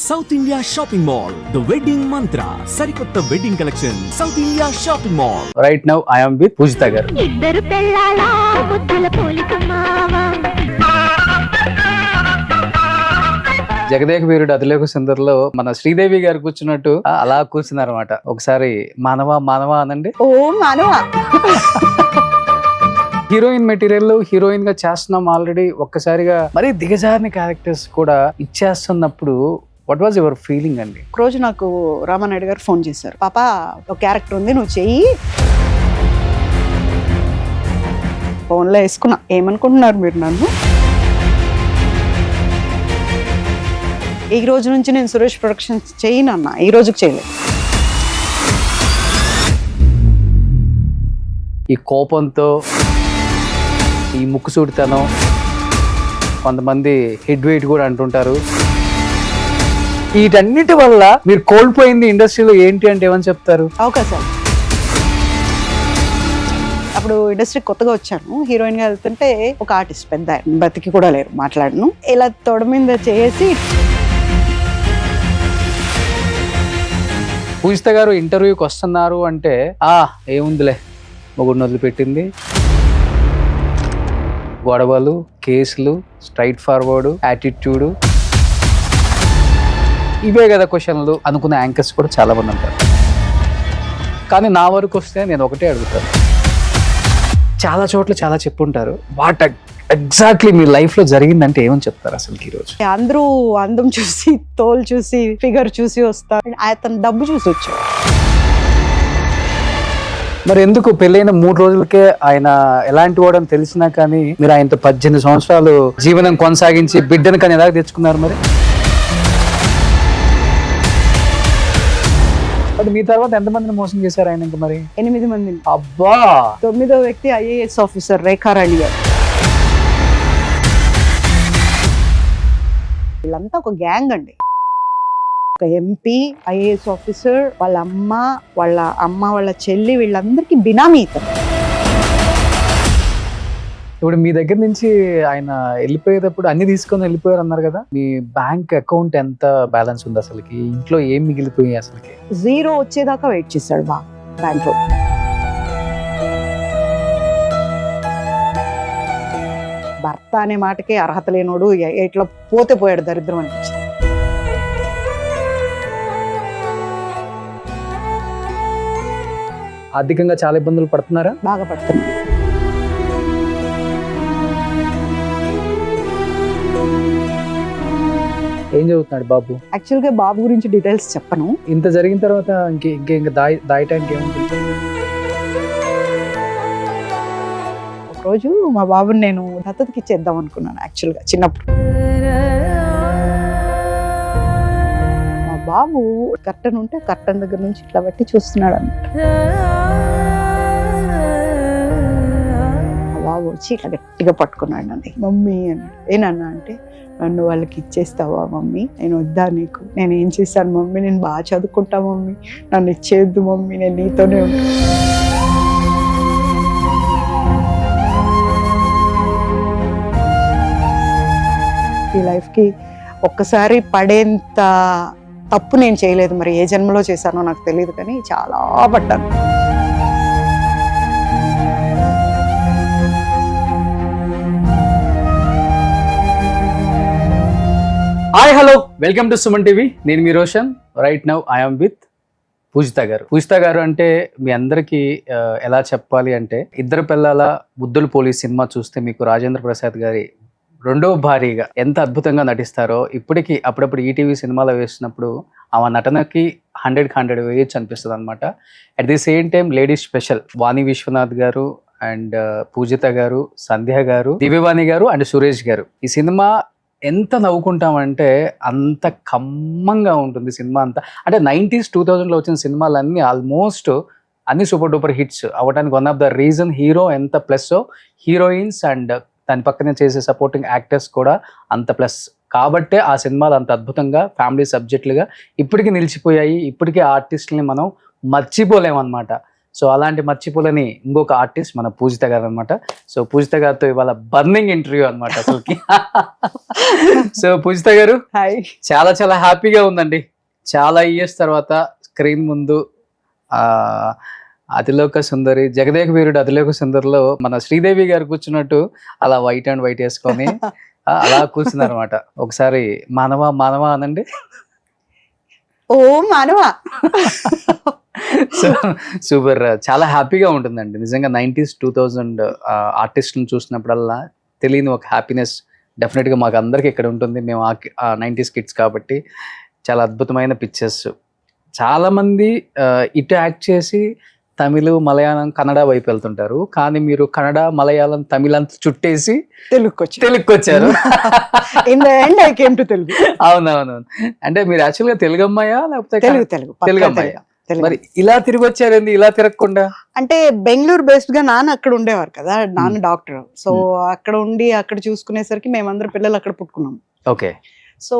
South India shopping mall, the wedding Mantra, సరికొత్త wedding collection, South India shopping mall. Right now I am with Poojitha గారు. ఇద్దరు పెళ్ళాల ముద్దల పోలిక మావా. జగదేక వీరుడు అతిలోక సుందరిలో మన శ్రీదేవి గారు కూర్చున్నట్టు అలా కూర్చున్నారు అనమాట. ఒకసారి మానవా మానవా అనండి. ఓ మానవా. హీరోయిన్ మెటీరియల్ హీరోయిన్ గా చేస్తున్నాం ఆల్రెడీ. ఒక్కసారిగా మరీ దిగజారిన క్యారెక్టర్స్ కూడా ఇచ్చేస్తున్నప్పుడు వాట్ వాజ్ యువర్ ఫీలింగ్ అండి? ఒక రోజు నాకు రామానాయుడు గారు ఫోన్ చేశారు, పాప ఒక క్యారెక్టర్ ఉంది నువ్వు చెయ్యి. ఫోన్లో వేసుకున్నా, ఏమనుకుంటున్నారు మీరు నన్ను? ఈ రోజు నుంచి నేను సురేష్ ప్రొడక్షన్స్ చేయనన్నా, ఈ రోజుకి చేయలేదు. ఈ కోపంతో, ఈ ముక్కుసూడితనం, కొంతమంది హెడ్ వెయిట్ కూడా అంటుంటారు. వీటన్నిటి వల్ల మీరు కోల్పోయింది ఇండస్ట్రీలో ఏంటి అంటే ఏమని చెప్తారు? అవకాశాలు. అప్పుడు ఇండస్ట్రీ కొత్తగా వచ్చాను, హీరోయిన్ గా వెళ్తుంటే ఒక ఆర్టిస్ట్ పెద్ద ఆయన, బతికి కూడా లేరు, మాట్లాడను, ఇలా తొడ మీద చేసి. పూజిత గారు ఇంటర్వ్యూకి వస్తున్నారు అంటే ఏముందిలే, మొగుడిని వదిలిపెట్టింది, గొడవలు, కేసులు, స్ట్రైట్ ఫార్వర్డ్ యాటిట్యూడ్, ఇవే కదా క్వశ్చన్లు అనుకునే యాంకర్స్ కూడా చాలా మంది ఉంటారు. కానీ నా వరకు వస్తే నేను ఒకటే అడుగుతాను. చాలా చోట్ల చాలా చెప్పుంటారు, వాట్ ఎగ్జాక్ట్లీ మీ లైఫ్ లో జరిగిందంటే ఏమని చెప్తారు అసలు ఈరోజు? అందరూ అందం చూసి, తోలు చూసి, ఫిగర్ చూసి వస్తారు, అతను డబ్బు చూసి వచ్చాడు. మరి ఎందుకు పెళ్ళైన 3 రోజులకే ఆయన ఎలాంటి వాడని తెలిసినా కానీ మీరు ఆయనతో 18 సంవత్సరాలు జీవనం కొనసాగించి బిడ్డను కానీ ఎలా తెచ్చుకున్నారు? మరి బట్ మీ తర్వాత ఎంతమందిని మోసం చేశారు ఆయన? ఇంకా మరి 8 మందిని. అబ్బా. 9వ వ్యక్తి ఐఏఎస్ ఆఫీసర్ రేఖారాణి గారు. వీళ్ళంతా ఒక గ్యాంగ్ అండి. ఒక ఎంపీ, ఐఏఎస్ ఆఫీసర్, వాళ్ళ అమ్మ, వాళ్ళ చెల్లి, వీళ్ళందరికీ బినామీ ఇతను. ఇప్పుడు మీ దగ్గర నుంచి ఆయన వెళ్ళిపోయేటప్పుడు అన్ని తీసుకొని వెళ్ళిపోయారు అన్నారు కదా, మీ బ్యాంక్ అకౌంట్ ఎంత బ్యాలెన్స్ ఉంది అసలుకి? ఇంట్లో ఏం మిగిలిపోయాయి అసలుకి? 0 వచ్చేదాకా వెయిట్ చేశాడు బ్యాంక్ లో. భర్త అనే మాటకే అర్హత లేనోడు ఇట్లా పోతే పోయాడు, దరిద్రం అనిపించింది. ఆర్థికంగా చాలా ఇబ్బందులు పడుతున్నారా? బాగా పడుతున్నాడు. ఏం చదువుతున్నాడు బాబు? యాక్చువల్ గా బాబు గురించి డీటెయిల్స్ చెప్పను. ఇంత జరిగిన తర్వాత ఇంకా దాయటానికి ఏముంటుంది? ఒక రోజు మా బాబుని నేను దత్తతకి ఇచ్చేద్దాం అనుకున్నాను. యాక్చువల్ గా చిన్నప్పుడు మా బాబు కర్టన్ ఉంటే కర్టన్ దగ్గర నుంచి ఇట్లా బట్టి చూస్తున్నాడు అన్నమాట. మా బాబు వచ్చి ఇట్లా గట్టిగా పట్టుకున్నాడు నన్ను. మమ్మీ అన్నాడు. ఏనన్నా అంటే, నన్ను వాళ్ళకి ఇచ్చేస్తావా మమ్మీ? నేను వద్దా నీకు? నేను ఏం చేశాను మమ్మీ? నేను బాగా చదువుకుంటా మమ్మీ, నన్ను ఇచ్చేద్దు మమ్మీ, నేను నీతోనే ఉంటాను. ఈ లైఫ్కి ఒక్కసారి పడేంత తప్పు నేను చేయలేదు. మరి ఏ జన్మలో చేశానో నాకు తెలియదు, కానీ చాలా పడ్డాను. Hi hello, welcome to Suman TV. నేను మీ Roshan. Right now I am with Poojitha గారు. పూజిత గారు అంటే మీ అందరికీ ఎలా చెప్పాలి అంటే, ఇద్దరు పిల్లల బుద్ధులు పోలీస్ సినిమా చూస్తే మీకు రాజేంద్ర ప్రసాద్ గారి 2వ భార్యగా ఎంత అద్భుతంగా నటిస్తారో ఇప్పటికీ అప్పుడప్పుడు ఈటీవీ సినిమాలో వేసినప్పుడు ఆమె నటనకి 100 వేయచ్చు అనిపిస్తుంది అనమాట. At the same time ladies special Vani Vishwanath గారు అండ్ పూజిత గారు, సంధ్య గారు, దివ్యవాణి గారు అండ్ సురేష్ గారు. ఈ సినిమా ఎంత నవ్వుకుంటామంటే అంత కమ్మంగా ఉంటుంది సినిమా అంతా. అంటే 90s 2000లో వచ్చిన సినిమాలన్నీ ఆల్మోస్ట్ అన్ని సూపర్ డూపర్ హిట్స్ అవ్వడానికి one of the reason hero ఎంత ప్లస్, హీరోయిన్స్ అండ్ దాని పక్కనే చేసే సపోర్టింగ్ యాక్టర్స్ కూడా అంత ప్లస్. కాబట్టే ఆ సినిమాలు అంత అద్భుతంగా ఫ్యామిలీ సబ్జెక్టులుగా ఇప్పటికీ నిలిచిపోయాయి. ఇప్పటికీ ఆర్టిస్టులని మనం మర్చిపోలేమన్నమాట. సో అలాంటి మర్చిపోలేని ఇంకొక ఆర్టిస్ట్ మన పూజిత గారు అనమాట. సో పూజిత గారితో ఇవాళ బర్నింగ్ ఇంటర్వ్యూ అనమాట అసలుకి. సో పూజిత గారు హాయ్. చాలా చాలా హ్యాపీగా ఉందండి. చాలా ఇయర్స్ తర్వాత స్క్రీన్ ముందు అతిలోక సుందరి, జగదేక వీరుడు అతిలోక సుందరిలో మన శ్రీదేవి గారు కూర్చున్నట్టు అలా వైట్ అండ్ వైట్ వేసుకొని అలా కూర్చున్నారు అనమాట. ఒకసారి మానవ మానవ అనండి. ఓ మానవా. సో సూపర్, చాలా హ్యాపీగా ఉంటుందండి నిజంగా. 90s 2000 ఆర్టిస్ట్ని చూసినప్పుడల్లా తెలియని ఒక హ్యాపీనెస్ డెఫినెట్గా మాకు అందరికీ ఇక్కడ ఉంటుంది. మేము ఆ 90s కిడ్స్ కాబట్టి చాలా అద్భుతమైన పిక్చర్స్. చాలామంది ఇటు యాక్ట్ చేసి తమిళ, మలయాళం, కన్నడ వైపు వెళ్తుంటారు. కానీ మీరు కన్నడ, మలయాళం, తమిళ అంతా చుట్టేసి తెలుగుకి వచ్చారు. In the end I came to Telugu. అవునవునవును. అంటే మీరు యాక్చువల్గా తెలుగు అమ్మాయా లేకపోతే తెలుగు అమ్మాయా? మరి ఇలా తిరిగి వచ్చారండి, ఇలా తిరగకుండా? అంటే బెంగళూరు బేస్డ్ గా నాన్న అక్కడ ఉండేవారు కదా, నాన్న డాక్టర్. సో అక్కడ ఉండి అక్కడ చూసుకునేసరికి మేమందరం పిల్లలు అక్కడ పుట్టుకున్నాం. ఓకే. సో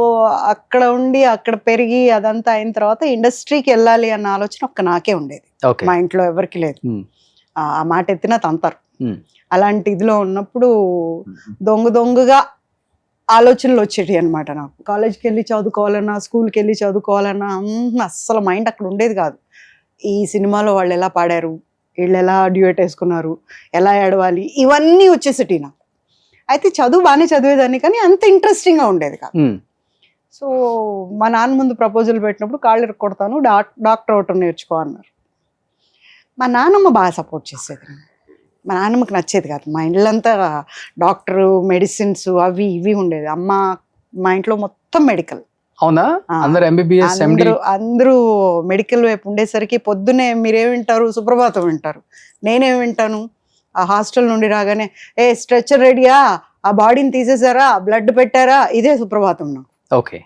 అక్కడ ఉండి అక్కడ పెరిగి అదంతా అయిన తర్వాత ఇండస్ట్రీకి వెళ్ళాలి అన్న ఆలోచన ఒక్క నాకే ఉండేది. మా ఇంట్లో ఎవరికి లేదు. ఆ మాట ఎత్తినా తంతారు. అలాంటి ఇదిలో ఉన్నప్పుడు దొంగగా ఆలోచనలు వచ్చేటి అనమాట నాకు. కాలేజ్కి వెళ్ళి చదువుకోవాలన్నా, స్కూల్కి వెళ్ళి చదువుకోవాలన్నా అస్సలు మైండ్ అక్కడ ఉండేది కాదు. ఈ సినిమాలో వాళ్ళు ఎలా పాడారు, వీళ్ళు ఎలా డ్యూయట్ వేసుకున్నారు, ఎలా ఏడవాలి, ఇవన్నీ వచ్చేసేటి నాకు. అయితే చదువు బాగానే చదివేదాన్ని కానీ అంత ఇంట్రెస్టింగ్గా ఉండేది కాదు. సో మా నాన్న ముందు ప్రపోజల్ పెట్టినప్పుడు కాళ్ళు కొడతాను, డాక్టర్ అవటం నేర్చుకో అన్నారు. మా నాన్నమ్మ బాగా సపోర్ట్ చేసేది. మా నాన్నమ్మకి నచ్చేది కాదు. మా ఇళ్ళంతా డాక్టరు, మెడిసిన్స్ అవి ఇవి ఉండేది. అమ్మ మా ఇంట్లో మొత్తం మెడికల్. అవునా? అందరూ మెడికల్ వైపు ఉండేసరికి పొద్దునే మీరేం వింటారు, సుప్రభాతం వింటారు. నేనేం వింటాను, ఆ హాస్టల్ నుండి రాగానే స్ట్రెచర్ రెడీయా, ఆ బాడీని తీసేసారా, బ్లడ్ పెట్టారా, ఇదే సుప్రభాతం నాకు. ఓకే.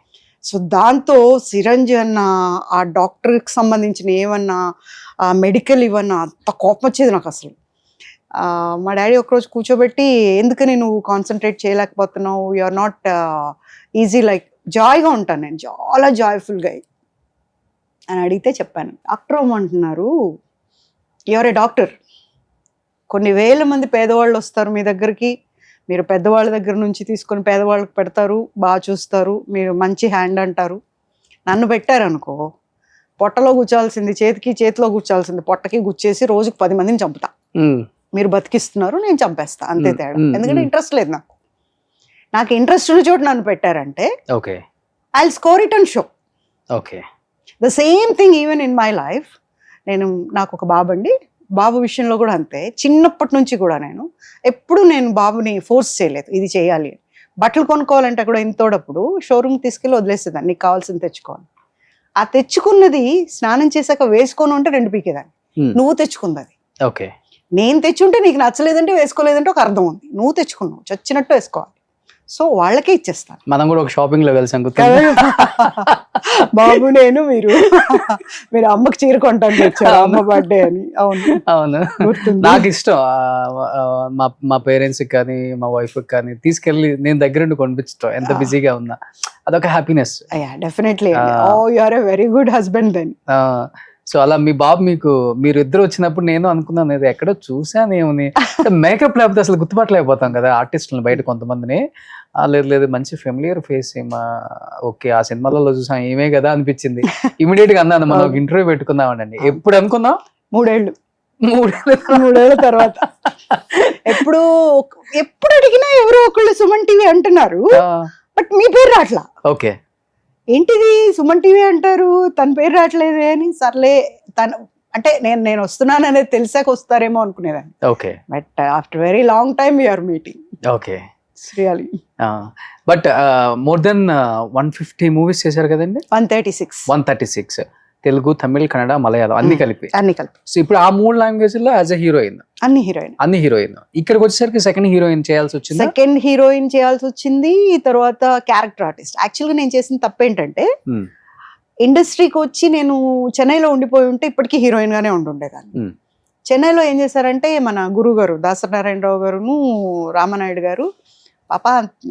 సో దాంతో సిరంజి అన్నా, ఆ డాక్టర్కి సంబంధించిన ఏమన్నా, ఆ మెడికల్ ఇవన్నా అంత కోపం వచ్చేది నాకు అసలు. మా డాడీ ఒకరోజు కూర్చోబెట్టి, ఎందుకని నువ్వు కాన్సన్ట్రేట్ చేయలేకపోతున్నావు, you are not easy like, జాయ్గా ఉంటాను నేను, చాలా జాయ్ఫుల్గా అని అడిగితే చెప్పాను. డాక్టర్ అమ్మంటున్నారు, యువర్ ఏ డాక్టర్, కొన్ని వేల మంది పేదవాళ్ళు వస్తారు మీ దగ్గరికి, మీరు పెద్దవాళ్ళ దగ్గర నుంచి తీసుకొని పేదవాళ్ళకి పెడతారు, బాగా చూస్తారు, మీరు మంచి హ్యాండ్ అంటారు. నన్ను పెట్టారనుకో, పొట్టలో కూర్చోాల్సింది చేతిలో కూర్చోాల్సింది పొట్టకి గుచ్చేసి రోజుకి 10 మందిని చంపుతా. మీరు బతికిస్తున్నారు, నేను చంపేస్తా, అంతే తేడా. ఎందుకంటే ఇంట్రెస్ట్ లేదు నాకు ఇంట్రెస్ట్ ఉన్న చోటు నన్ను పెట్టారంటే I will score it and show. The same thing even in my life. నాకు ఒక బాబండి, బాబు విషయంలో కూడా అంతే. చిన్నప్పటి నుంచి కూడా నేను బాబుని ఫోర్స్ చేయలేదు ఇది చేయాలి. బట్టలు కొనుక్కోవాలంటే కూడా ఇంతోడప్పుడు షోరూమ్ తీసుకెళ్ళి వదిలేసేదాన్ని, నీకు కావాల్సింది తెచ్చుకోవాలి. ఆ తెచ్చుకున్నది స్నానం చేశాక వేసుకొని ఉంటే 2 పీకేదాన్ని. నువ్వు తెచ్చుకుంది అది. నేను తెచ్చుంటే నీకు నచ్చలేదంటే వేసుకోలేదంటే ఒక అర్థం ఉంది. నువ్వు తెచ్చుకున్నావు, చచ్చినట్టు వేసుకోవాలి. సో వాళ్ళకే ఇచ్చేస్తాను. మనం కూడా ఒక షాపింగ్ లో కలిసాం బాబు నేను, మీరు అమ్మకి చీర కొంటాను తెచ్చారు, అమ్మ బర్త్డే అని. అవును, నాకు ఇష్టం. మా పేరెంట్స్ కానీ మా వైఫ్ కానీ తీసుకెళ్ళి నేను దగ్గరుండి కొనిపించడం, ఎంత బిజీగా ఉన్నా అదొక happiness. Definitely. You are a very good husband then. So అలా మీ బాబు మీరు ఇద్దరు వచ్చినప్పుడు నేను అనుకున్నాను, ఇది ఎక్కడో చూసానేమని. మేకప్ లేకపోతే అసలు గుర్తుపట్టలేకపోతాం కదా ఆర్టిస్టులను బయట కొంతమందిని. లేదు మంచి ఫెమిలియర్ ఫేస్ ఓకే, ఆ సినిమాలలో చూసాం ఏమే కదా అనిపించింది. ఇమీడియట్ గా అన్నాను, మనం ఒక ఇంటర్వ్యూ పెట్టుకుందామండి. ఎప్పుడు అనుకున్నాం? 3 ఏళ్ళ తర్వాత. ఎప్పుడు అడిగినా ఎవరో ఒకళ్ళు సుమన్ టీవీ అంటున్నారు, బట్ మీ పేరు రాట్లా. ఓకే, ఏంటిది సుమన్ టీవీ అంటారు, తన పేరు రావట్లేదే అని. సర్లే, తను అంటే నేను వస్తున్నాను అనేది తెలిసాక వస్తారేమో అనుకునేదాన్ని. Okay, but after very long time your meeting. Okay, really. But more than 150 movies చేశారు కదండి? 136. తెలుగు, తమిళ్, కన్నడ, మలయాళం అన్ని కలిపి. సో ఇప్పుడు ఆ 3 లాంగ్వేజ్లో యాజ్ ఎ హీరోయిన్, అన్ని హీరోయిన్. ఇక్కడికి వచ్చేసరికి సెకండ్ హీరోయిన్ చేయాల్సి వచ్చింది. తర్వాత క్యారెక్టర్ ఆర్టిస్ట్. యాక్చువల్గా నేను చేసిన తప్పేంటంటే, ఇండస్ట్రీకి వచ్చి నేను చెన్నైలో ఉండిపోయి ఉంటే ఇప్పటికీ హీరోయిన్ గానే ఉండుండేదాన్ని. చెన్నైలో ఏం చేశారంటే, మన గురువు గారు దాసరి నారాయణరావు గారును రామనాయుడు గారు, పాప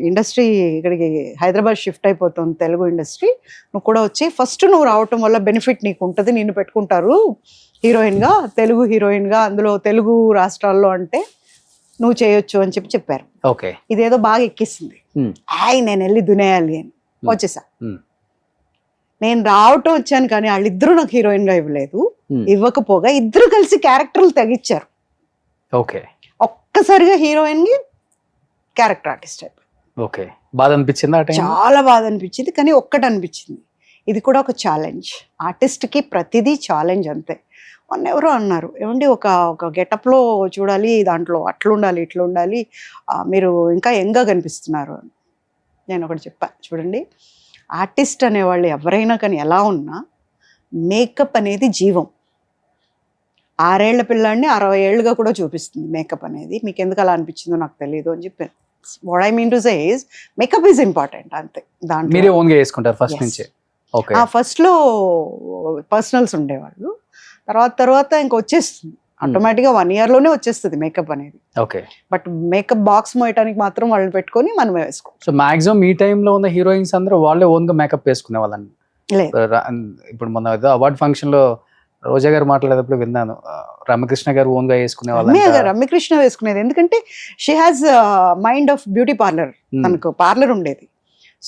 ఇండస్ట్రీ ఇక్కడికి హైదరాబాద్ షిఫ్ట్ అయిపోతుంది, తెలుగు ఇండస్ట్రీ, నువ్వు కూడా వచ్చి ఫస్ట్ నువ్వు రావటం వల్ల బెనిఫిట్ నీకు ఉంటుంది, నిన్ను పెట్టుకుంటారు, హీరోయిన్గా, తెలుగు హీరోయిన్గా, అందులో తెలుగు రాష్ట్రాల్లో అంటే నువ్వు చేయొచ్చు అని చెప్పారు. ఓకే. ఇదేదో బాగా ఎక్కిస్తుంది. నేను వెళ్ళి దునేయాలి అని వచ్చేసా. నేను రావటం వచ్చాను కానీ వాళ్ళిద్దరూ నాకు హీరోయిన్గా ఇవ్వలేదు. ఇవ్వకపోగా ఇద్దరు కలిసి క్యారెక్టర్లు తెగిచ్చారు. ఓకే. ఒక్కసారిగా హీరోయిన్కి క్యారెక్టర్ ఆర్టిస్ట్ అయిపోయింది. ఓకే. బాధ అనిపించింది ఆ టైం? చాలా బాధ అనిపించింది. కానీ ఒక్కటి అనిపించింది, ఇది కూడా ఒక ఛాలెంజ్. ఆర్టిస్ట్కి ప్రతిదీ ఛాలెంజ్ అంతే. మొన్న ఎవరో అన్నారు, ఏమండి ఒక గెటప్లో చూడాలి, దాంట్లో అట్లుండాలి ఇట్లుండాలి, మీరు ఇంకా యంగ్గా కనిపిస్తున్నారు అని. నేను ఒకటి చెప్పా, చూడండి ఆర్టిస్ట్ అనేవాళ్ళు ఎవరైనా కానీ ఎలా ఉన్నా మేకప్ అనేది జీవం. 6 ఏళ్ల పిల్లాడిని 60 ఏళ్ళుగా కూడా చూపిస్తుంది మేకప్ అనేది. మీకు ఎందుకు అలా అనిపించిందో నాకు తెలియదు అని చెప్పాను. What I mean to say is makeup is important అంతే. దాంట్లో మీరే ఓన్గా వేసుకుంటారు ఫస్ట్ నుంచి? ఓకే. ఫస్ట్లో పర్సనల్స్ ఉండేవాళ్ళు, తర్వాత ఇంక వచ్చేస్తుంది ఆటోమేటిక్గా. 1 yearలోనే వచ్చేస్తుంది మేకప్ అనేది. ఓకే. బట్ మేకప్ బాక్స్ మోయటానికి మాత్రం వాళ్ళని పెట్టుకొని మనమే వేసుకో. సో మాక్సిమం ఈ టైంలో ఉన్న హీరోయిన్స్ అందరూ వాళ్ళే ఓన్గా మేకప్ వేసుకునే వాళ్ళని. లేదు, ఇప్పుడు మొన్న అవార్డ్ ఫంక్షన్లో రోజా గారు మాట్లాడేటప్పుడు విన్నాను, రమ్యకృష్ణ గారు ఓన్గా వేసుకునే వాళ్ళు. రమ్యకృష్ణ వేసుకునేది ఎందుకంటే she has mind of beauty parlour. తనకు పార్లర్ ఉండేది.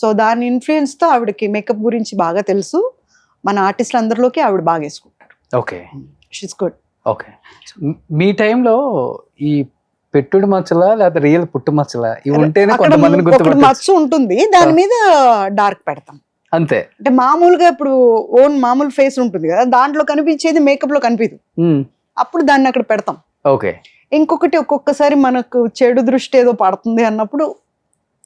సో దాని ఇన్ఫ్లుయెన్స్తో ఆవిడకి మేకప్ గురించి బాగా తెలుసు. మన ఆర్టిస్టులు అందరిలోకి ఆవిడ బాగా వేసుకుంటారు. ఓకే. She's good. ఓకే. మీ టైంలో ఈ పెట్టుడు మచ్చలా లేకపోతే రియల్ పుట్టు మచ్చలా ఇవి ఉంటేనే కొంతమందిని గుర్తుపట్టొచ్చు. మచ్చ ఉంటుంది, దాని మీద డార్క్ పెడతాం అంతే. అంటే మామూలుగా ఇప్పుడు మామూలు ఫేస్ ఉంటుంది కదా, దాంట్లో కనిపించేది మేకప్ లో కనిపించదు, అప్పుడు దాన్ని అక్కడ పెడతాం. ఓకే. ఇంకొకటి ఒక్కొక్కసారి మనకు చెడు దృష్టి ఏదో పడుతుంది అన్నప్పుడు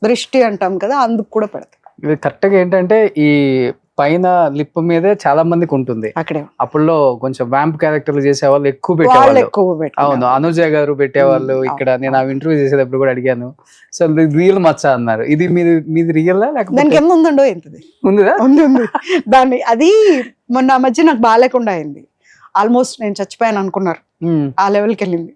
దృష్టి అంటాం కదా, అందుకు కూడా పెడతాం. ఇది కరెక్ట్గా ఏంటంటే ఈ పైన లిప్ మీదే చాలా మందికి ఉంటుంది. అక్కడే అప్పుడులో కొంచెం వ్యాంప్ క్యారెక్టర్లు చేసేవాళ్ళు ఎక్కువ పెట్టేవాళ్ళు. అవును, అనుజ గారు పెట్టేవాళ్ళు. ఇక్కడ నేను ఆ ఇంటర్వ్యూ చేసేటప్పుడు కూడా అడిగాను, సో రియల్ మచ్చ అన్నారు. ఇది మీది రియల్ లేకపోతే దానికి ఎంత ఉందండో? ఎంతది ఉందా? ఉంది. దాన్ని అది మొన్న మధ్య నాకు బాగాలేకుండా అయింది. ఆల్మోస్ట్ నేను చచ్చిపోయాను అనుకున్నారు, ఆ లెవెల్కి వెళ్ళింది.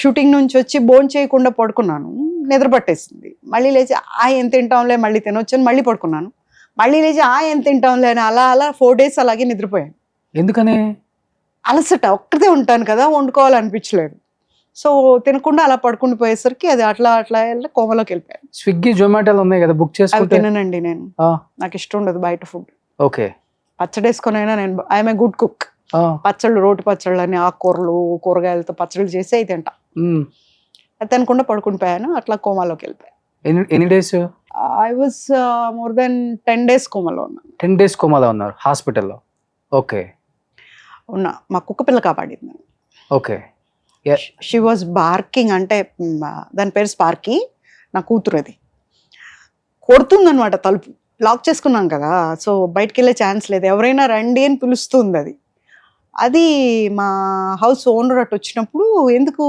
షూటింగ్ నుంచి వచ్చి భోజనం చేయకుండా పడుకున్నాను, నిద్ర పట్టేసింది. మళ్ళీ లేచి ఎంత తింటాంలే, మళ్ళీ తినొచ్చు అని మళ్ళీ పడుకున్నాను. మళ్ళీ లేచి ఎంత తింటాంలే అని అలా 4 days అలాగే నిద్రపోయాను. ఎందుకని? అలసట, ఒక్కటే ఉంటాను కదా, వండుకోవాలనిపించలేదు. సో తినకుండా అలా పడుకుని పోయేసరికి అది అట్లా కోమలోకి వెళ్ళిపోయాను. స్విగ్గీ జొమాటోలు ఉన్నాయి కదా, బుక్ చేసుకుంటే తిననండి నేను. నాకు ఇష్టం ఉండదు బయట ఫుడ్. ఓకే. పచ్చడి వేసుకొని అయినా నేను ఐఎమ్ ఏ గుడ్ కుక్. పచ్చళ్ళు, రోటి పచ్చళ్ళు అని, ఆకుకూరలు కూరగాయలతో పచ్చళ్ళు చేసి అయితే తింటా. అది తినకుండా పడుకుని పోయాను, అట్లా కోమాలోకి వెళ్ళిపోయాను. ఎన్ని days? I was more than 10 days కోమాలో ఉన్నాను. 10 days కోమాలో ఉన్నారు హాస్పిటల్లో? ఓకే. ఉన్నా, మా కుక్క పిల్ల కాపాడింది. ఓకే. షీ వాజ్ బార్కింగ్, అంటే దాని పేరు స్పార్కీ, నా కూతురు. అది కొడుతుందనమాట, తలుపు లాక్ చేసుకున్నాం కదా, సో బయటకు వెళ్ళే ఛాన్స్ లేదు. ఎవరైనా రండి అని పిలుస్తుంది. అది మా హౌస్ ఓనర్ అటు వచ్చినప్పుడు, ఎందుకు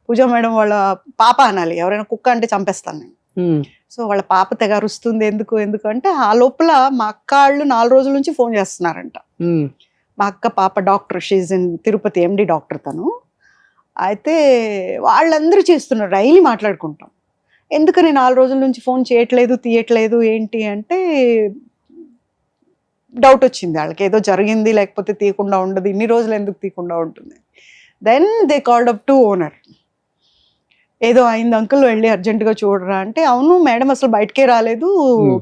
పూజా మేడం వాళ్ళ పాప అనాలి, ఎవరైనా కుక్క అంటే చంపేస్తాను నేను. సో వాళ్ళ పాప తెగారుస్తుంది, ఎందుకు అంటే ఆ లోపల మా అక్క వాళ్ళు 4 రోజుల నుంచి ఫోన్ చేస్తున్నారంట. మా అక్క పాప doctor, she's in Tirupati, MD doctor తను. అయితే వాళ్ళందరూ చేస్తున్నారు, డైలీ మాట్లాడుకుంటాం. ఎందుకని 4 రోజుల నుంచి ఫోన్ చేయట్లేదు, తీయట్లేదు ఏంటి అంటే డౌట్ వచ్చింది వాళ్ళకి, ఏదో జరిగింది, లేకపోతే తీయకుండా ఉండదు, ఇన్ని రోజులు ఎందుకు తీయకుండా ఉంటుంది. Then they called up to owner, ఏదో అయింది అంకుల్, వెళ్ళి అర్జెంటుగా చూడరా అంటే, అవును మేడం అసలు బయటకే రాలేదు,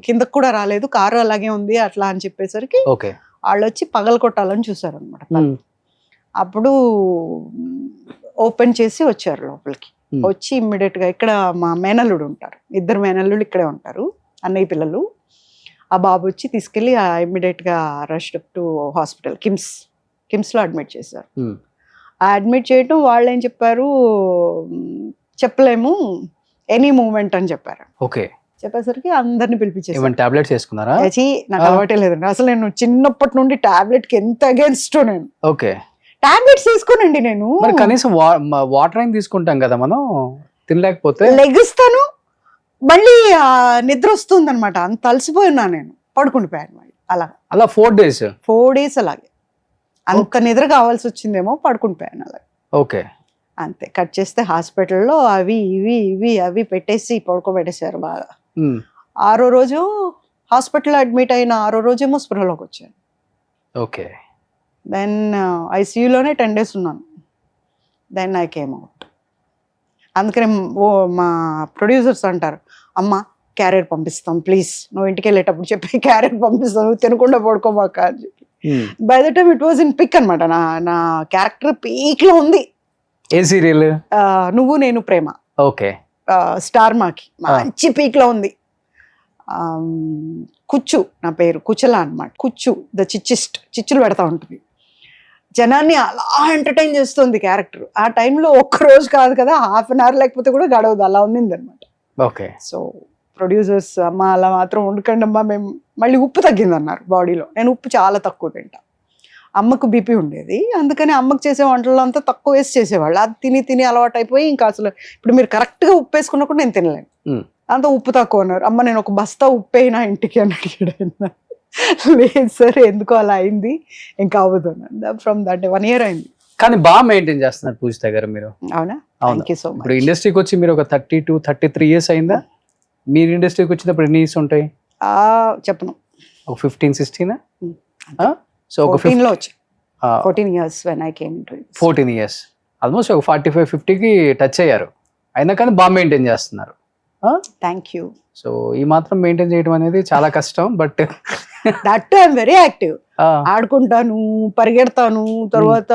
కిందకు కూడా రాలేదు, కారు అలాగే ఉంది అట్లా అని చెప్పేసరికి వాళ్ళు వచ్చి పగల కొట్టాలని చూసారు అనమాట. అప్పుడు ఓపెన్ చేసి వచ్చారు లోపలికి. వచ్చి ఇమ్మీడియట్గా ఇక్కడ మా మేనల్లుడు ఉంటారు, 2 మేనల్లుడు ఇక్కడే ఉంటారు, అన్నయ్య పిల్లలు. ఆ బాబు వచ్చి తీసుకెళ్ళి ఇమ్మీడియట్గా రష్ టు హాస్పిటల్, కిమ్స్లో అడ్మిట్ చేశారు. అడ్మిట్ చేయటం వాళ్ళు ఏం చెప్పారు, చెప్పలేము, ఎనీ మూమెంట్ అని చెప్పారు. ఓకే. చెప్పేసరికి అందరిని పిలిపించేసారు. టాబ్లెట్స్ వేసుకున్నారా? నాకు అలవాటే లేదండి అసలు, నేను చిన్నప్పటి నుండి టాబ్లెట్కి ఎంత అగేన్స్ట్ నేను. ఓకే. టాబ్లెట్స్ తీసుకోనండి నేను. కనీసం వాటర్ అయినా తీసుకుంటాం కదా మనం, తినలేకపోతే లెగిస్తాను, మళ్ళీ నిద్ర వస్తుంది అనమాట, అంత అలసిపోయినా నేను, పడుకుండిపోయాను మళ్ళీ అలా 4 days అలాగే. అంత నిద్ర కావాల్సి వచ్చిందేమో, పడుకుండిపోయాను అలాగే. ఓకే. అంతే. కట్ చేస్తే హాస్పిటల్లో అవి పెట్టేసి పడుకోబెట్టేశారు బాగా. 6వ రోజు హాస్పిటల్లో అడ్మిట్ అయిన 6వ రోజేమో స్పృహలోకి వచ్చాను. ఓకే. దెన్ ఐసీయూలోనే 10 days ఉన్నాను. Then I came out. అందుకని మా ప్రొడ్యూసర్స్ అంటారు, అమ్మ క్యారియర్ పంపిస్తాం ప్లీజ్, నువ్వు ఇంటికి వెళ్ళేటప్పుడు చెప్పి క్యారియర్ పంపిస్తాం, నువ్వు తినకుండా పడుకోమాక అని చెప్పి. By the time it was in peak అనమాట. నా క్యారెక్టర్ పీక్లో ఉంది. ఏ సీరియల్? నువ్వు నేను ప్రేమ. ఓకే. స్టార్ మాకి మంచి పీక్లో ఉంది. కుచ్చు నా పేరు, కుచల అనమాట. కుచ్చు ద చిచ్చులు పెడతా ఉంటుంది. జనాన్ని అలా ఎంటర్టైన్ చేస్తుంది క్యారెక్టర్. ఆ టైంలో ఒక్క రోజు కాదు కదా, 1/2 hour లేకపోతే కూడా గడవదు, అలా ఉన్నింది అనమాట. ఓకే. సో ప్రొడ్యూసర్స్, అమ్మ అలా మాత్రం వండుకండి అమ్మా, మేము మళ్ళీ ఉప్పు తగ్గింది అన్నారు బాడీలో. నేను ఉప్పు చాలా తక్కువ తింటా. అమ్మకు బీపీ ఉండేది, అందుకని అమ్మకు చేసే వంటల్లో అంతా తక్కువ వేసి చేసేవాళ్ళు. అది తిని తిని అలవాటు అయిపోయి ఇంకా అసలు ఇప్పుడు మీరు కరెక్ట్గా ఉప్పు వేసుకున్నా కూడా నేను తినలేను, అంత ఉప్పు తక్కువ అన్నారు. అమ్మ నేను ఒక బస్తా ఉప్పు అయినా ఇంటికి అని అడిగాడు ఆయన. లేదు సార్ ఎందుకో అలా అయింది, ఇంకా అవ్వదు. ఫ్రమ్ దట్ 1 year అయింది. కానీ బాగా మెయింటైన్ చేస్తున్నారు పూజిత గారు మీరు. అవునా? Thank you so much. ఇప్పుడు ఇండస్ట్రీకి వచ్చి మీరు ఒక 32-33 years అయిందా? మీరు ఇండస్ట్రీకి వచ్చినప్పుడు ఎన్ని ఇయర్స్ ఉంటాయి? చెప్పను, ఒక 15-16. సో ఒక 14లో వచ్చి 14 years when I came into it. 14 years, almost ఒక 45-50కి టచ్ అయ్యారు. అయినా కానీ బాగా మెయింటైన్ చేస్తున్నారు. Thank you. సో ఈ మాత్రం మెయింటైన్ చేయడం అనేది చాలా కష్టం. But that I'm very active. ఆడుకుంటాను, పరిగెడతాను, తర్వాత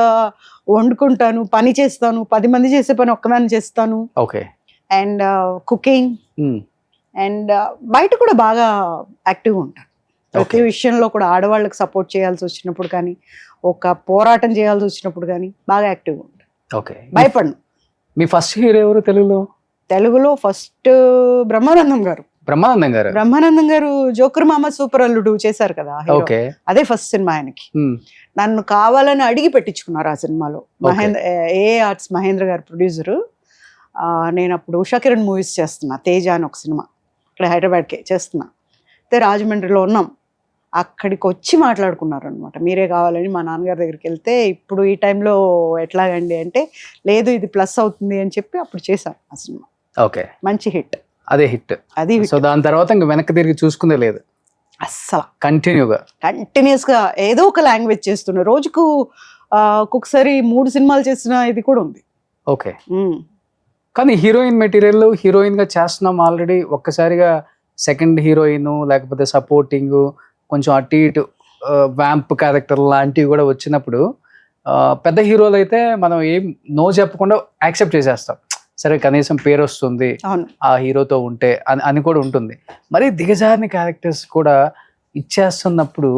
వండుకుంటాను, పని చేస్తాను, 10 మంది చేసే పని ఒక్కదాన్ని చేస్తాను. ఓకే. అండ్ కుకింగ్ అండ్ బయట కూడా బాగా యాక్టివ్గా ఉంటాను. ప్రతి విషయంలో కూడా ఆడవాళ్ళకి సపోర్ట్ చేయాల్సి వచ్చినప్పుడు కానీ, ఒక పోరాటం చేయాల్సి వచ్చినప్పుడు కానీ బాగా యాక్టివ్గా ఉంటాను. ఓకే. భయపడను. మీ ఫస్ట్ హీరో ఎవరు తెలుగులో? ఫస్ట్ బ్రహ్మానందం గారు. బ్రహ్మానందం గారు జోకర్ మామ సూపర్ అల్లుడు చేశారు కదా, ఓకే. అదే ఫస్ట్ సినిమా ఆయనకి. నన్ను కావాలని అడిగి పెట్టించుకున్నారు ఆ సినిమాలో. ఆర్ట్స్ మహేంద్ర గారు ప్రొడ్యూసరు. నేను అప్పుడు ఉషా కిరణ్ మూవీస్ చేస్తున్నా, తేజ అని ఒక సినిమా ఇక్కడ హైదరాబాద్కే చేస్తున్నా. అయితే రాజమండ్రిలో ఉన్నాం, అక్కడికి వచ్చి మాట్లాడుకున్నారు అనమాట. మీరే కావాలని మా నాన్నగారి దగ్గరికి వెళ్తే, ఇప్పుడు ఈ టైంలో ఎట్లాగండి అంటే, లేదు ఇది ప్లస్ అవుతుంది అని చెప్పి అప్పుడు చేశాను ఆ సినిమా. ఓకే. మంచి హిట్. అదే హిట్. అది సో దాని తర్వాత ఇంకా వెనక్కి తిరిగి చూసుకుందే లేదు అస్సలు. కంటిన్యూస్గా ఏదో ఒక లాంగ్వేజ్ చేస్తున్నా. రోజుకు ఒక్కొక్కసారి 3 సినిమాలు చేసిన ఇది కూడా ఉంది. ఓకే. కానీ హీరోయిన్ మెటీరియల్, హీరోయిన్ గా చేస్తున్నాం ఆల్రెడీ. ఒక్కసారిగా సెకండ్ హీరోయిన్ లేకపోతే సపోర్టింగ్, కొంచెం అటు ఇటు వ్యాంప్ క్యారెక్టర్ లాంటివి కూడా వచ్చినప్పుడు, పెద్ద హీరోలు అయితే మనం ఏం నో చెప్పకుండా యాక్సెప్ట్ చేసేస్తాం. సరే కనీసం పేరు వస్తుంది ఆ హీరోతో ఉంటే అని కూడా ఉంటుంది. మరి దిగజారిన క్యారెక్టర్స్ కూడా ఇచ్చేస్తున్నప్పుడు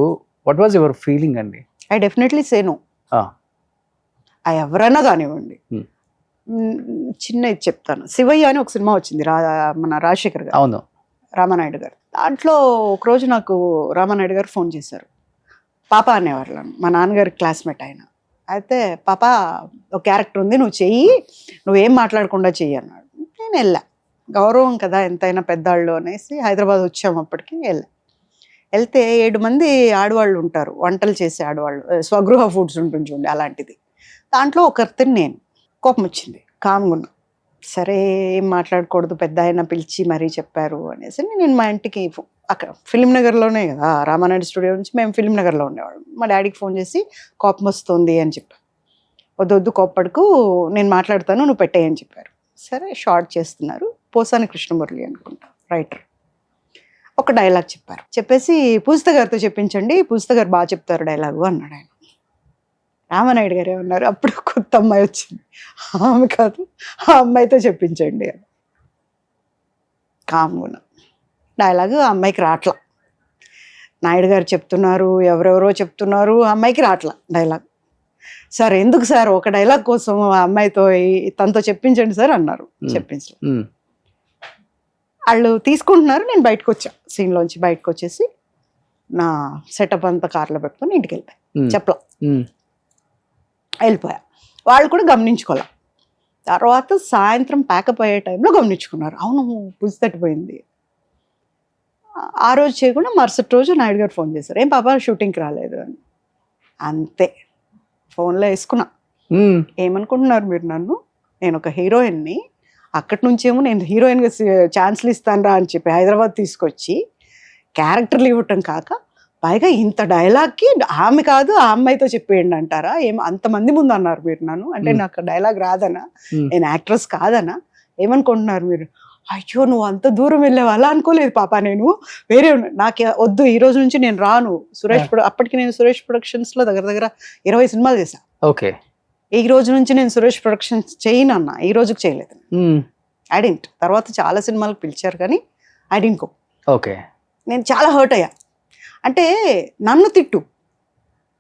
వాట్ వాజ్ యువర్ ఫీలింగ్ అండి? I definitely say no. ఎవరైనా కానివ్వండి. చిన్న ఇది చెప్తాను. శివయ్య అని ఒక సినిమా వచ్చింది, మన రాజశేఖర్ గారు. అవును, రామానాయుడు గారు. దాంట్లో ఒకరోజు నాకు రామానాయుడు గారు ఫోన్ చేశారు. పాప అనేవారు, మా నాన్నగారి క్లాస్మేట్ ఆయన. అయితే పాప ఒక క్యారెక్టర్ ఉంది, నువ్వు చెయ్యి, నువ్వేం మాట్లాడకుండా చెయ్యి అన్నాడు. నేను వెళ్ళా, గౌరవం కదా ఎంతైనా పెద్దాళ్ళు అనేసి. హైదరాబాద్ వచ్చాము అప్పటికి. వెళ్తే 7 మంది ఆడవాళ్ళు ఉంటారు, వంటలు చేసే ఆడవాళ్ళు, స్వగృహ ఫుడ్స్ ఉంటుంది చూడండి అలాంటిది. దాంట్లో ఒకరిని నేను. కోపం వచ్చింది, కామ్గున్నా. సరే ఏం మాట్లాడకూడదు, పెద్ద ఆయన పిలిచి మరీ చెప్పారు అనేసి నేను మా ఇంటికి, అక్కడ ఫిలిం నగర్లోనే కదా రామానాయుడు స్టూడియో నుంచి మేము ఫిలిం నగర్లో ఉండేవాళ్ళం. మా డాడీకి ఫోన్ చేసి కోపం వస్తుంది అని చెప్పాను. వద్దు కోప్పడుకు, నేను మాట్లాడతాను, నువ్వు పెట్టేయని చెప్పారు. సరే షార్ట్ చేస్తున్నారు. పోసాని కృష్ణమురళి అనుకుంటా రైటర్. ఒక డైలాగ్ చెప్పారు. చెప్పేసి పూజిత గారితో చెప్పించండి, పూజిత గారు బాగా చెప్తారు డైలాగు అన్నాడు ఆయన. రామానాయుడు గారే ఉన్నారు. అప్పుడు కొత్త అమ్మాయి వచ్చింది, ఆమె కాదు, ఆ అమ్మాయితో చెప్పించండి అని. కామ్గున్నా. డైలాగ్ ఆ అమ్మాయికి రాట్లా. నాయుడు గారు చెప్తున్నారు, ఎవరెవరో చెప్తున్నారు, ఆ అమ్మాయికి రాట్లా డైలాగ్. సార్ ఎందుకు సార్, ఒక డైలాగ్ కోసం ఆ అమ్మాయితో తనతో చెప్పించండి సార్ అన్నారు. చెప్పించలేదు. వాళ్ళు తీసుకుంటున్నారు. నేను బయటకు వచ్చా, సీన్లోంచి బయటకు వచ్చేసి నా సెటప్ అంతా కార్లో పెట్టుకొని ఇంటికి వెళ్ళిపోయా. చెప్పలా, వెళ్ళిపోయా. వాళ్ళు కూడా గమనించుకోలే. తర్వాత సాయంత్రం ప్యాకప్ అయ్యే టైంలో గమనించుకున్నారు, అవును పుసి తట్టిపోయింది. ఆ రోజు చేయకుండా మరుసటి రోజు నాయుడు గారు ఫోన్ చేశారు, ఏం పాప షూటింగ్కి రాలేదు అని. అంతే, ఫోన్లో వేసుకున్నా. ఏమనుకుంటున్నారు మీరు నన్ను, నేను ఒక హీరోయిన్ని, అక్కడి నుంచేమో నేను హీరోయిన్గా ఛాన్స్లు ఇస్తాను రా అని చెప్పి హైదరాబాద్ తీసుకొచ్చి క్యారెక్టర్లు ఇవ్వటం కాక పైగా ఇంత డైలాగ్కి ఆమె కాదు ఆ అమ్మాయితో చెప్పేయండి అంటారా? ఏం అంతమంది ముందు అన్నారు మీరు నన్ను? అంటే నాకు డైలాగ్ రాదనా? నేను యాక్ట్రెస్ కాదనా? ఏమనుకుంటున్నారు మీరు? అయ్యో నువ్వు అంత దూరం వెళ్ళావు, అలా అనుకోలేదు పాప. నేను వేరే నాకు వద్దు, ఈ రోజు నుంచి నేను రాను. అప్పటికి నేను సురేష్ ప్రొడక్షన్స్ లో దగ్గర దగ్గర 20 సినిమాలు చేశా. ఓకే. ఈ రోజు నుంచి నేను సురేష్ ప్రొడక్షన్స్ చేయను అన్న. ఈ రోజుకి చేయలేదు. ఐడెంట్ తర్వాత చాలా సినిమాలకు పిలిచారు కానీ ఐడెంట్ కో. ఓకే. నేను చాలా హర్ట్ అయ్యా. అంటే నన్ను తిట్టు,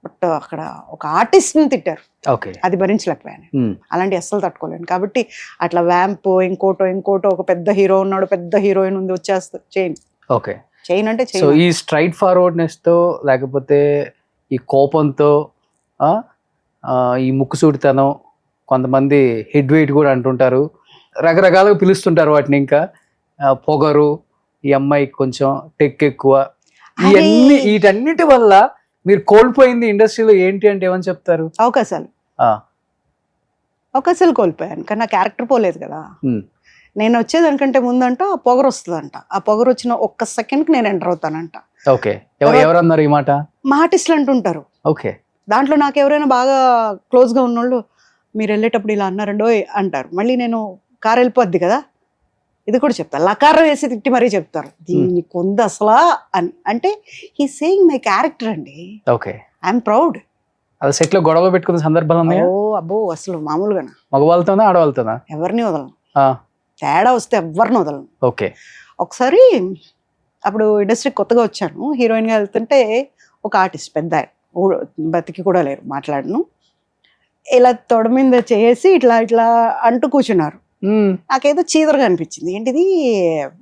బట్ అక్కడ ఒక ఆర్టిస్ట్ని తిట్టారు. ఓకే. అది భరించలేకపోయాను. అలాంటి అస్సలు తట్టుకోలేను. కాబట్టి అట్లా వ్యాంప్ ఇంకోటో ఒక పెద్ద హీరో ఉన్నాడు, పెద్ద హీరోయిన్ ఉంది, వచ్చేస్తా చేయను. ఓకే. చేయను అంటే సో ఈ స్ట్రైట్ ఫార్వర్డ్నెస్ తో లేకపోతే ఈ కోపంతో ఈ ముక్కుసూటితనం, కొంతమంది హెడ్ వెయిట్ కూడా అంటుంటారు, రకరకాలుగా పిలుస్తుంటారు వాటిని. ఇంకా పొగరు, ఈ అమ్మాయికి కొంచెం టెక్ ఎక్కువ, వీటన్నిటి వల్ల మీరు కోల్పోయింది ఇండస్ట్రీలో ఏంటి అంటే ఏమని చెప్తారు? అవకాశాలు కోల్పోయాను, కానీ నా క్యారెక్టర్ పోలేదు కదా. నేను వచ్చేదానికంటే ముందంట ఆ పొగరు వస్తుందంట. ఆ పొగరు వచ్చిన ఒక్క సెకండ్కి నేను ఎంటర్ అవుతానంట. ఓకే. ఎవరన్నారు ఈ మాట? మా ఆర్టిస్టులు అంటుంటారు. ఓకే. దాంట్లో నాకు ఎవరైనా బాగా క్లోజ్గా ఉన్నోళ్ళు మీరు వెళ్ళేటప్పుడు ఇలా అన్నారండో అంటారు. మళ్ళీ నేను కారు వెళ్ళిపోద్ది కదా, ఇది కూడా చెప్తాను. లకారం వేసి తిట్టి మరీ చెప్తారు, దీన్ని కొంద అసలా అని. అంటే హీ సేయింగ్ మై క్యారెక్టర్ అండి. ఓకే. I'm proud. అది సెట్ లో గొడవ పెట్టుకున్న సందర్భాలు ఉన్నాయా? అబ్బో అసలు మామూలుగానా? మగవాళ్ళతోనా ఆడవాళ్ళతోనా? ఎవరిని వదలను. తేడా వస్తే ఎవరిని వదలను. ఓకే. ఒకసారి అప్పుడు ఇండస్ట్రీకి కొత్తగా వచ్చాను, హీరోయిన్గా వెళ్తుంటే ఒక ఆర్టిస్ట్ పెద్ద బతికి కూడా లేరు, మాట్లాడను, ఇలా తొడ మీద చేసి ఇట్లా ఇట్లా అంటూ కూర్చున్నారు. నాకేదో చీదరగా అనిపించింది. ఏంటిది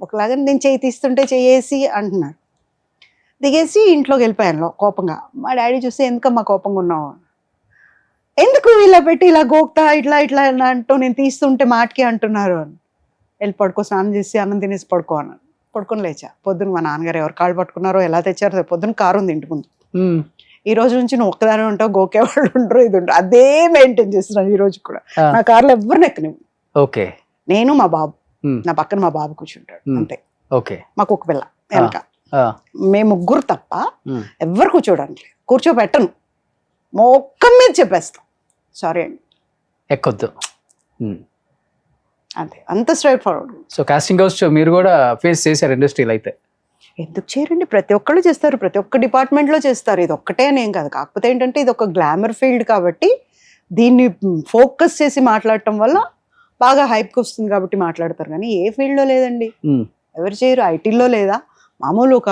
ఒకలాగా నేను చేయి తీస్తుంటే చేసి అంటున్నారు. దిగేసి ఇంట్లోకి వెళ్ళిపోయాను కోపంగా. మా డాడీ చూస్తే ఎందుకమ్మా కోపంగా ఉన్నావు, ఎందుకు ఇలా పెట్టి ఇలా గోక్తా ఇట్లా ఇట్లా అంటూ నేను తీస్తుంటే మాటకి అంటున్నారు అని. వెళ్ళి పడుకో, స్నానం చేసి అన్నం తినేసి పడుకో అన్నాను. పడుకొని లేచా. పొద్దున్న మా నాన్నగారు ఎవరు కాళ్ళు పట్టుకున్నారో ఎలా తెచ్చారో, పొద్దున్న కారు ఉంది ఇంటి ముందు. ఈ రోజు నుంచి నువ్వు ఒక్కదాని ఉంటావు, గోకేవాళ్ళు ఉండరు, ఇది ఉండరు, అదే మెయింటైన్ చేస్తున్నాను ఈ రోజు కూడా. నా కార్లో ఎవరిని ఎక్కనివ్వు. ఓకే. నేను మా బాబు, నా పక్కన మా బాబు కూర్చుంటాడు అంతే. ఓకే. మాకు ఒక పిల్ల వెనక, మేము ముగ్గురు తప్ప ఎవరు కూర్చోడానికి లేదు. కూర్చోబెట్టను, మొక్కం మీద చెప్పేస్తాం సారీ అండి, ఎక్కొద్దు, అంతే. అంత straight forward. So casting house మీరు కూడా ఫేస్ చేశారు ఇండస్ట్రీలో అయితే? ఎందుకు చేయరండి, ప్రతి ఒక్కళ్ళు చేస్తారు, ప్రతి ఒక్క డిపార్ట్మెంట్లో చేస్తారు. ఇది ఒక్కటే అనేం కాదు. కాకపోతే ఏంటంటే ఇది ఒక గ్లామర్ ఫీల్డ్ కాబట్టి దీన్ని ఫోకస్ చేసి మాట్లాడటం వల్ల బాగా హైప్కి వస్తుంది కాబట్టి మాట్లాడతారు. కానీ ఏ ఫీల్డ్లో లేదండి, ఎవరు చేయరు. ఐటీలో లేదా, మామూలు ఒక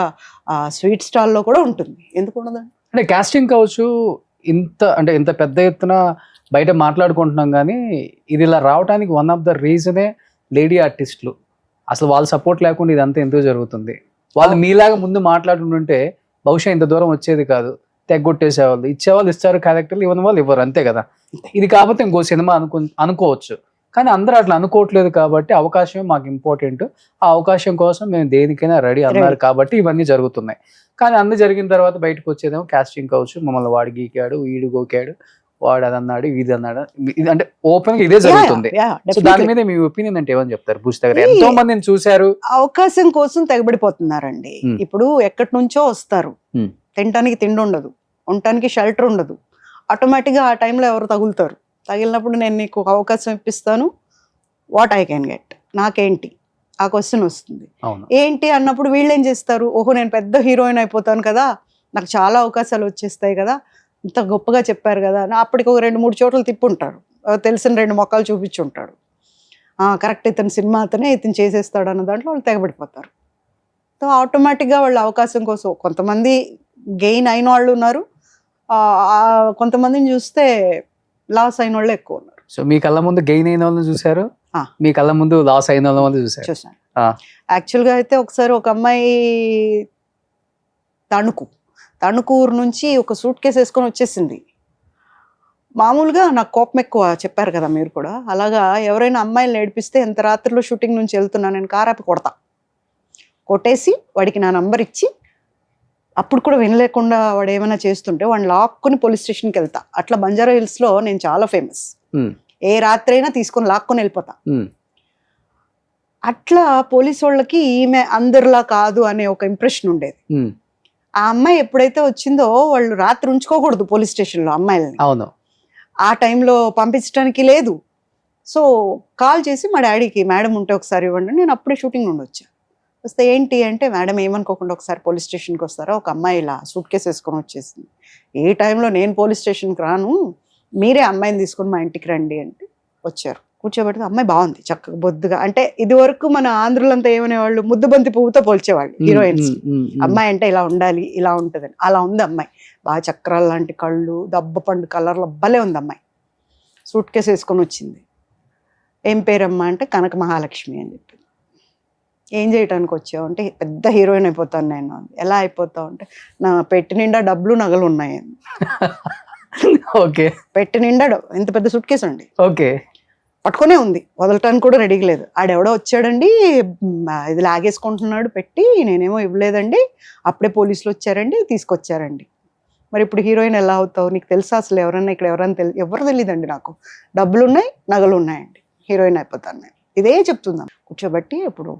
స్వీట్ స్టాల్లో కూడా ఉంటుంది, ఎందుకు ఉండదండి? అంటే కాస్టింగ్ కావచ్చు ఇంత పెద్ద ఎత్తున బయట మాట్లాడుకుంటున్నాం, కానీ ఇది ఇలా రావడానికి వన్ ఆఫ్ ద రీజనే లేడీ ఆర్టిస్టులు. అసలు వాళ్ళ సపోర్ట్ లేకుండా ఇదంతా ఎందుకు జరుగుతుంది? వాళ్ళు మీలాగా ముందు మాట్లాడుతుంటే బహుశా ఇంత దూరం వచ్చేది కాదు. తెగ్గొట్టేసేవాళ్ళు, ఇచ్చేవాళ్ళు ఇస్తారు క్యారెక్టర్లు, ఇవ్వని వాళ్ళు ఇవ్వరు, అంతే కదా. ఇది కాకపోతే ఇంకో సినిమా అనుకోవచ్చు, కానీ అందరూ అట్లా అనుకోవట్లేదు. కాబట్టి అవకాశమే మాకు ఇంపార్టెంట్, ఆ అవకాశం కోసం మేము దేనికైనా రెడీ అన్నారు కాబట్టి ఇవన్నీ జరుగుతున్నాయి. కానీ అన్ని జరిగిన తర్వాత బయటకు వచ్చేదేమో కాస్టింగ్ కావచ్చు, మమ్మల్ని వాడు గీకాడు, వీడు గోకాడు, వాడు అది అన్నాడు, ఇది అన్నాడు, అంటే ఓపెన్ గా ఇదే జరుగుతుంది. సో దాని మీద మీ ఒపీనియన్ అంటే ఏమని చెప్తారు పూజిత గారు? ఎంతో మందిని చూశారు, అవకాశం కోసం తెగబడిపోతున్నారండి. ఇప్పుడు ఎక్కడి నుంచో వస్తారు, తినడానికి తిండి ఉండదు, ఉండటానికి షెల్టర్ ఉండదు, ఆటోమేటిక్గా ఆ టైంలో ఎవరు తగులుతారు. తగిలినప్పుడు నేను నీకు ఒక అవకాశం ఇప్పిస్తాను, వాట్ ఐ కెన్ గెట్, నాకేంటి ఆ క్వశ్చన్ వస్తుంది. ఏంటి అన్నప్పుడు వీళ్ళు ఏం చేస్తారు, ఓహో నేను పెద్ద హీరోయిన్ అయిపోతాను కదా, నాకు చాలా అవకాశాలు వచ్చేస్తాయి కదా, ఇంత గొప్పగా చెప్పారు కదా, అప్పటికి ఒక 2-3 చోట్ల తిప్పుంటారు, తెలిసిన 2 మొక్కలు చూపించుంటాడు, కరెక్ట్ ఇతని సినిమా అతనే ఇతను చేసేస్తాడు అన్న దాంట్లో వాళ్ళు తెగబడిపోతారు. సో ఆటోమేటిక్గా వాళ్ళు అవకాశం కోసం కొంతమంది గెయిన్ అయిన వాళ్ళు ఉన్నారు, కొంతమందిని చూస్తే లాస్ అయిన వాళ్ళు ఎక్కువ ఉన్నారు. సో మీ కళ్ళ ముందు గెయిన్ అయిన వాళ్ళని చూసారు, మీ కళ్ళ ముందు లాస్ అయిన వాళ్ళని చూసాను. యాక్చువల్గా అయితే ఒకసారి ఒక అమ్మాయి తణుకూరు నుంచి ఒక సూట్ కేసు వేసుకొని వచ్చేసింది. మామూలుగా నాకు కోపం ఎక్కువ, చెప్పారు కదా మీరు కూడా, అలాగా ఎవరైనా అమ్మాయిలు ఏడిపిస్తే ఎంత రాత్రిలో షూటింగ్ నుంచి వెళ్తున్నా నేను కారాపి కొట్టేసి వాడికి నా నంబర్ ఇచ్చి, అప్పుడు కూడా వినలేకుండా వాడు ఏమైనా చేస్తుంటే వాడిని లాక్కుని పోలీస్ స్టేషన్కి వెళ్తా. అట్లా బంజారా హిల్స్లో నేను చాలా ఫేమస్, ఏ రాత్రి అయినా తీసుకొని లాక్కొని వెళ్ళిపోతా. అట్లా పోలీసు వాళ్ళకి ఈమె అందరిలా కాదు అనే ఒక ఇంప్రెషన్ ఉండేది. ఆ అమ్మాయి ఎప్పుడైతే వచ్చిందో వాళ్ళు రాత్రి ఉంచుకోకూడదు పోలీస్ స్టేషన్లో అమ్మాయిలని. అవును. ఆ టైంలో పంపించడానికి లేదు. సో కాల్ చేసి మా డాడీకి మేడం ఉంటే ఒకసారి ఇవ్వండి, నేను అప్పుడే షూటింగ్ నుండి వచ్చాను. వస్తే ఏంటి అంటే, మేడం ఏమనుకోకుండా ఒకసారి పోలీస్ స్టేషన్కి వస్తారా, ఒక అమ్మాయి ఇలా సూట్ కేసు వేసుకొని వచ్చేసింది. ఏ టైంలో నేను పోలీస్ స్టేషన్కి రాను, మీరే అమ్మాయిని తీసుకొని మా ఇంటికి రండి అంటే వచ్చారు. కూర్చోబెడితే అమ్మాయి బాగుంది, చక్కగా బొద్దుగా. అంటే ఇది వరకు మన ఆంధ్రులంతా ఏమనేవాళ్ళు, ముద్దుబంతి పువ్వుతో పోల్చేవాళ్ళు హీరోయిన్స్. అమ్మాయి అంటే ఇలా ఉండాలి, ఇలా ఉంటుందని. అలా ఉంది అమ్మాయి. బాగా చక్రాలు లాంటి కళ్ళు, దబ్బ పండు కలర్లో భలే ఉంది అమ్మాయి. సూట్ కేసు వేసుకొని వచ్చింది. ఏం పేరమ్మా అంటే కనక మహాలక్ష్మి అని చెప్పి. ఏం చేయడానికి వచ్చావు అంటే, పెద్ద హీరోయిన్ అయిపోతాను నేను. ఎలా అయిపోతావు అంటే, నా పెట్టి నిండా డబ్బులు నగలు ఉన్నాయి. ఓకే. పెట్టి నిండా ఇంత పెద్ద సూట్ కేసు అండి, ఓకే, పట్టుకునే ఉంది, వదలటానికి కూడా రెడీగా లేదు. ఆడెవడో వచ్చాడండి, ఇది లాగేసుకుంటున్నాడు పెట్టి, నేనేమో ఇవ్వలేదండి, అప్పుడే పోలీసులు వచ్చారండి, తీసుకొచ్చారండి. మరి ఇప్పుడు హీరోయిన్ ఎలా అవుతావు, నీకు తెలుసా అసలు ఎవరన్నా ఇక్కడ ఎవరన్నా ఎవరు తెలియదండి, నాకు డబ్బులు ఉన్నాయి నగలు ఉన్నాయండి, హీరోయిన్ అయిపోతాను నేను, ఇదే చెప్తుందాం. కూర్చోబెట్టి ఇప్పుడు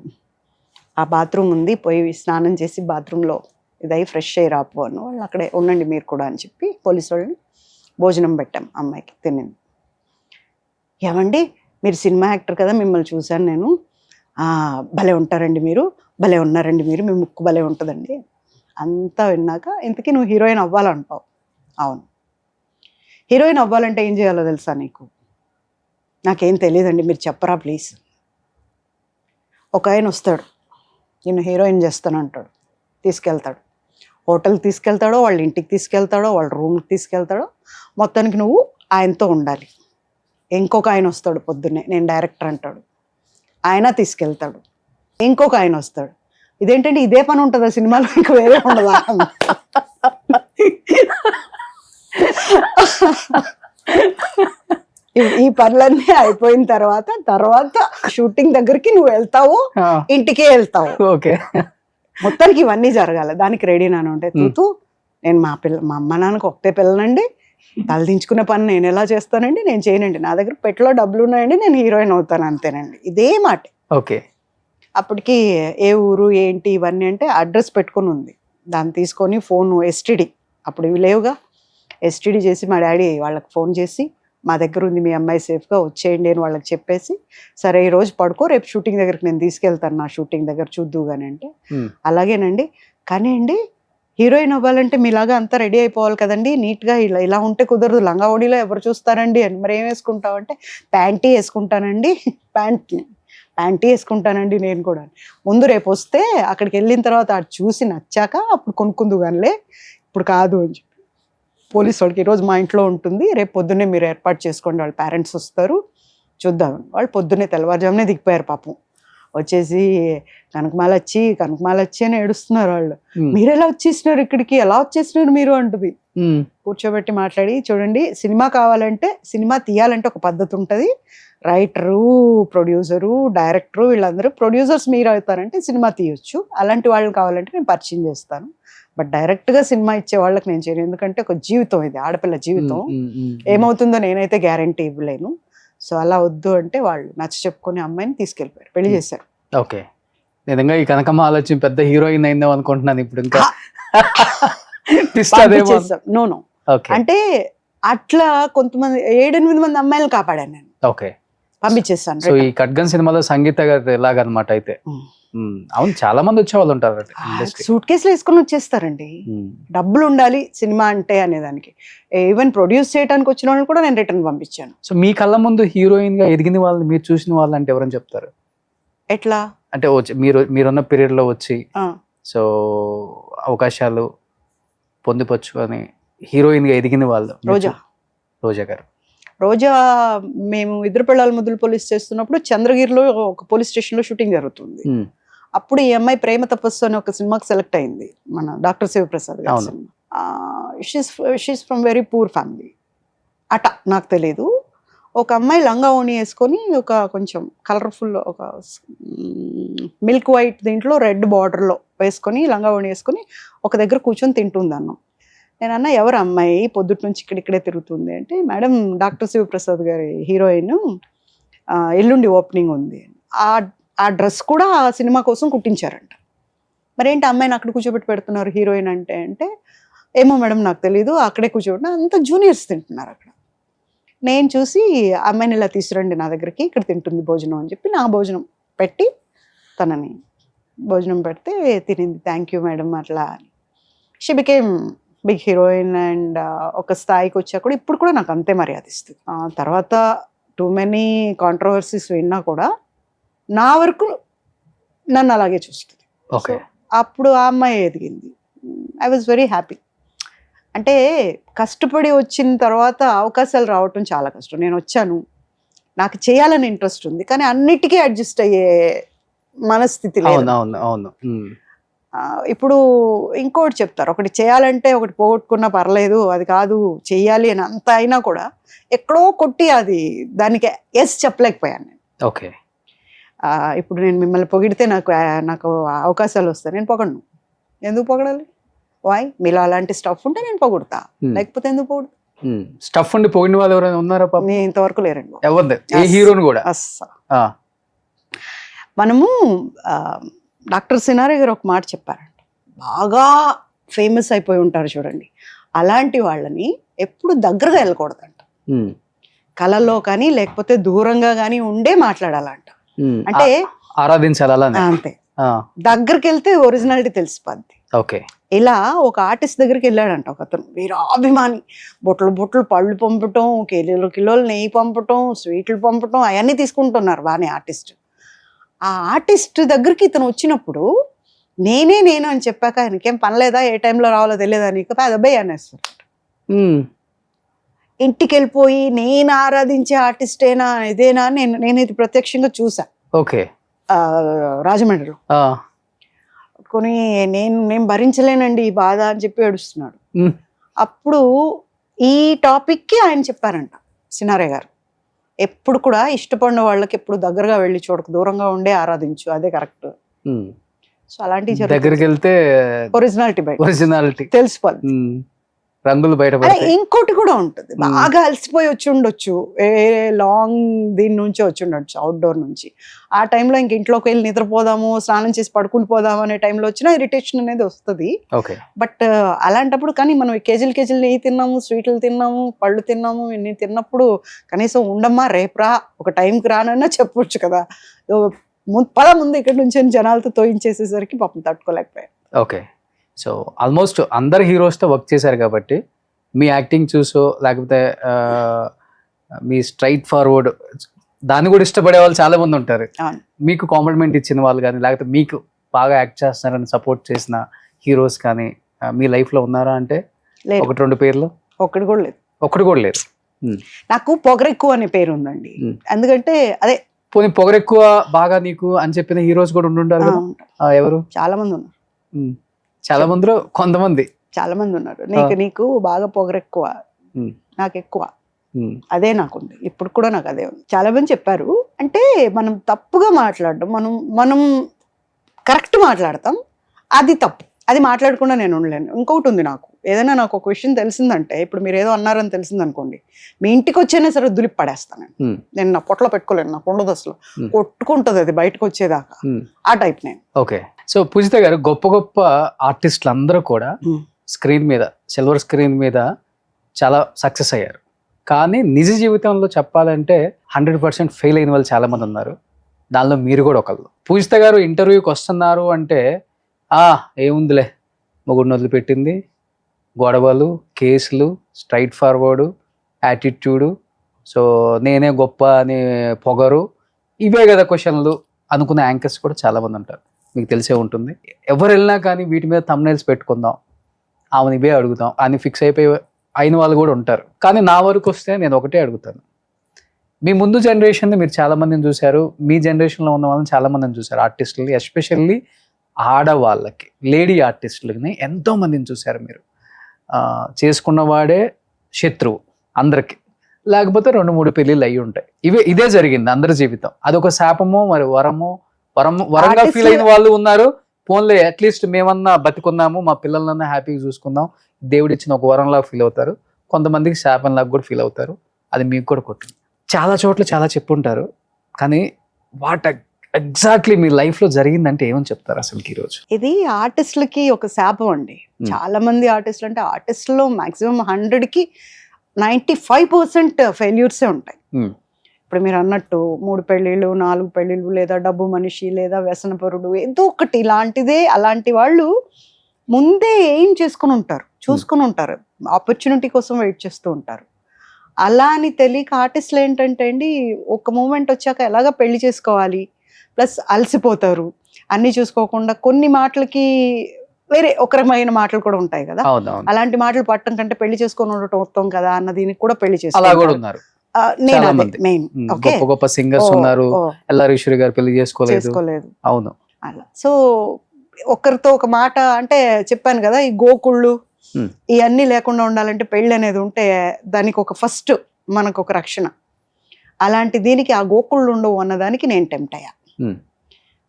ఆ బాత్రూమ్ ఉంది, పోయి స్నానం చేసి బాత్రూంలో ఇదై ఫ్రెష్ అయ్యి రాపోను, వాళ్ళు అక్కడే ఉండండి మీరు కూడా అని చెప్పి పోలీసు వాళ్ళని భోజనం పెట్టాం. అమ్మాయికి తినింది. ఏమండి మీరు సినిమా యాక్టర్ కదా, మిమ్మల్ని చూశాను నేను, భలే ఉంటారండి మీరు, భలే ఉన్నారండి మీరు, మీ ముక్కు భలే ఉంటుందండి అంతా విన్నాక, ఇంతకీ నువ్వు హీరోయిన్ అవ్వాలంటావు. అవును. హీరోయిన్ అవ్వాలంటే ఏం చేయాలో తెలుసా నీకు? నాకేం తెలియదండి, మీరు చెప్పరా ప్లీజ్. ఒక ఆయన వస్తాడు, నేను హీరోయిన్ చేస్తాను అంటాడు, తీసుకెళ్తాడు, హోటల్కి తీసుకెళ్తాడో, వాళ్ళ ఇంటికి తీసుకెళ్తాడో, వాళ్ళ రూమ్కి తీసుకెళ్తాడో, మొత్తానికి నువ్వు ఆయనతో ఉండాలి. ఇంకొక ఆయన వస్తాడు పొద్దున్నే, నేను డైరెక్టర్ అంటాడు, ఆయన తీసుకెళ్తాడు. ఇంకొక ఆయన వస్తాడు, ఇదేంటంటే ఇదే పని ఉంటుందా సినిమాలో, ఇంకా వేరే ఉండదా? ఈ పనులన్నీ అయిపోయిన తర్వాత షూటింగ్ దగ్గరికి నువ్వు వెళ్తావు, ఇంటికే వెళ్తావు. ఓకే. మొత్తానికి ఇవన్నీ జరగాలి. దానికి రెడీ నాను అంటే, తూతూ నేను మా అమ్మ నాన్నకు ఒకటే పిల్లనండి, తలదించుకునే పని నేను ఎలా చేస్తానండి, నేను చేయనండి, నా దగ్గర పెట్టులో డబ్బులు ఉన్నాయండి, నేను హీరోయిన్ అవుతాను అంతేనండి, ఇదే మాట. ఓకే. అప్పటికి ఏ ఊరు ఏంటి ఇవన్నీ అంటే అడ్రస్ పెట్టుకుని ఉంది. దాన్ని తీసుకొని ఫోను ఎస్టీడీ, అప్పుడు ఇవి లేవుగా, ఎస్టీడీ చేసి మా డాడీ వాళ్ళకి ఫోన్ చేసి, మా దగ్గర ఉంది మీ అమ్మాయి సేఫ్గా వచ్చేయండి అని వాళ్ళకి చెప్పేసి, సరే ఈ రోజు పడుకో, రేపు షూటింగ్ దగ్గరికి నేను తీసుకెళ్తాను, నా షూటింగ్ దగ్గర చూద్దు కానీ అంటే, అలాగేనండి, కానీ అండి హీరోయిన్ అవ్వాలంటే మీలాగా అంతా రెడీ అయిపోవాలి కదండి, నీట్గా ఇలా ఉంటే కుదరదు, లంగా ఓడిలో ఎవరు చూస్తారండి అని. మరి ఏం వేసుకుంటావు అంటే, ప్యాంటీ వేసుకుంటానండి, ప్యాంటీ వేసుకుంటానండి నేను కూడా. ముందు రేపు వస్తే అక్కడికి వెళ్ళిన తర్వాత అది చూసి నచ్చాక అప్పుడు కొనుక్కుందు కానిలే, ఇప్పుడు కాదు అని చెప్పి పోలీసు వాడికి, ఈరోజు మా ఇంట్లో ఉంటుంది, రేపు పొద్దున్నే మీరు ఏర్పాటు చేసుకోండి, వాళ్ళ పేరెంట్స్ వస్తారు చూద్దామని. వాళ్ళు పొద్దున్నే తెల్లవారుజామునే దిగిపోయారు పాపం. వచ్చేసి కనకమాల వచ్చి అని ఏడుస్తున్నారు వాళ్ళు. మీరు ఎలా వచ్చేసినారు ఇక్కడికి, ఎలా వచ్చేసినారు మీరు అంటుంది. కూర్చోబెట్టి మాట్లాడి, చూడండి సినిమా కావాలంటే, సినిమా తీయాలంటే ఒక పద్ధతి ఉంటుంది, రైటరు, ప్రొడ్యూసరు, డైరెక్టరు, వీళ్ళందరూ ప్రొడ్యూసర్స్ మీరు అవుతారంటే సినిమా తీయొచ్చు, అలాంటి వాళ్ళని కావాలంటే నేను పరిచయం చేస్తాను, బట్ డైరెక్ట్గా సినిమా ఇచ్చే వాళ్ళకి నేను చేయను, ఎందుకంటే ఒక జీవితం ఇది, ఆడపిల్ల జీవితం, ఏమవుతుందో నేనైతే గ్యారంటీ ఇవ్వలేను. సో అలా వద్దు అంటే వాళ్ళు నచ్చ చెప్పుకొని అమ్మాయిని తీసుకెళ్ళిపోయారు, పెళ్లి చేశారు. ఓకే. నిజంగా ఈ కనకమ్మ ఆలోచన పెద్ద హీరోయిన్ అయిందో అనుకుంటున్నాను ఇప్పుడు. ఇంకా నో అంటే అట్లా కొంతమంది 7-8 మంది అమ్మాయిలు కాపాడాను నేను. ఓకే, పంపించేస్తాను. సో ఈ ఖడ్గన్ సినిమాలో సంగీత గారు ఎలాగనమాట అయితే? అవును, చాలా మంది వచ్చేవాళ్ళు ఉంటారు, సూట్ కేసులు వేసుకొని వచ్చేస్తారండి. డబ్బులు ఉండాలి సినిమా అంటే అనేదానికి. ఈవెన్ ప్రొడ్యూస్ చేయడానికి వచ్చిన వాళ్ళని కూడా నేను రిటర్న్ పంపించాను. సో మీ కళ్ళ ముందు హీరోయిన్ గా ఎదిగిన వాళ్ళు, మీరు చూసిన వాళ్ళు అంటే ఎవరని చెప్తారు? ఎట్లా అంటే మీరున్న పీరియడ్ లో వచ్చి సో అవకాశాలు పొందుపరుచుకొని హీరోయిన్ గా ఎదిగిన వాళ్ళు? రోజా గారు. రోజా మేము ఇద్దరు పిల్లల ముద్దులు పోలీస్ చేస్తున్నప్పుడు చంద్రగిరిలో ఒక పోలీస్ స్టేషన్ లో షూటింగ్ జరుగుతుంది. అప్పుడు ఈ అమ్మాయి ప్రేమ తపస్సు అని ఒక సినిమాకి సెలెక్ట్ అయింది, మన డాక్టర్ శివప్రసాద్ గారి cinema. She's from very poor family అట, నాకు తెలియదు. ఒక అమ్మాయి లంగా ఓణి వేసుకొని, ఒక కొంచెం కలర్ఫుల్, ఒక మిల్క్ వైట్ దీంట్లో రెడ్ బార్డర్లో వేసుకొని, లంగా ఓణి వేసుకొని ఒక దగ్గర కూర్చొని తింటుంది అన్నం. నేను అన్న, ఎవరు అమ్మాయి పొద్దుటి నుంచి ఇక్కడే తిరుగుతుంది అంటే, మేడం డాక్టర్ శివప్రసాద్ గారి హీరోయిన్, ఎల్లుండి ఓపెనింగ్ ఉంది. ఆ డ్రెస్ కూడా ఆ సినిమా కోసం కుట్టించారంట. మరేంటి అమ్మాయిని అక్కడ కూర్చోబెట్టి పెడుతున్నారు హీరోయిన్ అంటే ఏమో మేడం నాకు తెలీదు, అక్కడే కూర్చోబెట్టిన అంత జూనియర్స్ తింటున్నారు అక్కడ. నేను చూసి అమ్మాయిని ఇలా తీసుకురండి నా దగ్గరికి, ఇక్కడ తింటుంది భోజనం అని చెప్పి నా భోజనం పెట్టి తనని భోజనం పెడితే తినింది. థ్యాంక్ యూ మేడం అట్లా అని. She became big heroine and ఒక స్థాయికి వచ్చా కూడా ఇప్పుడు కూడా నాకు అంతే మర్యాద ఇస్తుంది. తర్వాత టూ మెనీ కాంట్రవర్సీస్ విన్నా కూడా నా వరకు నన్ను అలాగే చూస్తుంది. ఓకే. అప్పుడు ఆ అమ్మాయి ఎదిగింది. I was very happy. అంటే కష్టపడి వచ్చిన తర్వాత అవకాశాలు రావటం చాలా కష్టం. నేను వచ్చాను, నాకు చేయాలని ఇంట్రెస్ట్ ఉంది, కానీ అన్నిటికీ అడ్జస్ట్ అయ్యే మనస్థితి లేదు. అవును. ఇప్పుడు ఇంకోటి చెప్తారు, ఒకటి చేయాలంటే ఒకటి పోగొట్టుకున్నా పర్లేదు, అది కాదు చెయ్యాలి అని అంత అయినా కూడా ఎక్కడో కొట్టి అది దానికి ఎస్ చెప్పలేకపోయాను నేను. ఓకే. ఇప్పుడు నేను మిమ్మల్ని పొగిడితే నాకు అవకాశాలు వస్తాయి, నేను పొగడను. ఎందుకు పొగడాలి? వాయ్, మీలో అలాంటి స్టఫ్ ఉంటే నేను పొగుడతా, లేకపోతే ఎందుకు పొగుడతా? స్టఫ్ ఉండి పోయిన వాళ్ళు ఎవరైనా ఉన్నారా? నేను ఇంతవరకు లేరండి. ఎవరు? ఏ హీరోని కూడా అస్సలు. మనము డాక్టర్ సినారే గారు ఒక మాట చెప్పారంట, బాగా ఫేమస్ అయిపోయి ఉంటారు చూడండి, అలాంటి వాళ్ళని ఎప్పుడు దగ్గరగా వెళ్ళకూడదంట. కళల్లో కానీ లేకపోతే దూరంగా కానీ ఉండే మాట్లాడాలంట. అంటే ఆరాధించాలి అలానే. అంతే, దగ్గరికి వెళ్తే ఒరిజినాలిటీ తెలిసిపోద్ది. ఓకే. ఇలా ఒక ఆర్టిస్ట్ దగ్గరికి వెళ్ళాడంట ఒక అతను, వీరాభిమాని, బొట్లు పళ్ళు పంపటం, కిలోలు నెయ్యి పంపటం, స్వీట్లు పంపటం, అవన్నీ తీసుకుంటున్నారు బాగానే ఆర్టిస్ట్. ఆ ఆర్టిస్ట్ దగ్గరికి ఇతను వచ్చినప్పుడు నేను అని చెప్పాక ఆయనకేం పనిలేదా, ఏ టైంలో రావాలో తెలియదా నీకు, పెద్దబ్బాయి అనేస్తారు. ఇంటికి వెళ్ళిపోయి నేను ఆరాధించే ఆర్టిస్టేనా ఇదేనా, నేను ఇది ప్రత్యక్షంగా చూసా. ఓకే. రాజమండ్రిలో కొని నేను భరించలేనండి ఈ బాధ అని చెప్పి ఏడుస్తున్నాడు. అప్పుడు ఈ టాపిక్కి ఆయన చెప్పారంట సినారే గారు, ఎప్పుడు కూడా ఇష్టపడిన వాళ్ళకి ఎప్పుడు దగ్గరగా వెళ్ళి చూడకు, దూరంగా ఉండే ఆరాధించు, అదే కరెక్ట్. సో అలాంటివి దగ్గరికి వెళ్తే ఒరిజినాలిటీ తెలిసిపోద్ది, రంగులు బయట. ఇంకోటి కూడా ఉంటుంది, బాగా అలసిపోయి వచ్చి ఉండొచ్చు, లాంగ్ దీని నుంచి వచ్చి ఉండొచ్చు, అవుట్డోర్ నుంచి. ఆ టైంలో ఇంక ఇంట్లోకి వెళ్ళి నిద్రపోదాము, స్నానం చేసి పడుకుని పోదాము అనే టైంలో వచ్చినా ఇరిటేషన్ అనేది వస్తుంది. బట్ అలాంటప్పుడు కానీ మనం కేజీలు నెయ్యి తిన్నాము, స్వీట్లు తిన్నాము, పళ్ళు తిన్నాము, ఇన్ని తిన్నప్పుడు కనీసం ఉండమ్మా రేపురా, ఒక టైంకి రానన్నా చెప్పొచ్చు కదా. ముందు ఇక్కడ నుంచి జనాలతో తోయించేసేసరికి పాపం తట్టుకోలేకపోయారు. ఓకే. సో ఆల్మోస్ట్ అందరు హీరోస్తో వర్క్ చేశారు కాబట్టి మీ యాక్టింగ్ చూసో లేకపోతే మీ స్ట్రైట్ ఫార్వర్డ్ దాన్ని కూడా ఇష్టపడే వాళ్ళు చాలా మంది ఉంటారు. మీకు కాంప్లిమెంట్ ఇచ్చిన వాళ్ళు కానీ లేకపోతే మీకు బాగా యాక్ట్ చేస్తున్నారని సపోర్ట్ చేసిన హీరోస్ కానీ మీ లైఫ్లో ఉన్నారా అంటే ఒకటి రెండు పేర్లు? ఒకటి కూడా లేదు. నాకు పొగరెక్కువ అనే పేరు ఉందండి. ఎందుకంటే అదే పోనీ పొగరెక్కువ బాగా నీకు అని చెప్పిన హీరోస్ కూడా ఉండుంటారు కదా. ఎవరు? చాలా మంది ఉన్నారు. చాలా మందిలో కొంతమంది చాలా మంది ఉన్నారు. నీకు బాగా పొగరెక్కువ, నాకు ఎక్కువ, అదే నాకుంది. ఇప్పుడు కూడా నాకు అదే ఉంది. చాలా మంది చెప్పారు, అంటే మనం తప్పుగా మాట్లాడడం, మనం కరెక్ట్ మాట్లాడతాం, అది తప్పు, అది మాట్లాడకుండా నేను ఉండలేను. ఇంకొకటి ఉంది, నాకు ఏదైనా నాకు ఒక విషయం తెలిసిందంటే, ఇప్పుడు మీరు ఏదో అన్నారని తెలిసింది అనుకోండి, మీ ఇంటికి వచ్చేనా సరే దులిపి పడేస్తాను నేను నా పొట్టలో పెట్టుకోలేను, నాకు ఉండదు అసలు, కొట్టుకుంటుంది అది బయటకు వచ్చేదాకా, ఆ టైప్ నేను. ఓకే. సో పూజిత గారు, గొప్ప గొప్ప ఆర్టిస్టులు అందరూ కూడా స్క్రీన్ మీద, సిల్వర్ స్క్రీన్ మీద చాలా సక్సెస్ అయ్యారు. కానీ నిజ జీవితంలో చెప్పాలంటే 100% ఫెయిల్ అయిన వాళ్ళు చాలా మంది ఉన్నారు. దానిలో మీరు కూడా ఒకళ్ళు. పూజిత గారు ఇంటర్వ్యూకి వస్తున్నారు అంటే ఏముందిలే, మొగుడిని వదిలిపెట్టింది, గొడవలు, కేసులు, స్ట్రైట్ ఫార్వర్డు, యాటిట్యూడు, సో నేనే గొప్ప అని పొగరు, ఇవే కదా క్వశ్చన్లు అనుకునే యాంకర్స్ కూడా చాలామంది ఉంటారు. మీకు తెలిసే ఉంటుంది. ఎవరు వెళ్ళినా కానీ వీటి మీద థంబ్నైల్స్ పెట్టుకుందాం, ఆమెను ఇవే అడుగుతాం అని ఫిక్స్ అయిన వాళ్ళు కూడా ఉంటారు. కానీ నా వరకు వస్తే నేను ఒకటే అడుగుతాను, మీ ముందు జనరేషన్ని మీరు చాలామందిని చూశారు, మీ జనరేషన్లో ఉన్న వాళ్ళని చాలామందిని చూశారు, ఆర్టిస్టులు, ఎస్పెషల్లీ ఆడవాళ్ళకి, లేడీ ఆర్టిస్టులని ఎంతోమందిని చూశారు మీరు. చేసుకున్నవాడే శత్రువు అందరికి, లేకపోతే 2-3 పెళ్ళిళ్ళు అయ్యి ఉంటాయి. ఇదే జరిగింది అందరి జీవితం. అదొక శాపమో మరి వరంగా ఫీల్ అయిన వాళ్ళు ఉన్నారు. పోన్లే, అట్లీస్ట్ మేమన్నా బతికున్నాము, మా పిల్లలన్నా హ్యాపీగా చూసుకుందాం, దేవుడు ఇచ్చిన ఒక వరంలా ఫీల్ అవుతారు. కొంతమందికి శాపంలాగా కూడా ఫీల్ అవుతారు. అది మీకు కూడా కొట్టింది. చాలా చోట్ల చాలా చెప్పుంటారు, కానీ వాట్ ఎగ్జాక్ట్లీ మీ లైఫ్ లో జరిగిందంటే ఏమని చెప్తారు అసలు ఈ రోజు? ఇది ఆర్టిస్టులకి ఒక శాపం అండి. చాలా మంది ఆర్టిస్టులు అంటే ఆర్టిస్టులో మాక్సిమం 100కి 95% ఫెయిల్యూర్సే ఉంటాయి. ఇప్పుడు మీరు అన్నట్టు 3 పెళ్ళిళ్ళు 4 పెళ్ళిళ్ళు, లేదా డబ్బు మనిషి, లేదా వ్యసనపరుడు, ఏదో ఒకటి ఇలాంటిదే. అలాంటి వాళ్ళు ముందే ఏం చేసుకుని ఉంటారు, చూసుకుని ఉంటారు, ఆపర్చునిటీ కోసం వెయిట్ చేస్తూ ఉంటారు. అలా అని తెలియక ఆర్టిస్టులు ఏంటంటే అండి, ఒక మూమెంట్ వచ్చాక ఎలాగ పెళ్లి చేసుకోవాలి, ప్లస్ అలసిపోతారు. అన్ని చూసుకోకుండా కొన్ని మాటలకి వేరే ఒక రకమైన మాటలు కూడా ఉంటాయి కదా. అవునవును, అలాంటి మాటలు పట్టడం కంటే పెళ్లి చేసుకొని ఉండటం ఉత్తమం కదా అన్న దీనికి కూడా పెళ్లి అలా కూడా చేసుకోవాలి. ఉన్నారు నేను చాలా అదే మంది. మెయిన్. ఓకే, గొప్ప గొప్ప సింగర్స్ ఉన్నారు. ఎల్లారీశ్వరి గారు పెళ్లి చేసుకోలేదు. చేసుకోలేదు అవును, అలా. సో ఒకరితో ఒక మాట అంటే చెప్పాను కదా, ఈ గోకుళ్ళు ఇవన్నీ లేకుండా ఉండాలంటే పెళ్ళి అనేది ఉంటే దానికి ఒక ఫస్ట్ మనకు ఒక రక్షణ. అలాంటి దీనికి ఆ గోకుళ్ళు ఉండవు అన్నదానికి నేను టెంప్ట్ అయ్యా.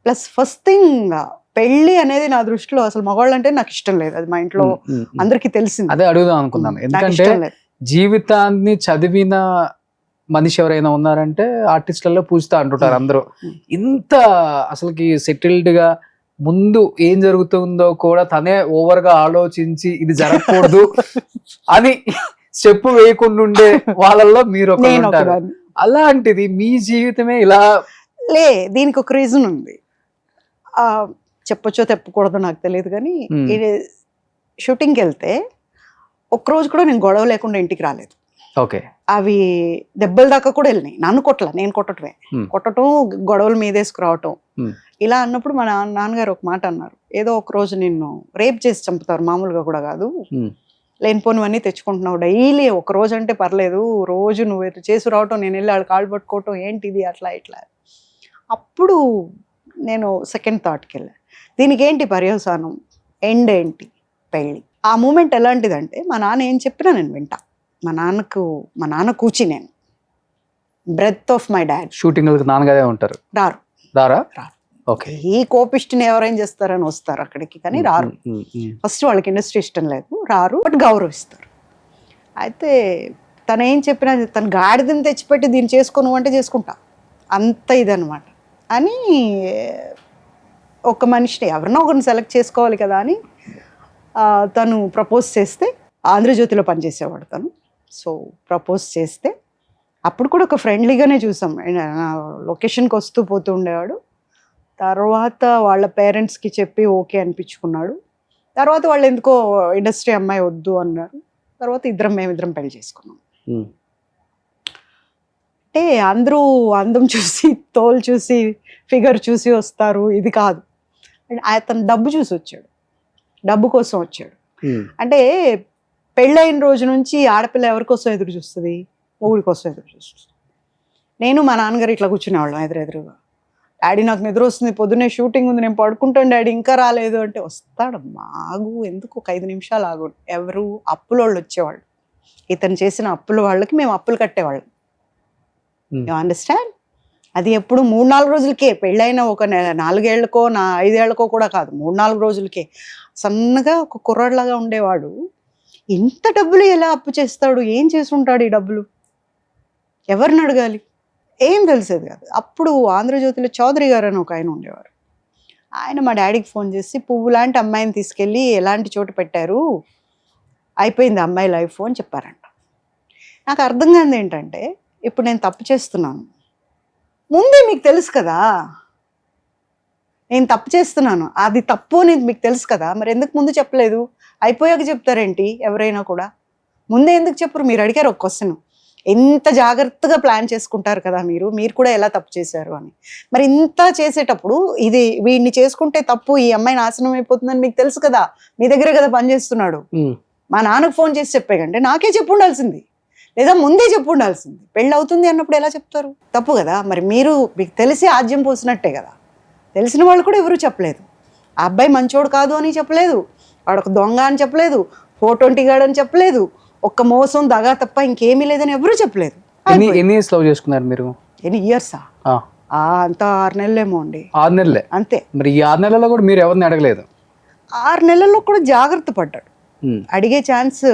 ప్లస్ ఫస్ట్ థింగ్, పెళ్లి అనేది నా దృష్టిలో అసలు మగవాళ్ళు అంటే నాకు ఇష్టం లేదు. అది మా ఇంట్లో అందరికీ తెలిసింది. అదే అడుగుదాం అనుకున్నాను. నాకు ఎందుకంటే ఇష్టం లేదు. జీవితాన్ని చదివిన మనిషి ఎవరైనా ఉన్నారంటే ఆర్టిస్టులలో పూజితా అంటుంటారు అందరూ. ఇంత అసలుకి సెటిల్డ్ గా ముందు ఏం జరుగుతుందో కూడా తనే ఓవర్ గా ఆలోచించి ఇది జరగకూడదు అని స్టెప్ వేయకుండా ఉండే వాళ్ళల్లో మీరు ఒకరు నేను ఉంటారు. ఒకదాన్ని. అలాంటిది మీ జీవితమే ఇలా. లే, దీనికి ఒక రీజన్ ఉంది. చెప్పొచ్చో తెప్పకూడదో నాకు తెలియదు కానీ, ఇది షూటింగ్కి వెళ్తే ఒక్కరోజు కూడా నేను గొడవ లేకుండా ఇంటికి రాలేదు. ఓకే, అవి దెబ్బల దాకా కూడా వెళ్ళినాయి. నన్ను కొట్టలా, నేను కొట్టటమే. కొట్టడం, గొడవలు మీదేసుకురావటం. ఇలా అన్నప్పుడు మా నాన్నగారు ఒక మాట అన్నారు, ఏదో ఒక రోజు నిన్ను రేప్ చేసి చంపుతారు, మామూలుగా కూడా కాదు, లేనిపోనివన్నీ తెచ్చుకుంటున్నావు డైలీ. ఒక రోజు అంటే పర్లేదు, రోజు నువ్వు చేసి రావటం, నేను వెళ్ళి వాళ్ళ కాళ్ళు పట్టుకోవటం ఏంటిది అట్లా ఇట్లా. అప్పుడు నేను సెకండ్ థాట్కి వెళ్ళా, దీనికి ఏంటి పర్యవసానం, ఎండ్ ఏంటి, పెళ్ళి. ఆ మూమెంట్ ఎలాంటిదంటే, మా నాన్న ఏం చెప్పినా నేను వింటా. మా నాన్న కూచి, నేను breath of my dad. Shooting నాన్నగారే ఉంటారు. రారా? ఓకే, ఈ కోపిష్టిని ఎవరేం చేస్తారని వస్తారు అక్కడికి, కానీ రారు. ఫస్ట్ వాళ్ళకి ఇండస్ట్రీ ఇష్టం లేదు, రారు, బట్ గౌరవిస్తారు. అయితే తను ఏం చెప్పినా, తను గాడిదని తెచ్చిపెట్టి దీన్ని చేసుకోను అంటే చేసుకుంటా, అంత ఇదనమాట. అని ఒక మనిషిని ఎవరినో ఒకరిని సెలెక్ట్ చేసుకోవాలి కదా అని తను ప్రపోజ్ చేస్తే, ఆంధ్రజ్యోతిలో పనిచేసేవాడు తను. సో ప్రపోజ్ చేస్తే అప్పుడు కూడా ఒక ఫ్రెండ్లీగానే చూసాం, లొకేషన్కి వస్తూ పోతూ ఉండేవాడు. తర్వాత వాళ్ళ పేరెంట్స్కి చెప్పి ఓకే అనిపించుకున్నాడు. తర్వాత వాళ్ళు ఎందుకో ఇండస్ట్రీ అమ్మాయి వద్దు అన్నారు. తర్వాత మేమిద్దరం పెళ్లి చేసుకున్నాం. అంటే అందరూ అందం చూసి, తోలు చూసి, ఫిగర్ చూసి వస్తారు, ఇది కాదు. అతను డబ్బు చూసి వచ్చాడు, డబ్బు కోసం వచ్చాడు. అంటే పెళ్ళైన రోజు నుంచి ఆడపిల్ల ఎవరి కోసం ఎదురు చూస్తుంది, మొగుడి కోసం ఎదురు చూస్తుంది. నేను మా నాన్నగారు ఇట్లా కూర్చునేవాళ్ళం ఎదురుగా. డాడీ నాకు నిద్ర వస్తుంది, పొద్దున్నే షూటింగ్ ఉంది, నేను పడుకుంటాను డాడీ, ఇంకా రాలేదు అంటే, వస్తాడమ్మా ఆగు, ఎందుకు ఒక 5 నిమిషాలు ఆగు. ఎవరు అప్పుల వాళ్ళు వచ్చేవాళ్ళు, ఇతను చేసిన అప్పుల వాళ్ళకి మేము అప్పులు కట్టేవాళ్ళం. You understand? అది ఎప్పుడు 3-4 రోజులకే, పెళ్ళైన ఒక 4 ఏళ్లకో 5 ఏళ్లకో కూడా కాదు, 3-4 రోజులకే. సన్నగా ఒక కుర్రాడిలాగా ఉండేవాడు. ఇంత డబ్బులు ఎలా అప్పు చేస్తాడు, ఏం చేసి ఉంటాడు ఈ డబ్బులు, ఎవరిని అడగాలి, ఏం తెలిసేది కాదు. అప్పుడు ఆంధ్రజ్యోతిలో చౌదరి గారు అని ఒక ఆయన ఉండేవారు. ఆయన మా డాడీకి ఫోన్ చేసి, పువ్వు లాంటి అమ్మాయిని తీసుకెళ్ళి ఎలాంటి చోటు పెట్టారు, అయిపోయింది అమ్మాయి లైఫ్ అని చెప్పారంట. నాకు అర్థం కాదు ఏంటంటే, ఇప్పుడు నేను తప్పు చేస్తున్నాను, ముందే మీకు తెలుసు కదా నేను తప్పు చేస్తున్నాను, అది తప్పు అనేది మీకు తెలుసు కదా, మరి ఎందుకు ముందు చెప్పలేదు? అయిపోయాక చెప్తారేంటి ఎవరైనా కూడా, ముందే ఎందుకు చెప్పరు? మీరు అడిగారు ఒక క్వశ్చన్, ఎంత జాగ్రత్తగా ప్లాన్ చేసుకుంటారు కదా మీరు కూడా ఎలా తప్పు చేశారు అని. మరి ఇంత చేసేటప్పుడు ఇది వీడిని చేసుకుంటే తప్పు, ఈ అమ్మాయి నాశనం అయిపోతుందని మీకు తెలుసు కదా, మీ దగ్గరే కదా పనిచేస్తున్నాడు. మా నాన్నకు ఫోన్ చేసి చెప్పేకంటే నాకే చెప్పు ఉండాల్సింది, లేదా ముందే చెప్పు ఉండాల్సింది. పెళ్ళి అవుతుంది అన్నప్పుడు ఎలా చెప్తారు? తప్పు కదా. మరి మీకు తెలిసి ఆజ్యం పోసినట్టే కదా. తెలిసిన వాళ్ళు కూడా ఎవరు చెప్పలేదు, ఆ అబ్బాయి మంచోడు కాదు అని చెప్పలేదు, వాడొక దొంగ అని చెప్పలేదు, 420 గాడు అని చెప్పలేదు, ఒక్క మోసం దగా తప్ప ఇంకేమీ లేదని ఎవరు చెప్పలేదు. ఎన్ని ఇయర్స్ లవ్ చేసుకున్నారు మీరు? ఎన్ని ఇయర్సా? అంతా 6 నెలలేమో అండి. 6 నెలలే అంతే. మరి ఈ 6 నెలల్లో కూడా మీరు ఎవరిని అడగలేదు? 6 నెలల్లో కూడా జాగ్రత్త పడ్డాడు. అడిగే ఛాన్స్,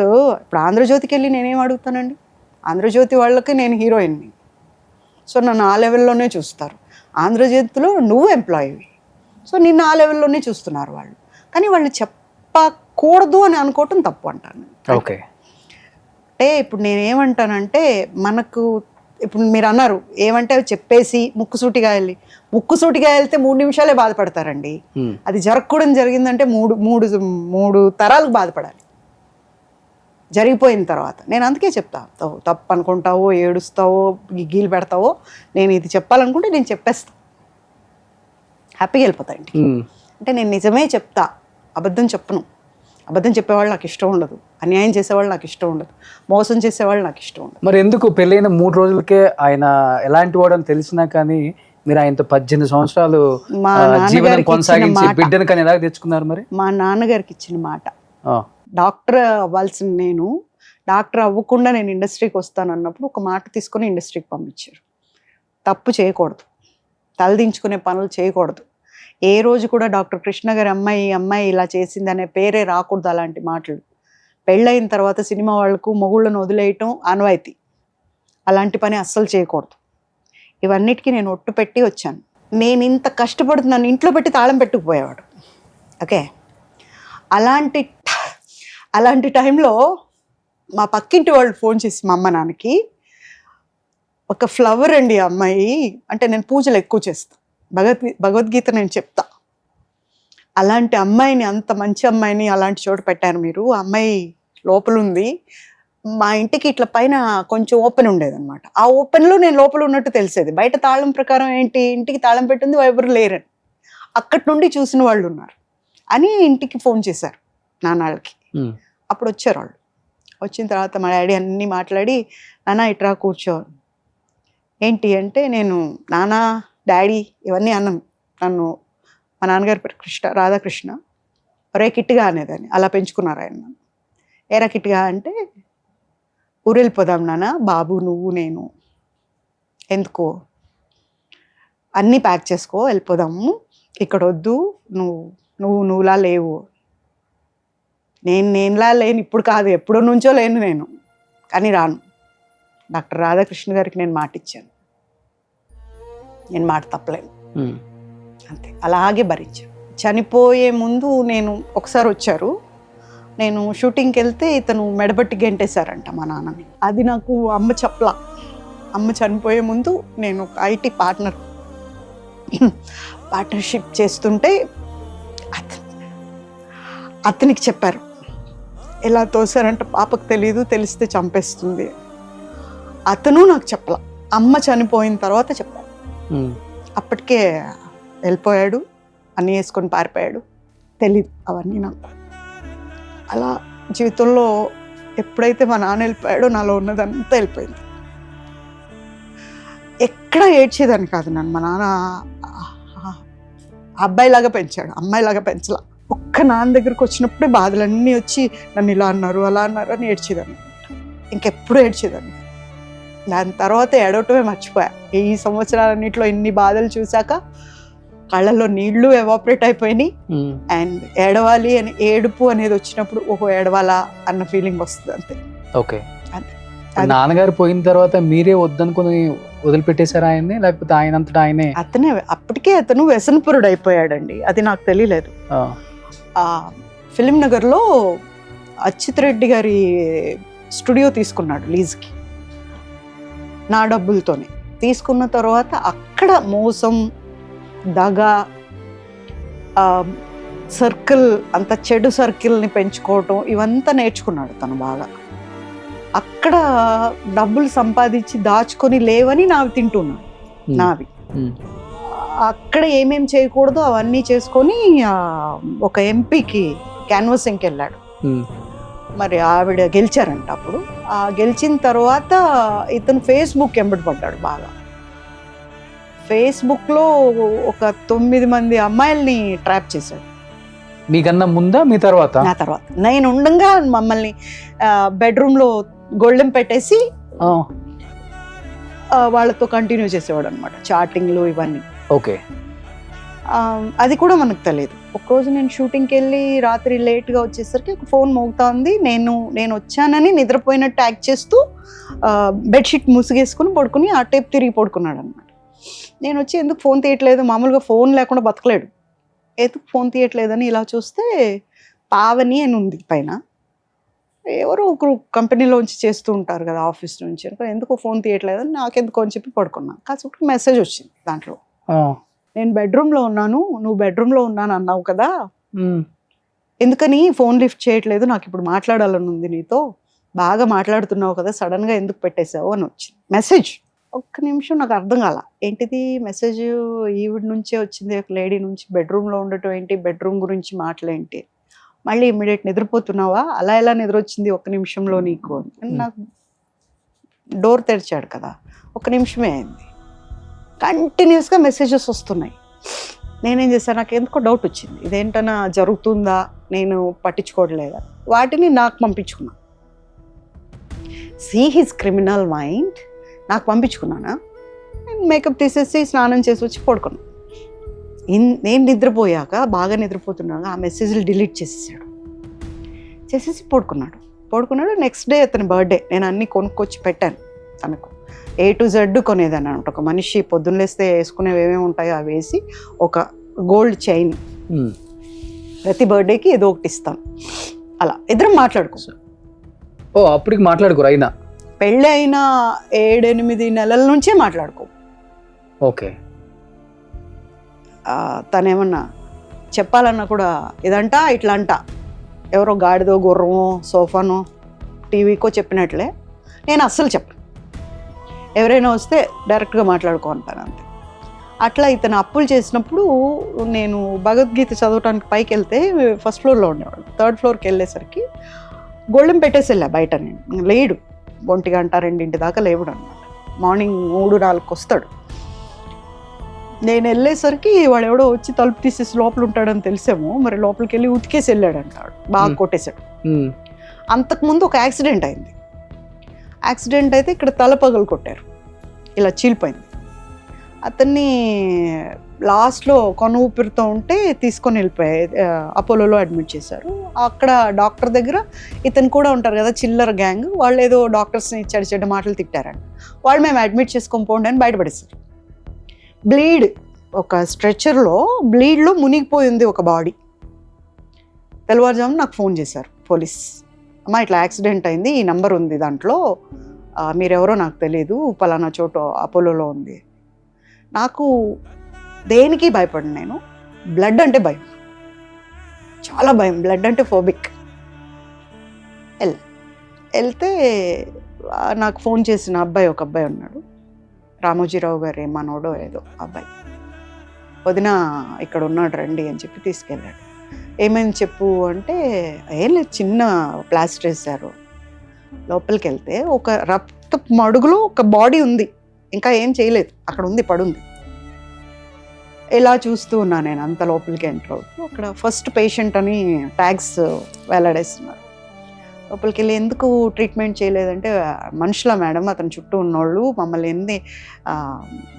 ఇప్పుడు ఆంధ్రజ్యోతికి వెళ్ళి నేనేం అడుగుతానండి? ఆంధ్రజ్యోతి వాళ్ళకి నేను హీరోయిన్ని, సో నన్ను ఆ లెవెల్లోనే చూస్తారు. ఆంధ్రజ్యోతిలో నువ్వు ఎంప్లాయీవి, సో నిన్ను ఆ లెవెల్లోనే చూస్తున్నారు వాళ్ళు. కానీ వాళ్ళు చెప్పకూడదు అని అనుకోవటం తప్పు అంటాను. ఓకే. అంటే ఇప్పుడు నేను ఏమంటానంటే, మనకు ఇప్పుడు మీరు అన్నారు ఏమంటే అవి చెప్పేసి ముక్కుసూటిగా వెళ్తే 3 నిమిషాలే బాధపడతారండి. అది జరగకూడదు జరిగిందంటే మూడు తరాలకు బాధపడాలి జరిగిపోయిన తర్వాత. నేను అందుకే చెప్తా, తప్పు అనుకుంటావో, ఏడుస్తావో, గీలు పెడతావో, నేను ఇది చెప్పాలనుకుంటే నేను చెప్పేస్తా, హ్యాపీగా వెళ్ళిపోతా ఇంటికి. అంటే నేను నిజమే చెప్తా, అబద్ధం చెప్పను. అబద్ధం చెప్పేవాళ్ళు నాకు ఇష్టం ఉండదు, అన్యాయం చేసేవాళ్ళు నాకు ఇష్టం ఉండదు, మోసం చేసేవాళ్ళు నాకు ఇష్టం ఉండదు. మరి ఎందుకు పెళ్ళైన 3 రోజులకే ఆయన ఎలాంటి వాడు అని తెలిసినా కానీ మీరు ఆయనతో 18 సంవత్సరాలు జీవనం కొనసాగించి బిడ్డను కానీ ఎలా తెచ్చుకున్నారు? మరి మా నాన్నగారికి ఇచ్చిన మాట, డాక్టర్ అవ్వాల్సిన నేను డాక్టర్ అవ్వకుండా నేను ఇండస్ట్రీకి వస్తాను అన్నప్పుడు ఒక మాట తీసుకొని ఇండస్ట్రీకి పంపించారు. తప్పు చేయకూడదు, తలదించుకునే పనులు చేయకూడదు. ఏ రోజు కూడా డాక్టర్ కృష్ణ గారి అమ్మాయి ఇలా చేసింది అనే పేరే రాకూడదు. అలాంటి మాటలు పెళ్ళయిన తర్వాత సినిమా వాళ్ళకు మొగుళ్ళను వదిలేయటం ఆనవాయితీ, అలాంటి పని అస్సలు చేయకూడదు. ఇవన్నిటికీ నేను ఒట్టు పెట్టి వచ్చాను. నేను ఇంత కష్టపడుతున్నాను, ఇంట్లో పెట్టి తాళం పెట్టుకుపోయేవాడు. ఓకే, అలాంటి టైంలో మా పక్కింటి వాళ్ళు ఫోన్ చేసి మా అమ్మ నాన్నకి, ఒక ఫ్లవర్ అండి అమ్మాయి, అంటే నేను పూజలు ఎక్కువ చేస్తాను, భగవద్గీత నేను చెప్తా, అలాంటి అమ్మాయిని, అంత మంచి అమ్మాయిని అలాంటి చోట పెట్టారు మీరు, ఆ అమ్మాయి లోపల ఉంది. మా ఇంటికి ఇట్లా పైన కొంచెం ఓపెన్ ఉండేదన్నమాట, ఆ ఓపెన్లో నేను లోపల ఉన్నట్టు తెలిసేది. బయట తాళం ప్రకారం ఏంటి, ఇంటికి తాళం పెట్టింది, ఎవరు లేరని, అక్కడి నుండి చూసిన వాళ్ళు ఉన్నారు అని ఇంటికి ఫోన్ చేశారు నాన్నకి. అప్పుడు వచ్చారు వాళ్ళు. వచ్చిన తర్వాత మా డాడీ అన్నీ మాట్లాడి, నాన్న ఇట్రా కూర్చో, ఏంటి అంటే, నేను నాన్న డాడీ ఇవన్నీ అన్నాను. నన్ను మా నాన్నగారి పేరు రాధాకృష్ణ, ఒరే కిట్టిగా అనేదాన్ని, అలా పెంచుకున్నారు ఆయన నన్ను. ఏరా కిట్టిగా అంటే, ఊరెళ్ళిపోదాం నాన్న, బాబు నువ్వు నేను, ఎందుకో అన్నీ ప్యాక్ చేసుకో వెళ్ళిపోదాము, ఇక్కడ వద్దు, నువ్వులా లేవు. నేనులా లేను, ఇప్పుడు కాదు, ఎప్పుడో నుంచో లేను నేను, కానీ రాను. డాక్టర్ రాధాకృష్ణ గారికి నేను మాట ఇచ్చాను, నేను మాట తప్పలేను, అంతే, అలాగే భరించాను. చనిపోయే ముందు నేను ఒకసారి వచ్చారు, నేను షూటింగ్కి వెళ్తే ఇతను మెడబట్టి గెంటేశారంట మా నాన్నని. అది నాకు అమ్మ చెప్పలా. అమ్మ చనిపోయే ముందు నేను ఒక ఐటీ పార్ట్నర్షిప్ చేస్తుంటే అతనికి చెప్పారు, ఎలా తోసారంట, పాపకు తెలియదు, తెలిస్తే చంపేస్తుంది. అతను నాకు చెప్పలా, అమ్మ చనిపోయిన తర్వాత చెప్పారు. అప్పటికే వెళ్ళిపోయాడు, అన్నీ వేసుకొని పారిపోయాడు, తెలీదు అవన్నీ నాకు. అలా జీవితంలో ఎప్పుడైతే మా నాన్న వెళ్ళిపోయాడో నాలో ఉన్నదంతా వెళ్ళిపోయింది. ఎక్కడ ఏడ్చేదాన్ని కాదు నన్ను. మా నాన్న అబ్బాయిలాగా పెంచాడు, అమ్మాయిలాగా పెంచలా. ఒక్క నాన్న దగ్గరకు వచ్చినప్పుడే బాధలన్నీ వచ్చి నన్ను ఇలా అన్నారు, అలా అన్నారు అని ఏడ్చేదాన్ని. ఇంకెప్పుడు ఏడ్చేదాన్ని. దాని తర్వాత ఏడవటమే మర్చిపోయా. ఈ సంవత్సరాలన్నింటిలో ఇన్ని బాధలు చూశాక కళ్ళల్లో నీళ్లు ఎవాపరేట్ అయిపోయినాయి. అండ్ ఏడవాలి అని, ఏడుపు అనేది వచ్చినప్పుడు ఓహో ఏడవాలా అన్న ఫీలింగ్ వస్తుంది, అంతే. ఓకే. నాన్నగారు పోయిన తర్వాత మీరే వద్దనుకుని వదిలిపెట్టేశారు ఆయన్ని, లేకపోతే ఆయనంతటా ఆయనే? అప్పటికే అతను వ్యసనపురుడు అయిపోయాడండి, అది నాకు తెలియలేదు. ఫిలిం నగర్లో అచ్యుత్ రెడ్డి గారి స్టూడియో తీసుకున్నాడు లీజ్కి, నా డబ్బులతోనే. తీసుకున్న తర్వాత అక్కడ మోసం, దగ, సర్కిల్, అంత చెడు సర్కిల్ని పెంచుకోవటం, ఇవంతా నేర్చుకున్నాడు తను బాగా. అక్కడ డబ్బులు సంపాదించి దాచుకొని లేవని నావి తింటున్నాడు, నావి. అక్కడ ఏమేం చేయకూడదో అవన్నీ చేసుకొని ఒక ఎంపీకి క్యాన్వాసింగ్కి వెళ్ళాడు. మరి ఆవిడ గెలిచారంట. అప్పుడు గెలిచిన తర్వాత ఇతను ఫేస్బుక్ ఎంబడి పడ్డాడు బాగా. ఫేస్బుక్లో ఒక 9 మంది అమ్మాయిల్ని ట్రాప్ చేశాడు. మీకన్నా ముందా మీ తర్వాత? నా తర్వాత. నేను ఉండగా మమ్మల్ని బెడ్రూమ్లో గొళ్ళెం పెట్టేసి వాళ్ళతో కంటిన్యూ చేసేవాడు అనమాట, చాటింగ్లు ఇవన్నీ. ఓకే. అది కూడా మనకు తెలియదు. ఒకరోజు నేను షూటింగ్కి వెళ్ళి రాత్రి లేట్గా వచ్చేసరికి ఒక ఫోన్ మోగుతా ఉంది. నేను వచ్చానని నిద్రపోయినట్టు యాక్ట్ చేస్తూ బెడ్షీట్ ముసుగేసుకుని పడుకుని ఆ టైప్ తిరిగి పడుకున్నాడు అనమాట. నేను వచ్చి ఎందుకు ఫోన్ తీయట్లేదు, మామూలుగా ఫోన్ లేకుండా బతకలేడు, ఎందుకు ఫోన్ తీయట్లేదని ఇలా చూస్తే పావని అని ఉంది పైన. ఎవరో ఒకరు కంపెనీలోంచి చేస్తూ ఉంటారు కదా ఆఫీస్ నుంచి, ఎందుకు ఫోన్ తీయట్లేదని నాకెందుకు అని చెప్పి పడుకున్నాను. కాసేపు మెసేజ్ వచ్చింది దాంట్లో, నేను బెడ్రూమ్లో ఉన్నాను, నువ్వు బెడ్రూమ్లో ఉన్నాను అన్నావు కదా, ఎందుకని ఫోన్ లిఫ్ట్ చేయట్లేదు, నాకు ఇప్పుడు మాట్లాడాలని ఉంది నీతో, బాగా మాట్లాడుతున్నావు కదా, సడన్గా ఎందుకు పెట్టేశావు అని వచ్చింది మెసేజ్. ఒక్క నిమిషం నాకు అర్థం కాల, ఏంటిది మెసేజ్ ఈవిడ నుంచే వచ్చింది, ఒక లేడీ నుంచి, బెడ్రూమ్లో ఉండటం ఏంటి, బెడ్రూమ్ గురించి మాటలేంటి, మళ్ళీ ఇమ్మీడియట్ నిద్రపోతున్నావా, అలా ఎలా నిద్ర వచ్చింది ఒక్క నిమిషంలో నీకు అని. నాకు డోర్ తెరిచాడు కదా, ఒక్క నిమిషమే అయింది, కంటిన్యూస్గా మెసేజెస్ వస్తున్నాయి. నేనేం చేశాను, నాకు ఎందుకో డౌట్ వచ్చింది, ఇదేంటన్నా జరుగుతుందా, నేను పట్టించుకోవట్లేదా, వాటిని నాకు పంపించుకున్నా. సీ హిజ్ క్రిమినల్ మైండ్, నాకు పంపించుకున్నానా, నేను మేకప్ తీసేసి స్నానం చేసి వచ్చి పడుకున్నాను. నేను నిద్రపోయాక, బాగా నిద్రపోతున్నాక ఆ మెసేజ్లు డిలీట్ చేసేసాడు, చేసేసి పడుకున్నాడు. నెక్స్ట్ డే అతని బర్త్డే, నేను అన్నీ కొనుక్కొచ్చి పెట్టాను తనకు, A to Z కొనేదాన్ని అనమాట. ఒక మనిషి పొద్దున్న లేస్తే వేసుకునేవి ఏమేమి ఉంటాయో అవి వేసి, ఒక గోల్డ్ చైన్ ప్రతి బర్త్డేకి ఏదో ఒకటి ఇస్తాను. అలా ఇద్దరం మాట్లాడుకో. అప్పటికి మాట్లాడుకోరు అయినా? పెళ్ళి అయిన 7-8 నెలల నుంచే మాట్లాడుకో. ఓకే. తనేమన్నా చెప్పాలన్నా కూడా ఇదంట ఇట్లా అంట, ఎవరో గాడిదో గుర్రమో సోఫానో టీవీకో చెప్పినట్లే నేను అస్సలు చెప్పను. ఎవరైనా వస్తే డైరెక్ట్గా మాట్లాడుకో అంటాను అంతే. అట్లా ఇతను అప్పులు చేసినప్పుడు నేను భగవద్గీత చదవటానికి పైకి వెళ్తే ఫస్ట్ ఫ్లోర్లో ఉండేవాడు. 3rd ఫ్లోర్కి వెళ్ళేసరికి గొళ్ళెం పెట్టేసి వెళ్ళా బయట. నేను లేడు, 1 గంట 2 దాకా లేవుడు అనమాట. మార్నింగ్ 3-4కి వస్తాడు. నేను వెళ్ళేసరికి వాడు ఎవడో వచ్చి తలుపు తీసేసి లోపల ఉంటాడని తెలిసాము, మరి లోపలికి వెళ్ళి ఉతికేసి వెళ్ళాడు అంటాడు, బాగా కొట్టేశాడు. అంతకుముందు ఒక యాక్సిడెంట్ అయింది. యాక్సిడెంట్ అయితే ఇక్కడ తల పగలు కొట్టారు, ఇలా చీలిపోయింది. అతన్ని లాస్ట్లో కొన ఊపిరితో ఉంటే తీసుకొని వెళ్ళిపోయాయి, అపోలోలో అడ్మిట్ చేశారు. అక్కడ డాక్టర్ దగ్గర ఇతను కూడా ఉంటారు కదా చిల్లర గ్యాంగ్, వాళ్ళు ఏదో డాక్టర్స్ని చెడ్డ మాటలు తిట్టారంట. వాళ్ళు మేము అడ్మిట్ చేసుకొని పోండి అని బయటపడేశారు. బ్లీడ్, ఒక స్ట్రెచర్లో బ్లీడ్లో మునిగిపోయింది ఒక బాడీ. తెల్లవారుజామున నాకు ఫోన్ చేశారు పోలీస్, అమ్మ ఇట్లా యాక్సిడెంట్ అయింది, ఈ నంబర్ ఉంది దాంట్లో, మీరెవరో నాకు తెలియదు, పలానా చోటు అపోలోలో ఉంది. నాకు దేనికి భయపడను, నేను బ్లడ్ అంటే భయం, చాలా భయం, బ్లడ్ అంటే ఫోబిక్. వెళ్తే నాకు ఫోన్ చేసిన అబ్బాయి, ఒక అబ్బాయి ఉన్నాడు, రామోజీరావు గారు మనోడో ఏదో అబ్బాయి, వదిన ఇక్కడ ఉన్నాడు రండి అని చెప్పి తీసుకెళ్ళాడు. ఏమైంది చెప్పు అంటే, ఏం లేదు చిన్న ప్లాస్టర్ వేశారు. లోపలికి వెళ్తే ఒక రక్త మడుగులో ఒక బాడీ ఉంది, ఇంకా ఏం చేయలేదు, అక్కడ ఉంది, పడుంది. ఇలా చూస్తూ ఉన్నా నేను, అంత లోపలికి ఎంటర్ అవుతూ. అక్కడ ఫస్ట్ పేషెంట్ అని ట్యాగ్స్ వేలాడేస్తున్నారు. లోపలికి వెళ్ళి ఎందుకు ట్రీట్మెంట్ చేయలేదంటే, మనుషుల మేడం, అతని చుట్టూ ఉన్నోళ్ళు మమ్మల్ని ఎన్ని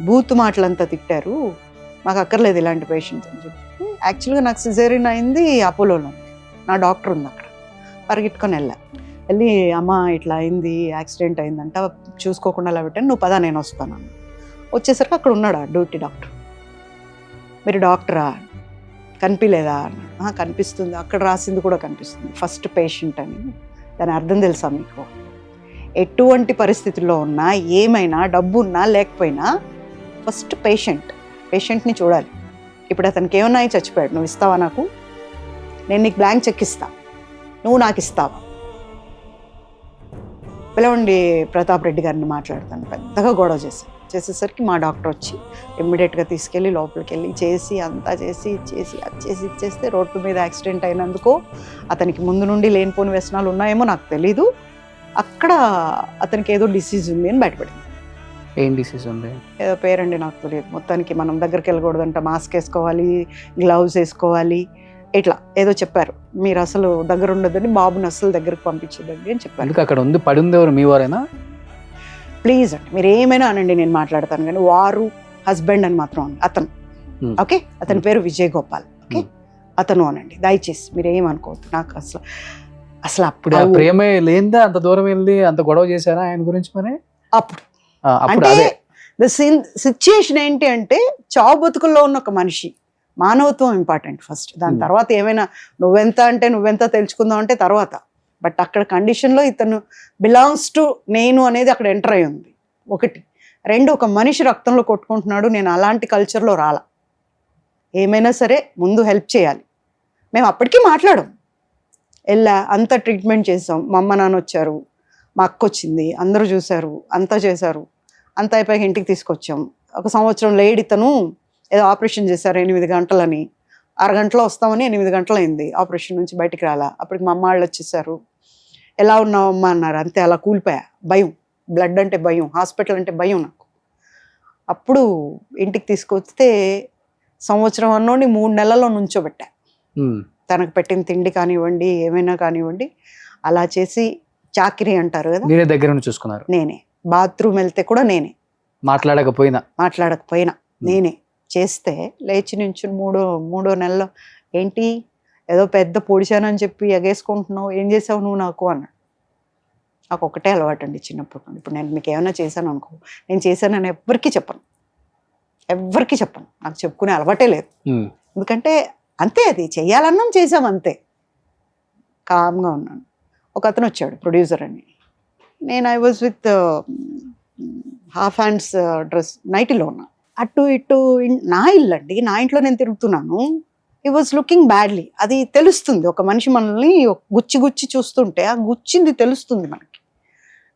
బూతు మాటలంతా తిట్టారు, మాకు అక్కర్లేదు ఇలాంటి పేషెంట్స్ అని చెప్పి. యాక్చువల్గా నాకు సిజేరియన్ అయింది అపోలోలో, నా డాక్టర్ ఉంది అక్కడ. పరిగెట్టుకొని వెళ్ళి అమ్మ ఇట్లా అయింది, యాక్సిడెంట్ అయిందంట, చూసుకోకుండా అలా పెట్టాను, నువ్వు పదా నేను వస్తాను అన్న. వచ్చేసరికి అక్కడ ఉన్నాడా డ్యూటీ డాక్టర్. మీరు డాక్టరా, కనిపించలేదా అన్న. కనిపిస్తుంది, అక్కడ రాసింది కూడా కనిపిస్తుంది, ఫస్ట్ పేషెంట్ అని. దాని అర్థం తెలుసా మీకు? ఎటువంటి పరిస్థితుల్లో ఉన్నా, ఏమైనా డబ్బు ఉన్నా లేకపోయినా ఫస్ట్ పేషెంట్ని చూడాలి. ఇప్పుడు అతనికి ఏమన్నా చచ్చిపోయాడు, నువ్వు ఇస్తావా నాకు? నేను నీకు బ్లాంక్ చెక్ ఇస్తా, నువ్వు నాకు ఇస్తావా? పిలవండి ప్రతాప్ రెడ్డి గారిని మాట్లాడతాను. పెద్దగా గొడవ చేసేసరికి మా డాక్టర్ వచ్చి ఇమ్మీడియట్గా తీసుకెళ్ళి లోపలికి వెళ్ళి చేసి అంతా చేసి ఇచ్చేస్తే, రోడ్డు మీద యాక్సిడెంట్ అయినందుకు అతనికి ముందు నుండి లేనిపోని వ్యసనాలు ఉన్నాయేమో నాకు తెలీదు, అక్కడ అతనికి ఏదో డిసీజ్ ఉంది అని బయటపడింది. ఏం డిసీజ్ ఉంది? ఏదో పేరండి నాకు తెలియదు. మొత్తానికి మనం దగ్గరికి వెళ్ళకూడదంట, మాస్క్ వేసుకోవాలి, గ్లౌజ్ వేసుకోవాలి, ఇట్లా ఏదో చెప్పారు. మీరు అసలు దగ్గర ఉండదని, బాబుని అసలు దగ్గరకు పంపించదండి అని చెప్పారు. అక్కడ ఉంది పడింది ఎవరు, మీ వారేనా? ప్లీజ్ అండి, మీరు ఏమైనా అనండి, నేను మాట్లాడతాను, కానీ వారు హస్బెండ్ అని మాత్రం అనండి. అతను ఓకే, అతని పేరు విజయ్ గోపాల్, ఓకే, అతను అనండి దయచేసి, మీరు ఏమనుకోవద్దు. నాకు అసలు అప్పుడు ప్రేమే లేదా అంత దూరం వెళ్ళి అంత గొడవ చేశారా ఆయన గురించి? మరి అప్పుడు అంటే ద సిచ్యుయేషన్ ఏంటి అంటే చావు బతుకుల్లో ఉన్న ఒక మనిషి, మానవత్వం ఇంపార్టెంట్ ఫస్ట్, దాని తర్వాత ఏమైనా నువ్వెంత అంటే నువ్వెంత తెలుసుకుందాం అంటే తర్వాత. బట్ అక్కడ కండిషన్లో ఇతను బిలాంగ్స్ టు నేను అనేది అక్కడ ఎంటర్ అయి ఉంది ఒకటి. రెండు, ఒక మనిషి రక్తంలో కొట్టుకుంటున్నాడు, నేను అలాంటి కల్చర్లో రాలా. ఏమైనా సరే ముందు హెల్ప్ చేయాలి. మేము అప్పటికీ మాట్లాడాం, వెళ్ళా, అంతా ట్రీట్మెంట్ చేసాం. మా అమ్మ నాన్న వచ్చారు, మా అక్క వచ్చింది, అందరూ చూశారు, అంతా చేశారు. అంతా అయిపోయాక ఇంటికి తీసుకొచ్చాం. 1 సంవత్సరం లేట్ ఇతను ఏదో ఆపరేషన్ చేశారు 8 గంటలని, అరగంటలో వస్తామని 8 గంటలు అయింది ఆపరేషన్ నుంచి బయటికి రాలా. అప్పటికి మా అమ్మ వాళ్ళు వచ్చేసారు. ఎలా ఉన్నావమ్మా అన్నారు, అంతే అలా కూలిపోయా. భయం, బ్లడ్ అంటే భయం, హాస్పిటల్ అంటే భయం నాకు. అప్పుడు ఇంటికి తీసుకొస్తే సంవత్సరం అన్నోని 3 నెలల్లో నుంచోబెట్టా. తనకు పెట్టిన తిండి కానివ్వండి, ఏమైనా కానివ్వండి, అలా చేసి చాకిరీ అంటారు కదా, మీరే దగ్గర నుంచి చూసుకున్నారు? నేనే. బాత్రూమ్ వెళ్తే కూడా నేనే, మాట్లాడకపోయినా నేనే చేస్తే లేచి నుంచి మూడో నెలలో ఏంటి ఏదో పెద్ద పొడిచానని చెప్పి ఎగేసుకుంటున్నావు, ఏం చేసావు నువ్వు నాకు అన్నాడు. నాకు ఒకటే అలవాటు అండి చిన్నప్పటి నుండి. ఇప్పుడు నేను మీకు ఏమైనా చేశాను అనుకో, నేను చేశానని ఎవ్వరికీ చెప్పను, నాకు చెప్పుకునే అలవాటే లేదు. ఎందుకంటే అంతే, అది చెయ్యాలన్నాం, చేసాం అంతే. కామ్గా ఉన్నాను. ఒక అతను వచ్చాడు, ప్రొడ్యూసర్ అని. నేను I was with half hands dress, నైటీలో ఉన్నా. అటు ఇటు నా ఇల్లు అండి, నా ఇంట్లో నేను తిరుగుతున్నాను. ఈ వాజ్ లుకింగ్ బ్యాడ్లీ. అది తెలుస్తుంది, ఒక మనిషి మనల్ని గుచ్చి చూస్తుంటే ఆ గుచ్చింది తెలుస్తుంది మనకి.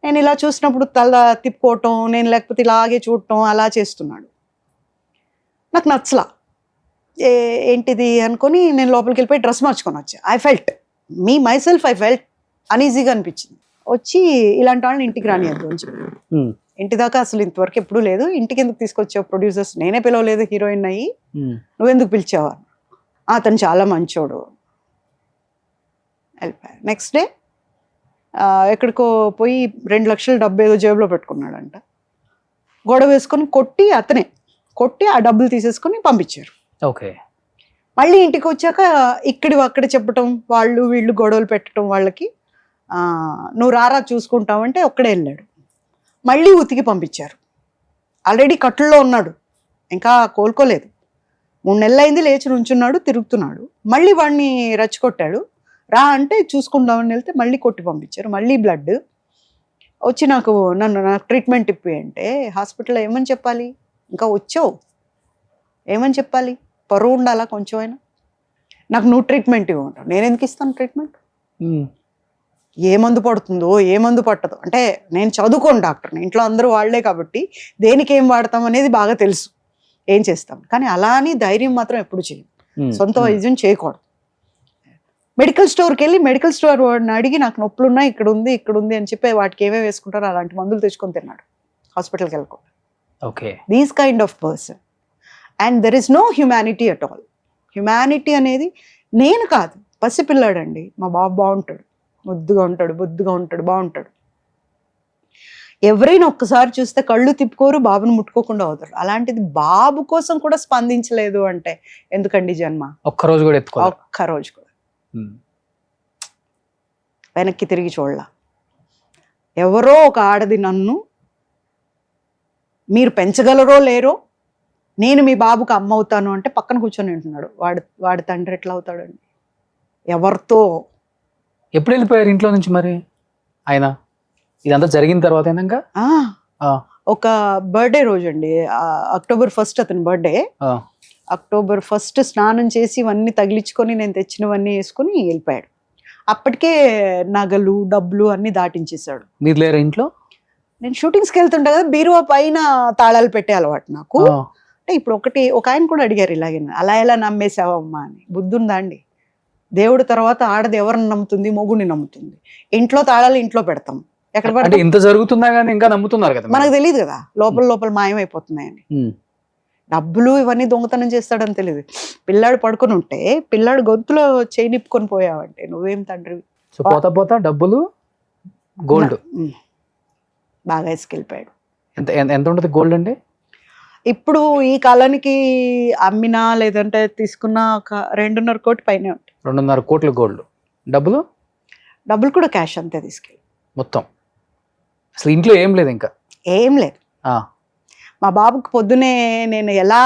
నేను ఇలా చూసినప్పుడు తల తిప్పుకోవటం, నేను లేకపోతే ఇలాగే చూడటం, అలా చేస్తున్నాడు. నాకు నచ్చలా. ఏంటిది అనుకొని నేను లోపలికి వెళ్ళిపోయి డ్రెస్ మార్చుకొని వచ్చా. ఐ ఫెల్ట్ అనీజీగా అనిపించింది. వచ్చి ఇలాంటి వాళ్ళని ఇంటికి రానియద్దు అని చెప్పి, ఇంటి దాకా అసలు ఇంతవరకు ఎప్పుడూ లేదు, ఇంటికి ఎందుకు తీసుకొచ్చావు, ప్రొడ్యూసర్స్ నేనే పిలవలేదు, హీరోయిన్ అయ్యి నువ్వెందుకు పిలిచావా, అతను చాలా మంచోడు. వెళ్ళిపోయా. నెక్స్ట్ డే ఎక్కడికో పోయి 2 లక్షల డబ్బు ఏదో జేబులో పెట్టుకున్నాడంట. గొడవ వేసుకొని కొట్టి ఆ డబ్బులు తీసేసుకొని పంపించారు. ఓకే. మళ్ళీ ఇంటికి వచ్చాక అక్కడ చెప్పటం, వాళ్ళు వీళ్ళు గొడవలు పెట్టడం వాళ్ళకి, నువ్వు రారా చూసుకుంటావంటే ఒక్కడే వెళ్ళాడు. మళ్ళీ ఉతికి పంపించారు. ఆల్రెడీ కట్టుల్లో ఉన్నాడు, ఇంకా కోలుకోలేదు. 3 నెలలు అయింది, లేచి నుంచున్నాడు, తిరుగుతున్నాడు. మళ్ళీ వాడిని రెచ్చగొట్టాడు. రా అంటే చూసుకుందామని వెళ్తే మళ్ళీ కొట్టి పంపించారు. మళ్ళీ బ్లడ్ వచ్చి నాకు ట్రీట్మెంట్ ఇప్పి అంటే హాస్పిటల్లో ఏమని చెప్పాలి, ఇంకా వచ్చావు ఏమని చెప్పాలి, పరువు ఉండాలా కొంచెం అయినా. నాకు నువ్వు ట్రీట్మెంట్ ఇవ్వమంటావు, నేను ఎందుకు ఇస్తాను ట్రీట్మెంట్? ఏ మందు పడుతుందో ఏ మందు పట్టదో అంటే, నేను చదువుకోను డాక్టర్ని, ఇంట్లో అందరూ వాళ్లే కాబట్టి దేనికి ఏం వాడతాం అనేది బాగా తెలుసు, ఏం చేస్తాం. కానీ అలా అని ధైర్యం మాత్రం ఎప్పుడు చేయం, సొంత వైద్యం చేయకూడదు. మెడికల్ స్టోర్కి వెళ్ళి మెడికల్ స్టోర్ వాడిని అడిగి నాకు నొప్పులు ఉన్నాయి, ఇక్కడ ఉంది అని చెప్పి వాటికి ఏమేమి వేసుకుంటారో అలాంటి మందులు తెచ్చుకొని తిన్నాడు, హాస్పిటల్కి వెళ్ళకుండా. Okay. These kind of person. And there is no humanity at all. Humanity అనేది నేను కాదు, పసిపిల్లాడండి. మా బాబు బాగుంటాడు, ముద్దుగా ఉంటాడు, బొద్దుగా ఉంటాడు, బాగుంటాడు. ఎవరైనా ఒక్కసారి చూస్తే కళ్ళు తిప్పుకోరు, బాబుని ముట్టుకోకుండా అవుతారు. అలాంటిది బాబు కోసం కూడా స్పందించలేదు అంటే ఎందుకండి జన్మ? ఒక్కరోజు కూడా వెనక్కి తిరిగి చూడలా. ఎవరో ఒక ఆడది నన్ను మీరు పెంచగలరో లేరో, నేను మీ బాబుకి అమ్మ అవుతాను అంటే పక్కన కూర్చొని ఉంటున్నాడు. వాడి తండ్రి ఎట్లా అవుతాడండి? ఎవరితో? ఎప్పుడు వెళ్ళిపోయారు ఇంట్లో నుంచి మరి ఆయన? ఇదంతా జరిగిన తర్వాత అయినాక ఒక బర్త్డే రోజు అండి, అక్టోబర్ 1 అతని బర్త్డే. అక్టోబర్ 1 స్నానం చేసి ఇవన్నీ తగిలించుకొని నేను తెచ్చినవన్నీ వేసుకొని వెళ్ళిపోయాడు. అప్పటికే నగలు డబ్బులు అన్ని దాటించేశాడు. మీరు లేరు ఇంట్లో? నేను షూటింగ్స్కి వెళ్తుంటా కదా, బీరువా పైన తాళాలు పెట్టే అలవాటు నాకు. అంటే ఇప్పుడు ఒక ఆయన కూడా అడిగారు ఇలాగే, అలా ఎలా నమ్మేసావమ్మా అని. బుద్ధి ఉందా అండి? దేవుడు తర్వాత ఆడది ఎవరిని నమ్ముతుంది? మొగుడిని నమ్ముతుంది. ఇంట్లో తాళాలు ఇంట్లో పెడతాం, ఎక్కడ పడితే. ఇంత జరుగుతున్నా కానీ ఇంకా నమ్ముతున్నారు కదా, మనకు తెలియదు కదా లోపల మాయమైపోతున్నాయని. డబ్బులు ఇవన్నీ దొంగతనం చేస్తాడని తెలియదు. పిల్లాడు పడుకొని ఉంటే పిల్లాడు గొంతులో చేయి నిప్పుకొని పోయావంటే నువ్వేం తండ్రి? సో పోతా డబ్బులు గోల్డ్ బాగా వేసుకెళ్ళిపోయాడు. ఎంత ఉంటుంది గోల్డ్ అంటే? ఇప్పుడు ఈ కాలానికి అమ్మినా లేదంటే తీసుకున్న ఒక 2.5 కోటి పైనే ఉంటాయి. 2.5 కోట్ల గోల్డ్. డబ్బులు కూడా క్యాష్ అంతే తీసుకెళ్ళి మొత్తం. అసలు ఇంట్లో ఏం లేదు, ఇంకా ఏం లేదు. మా బాబుకి పొద్దునే నేను ఎలా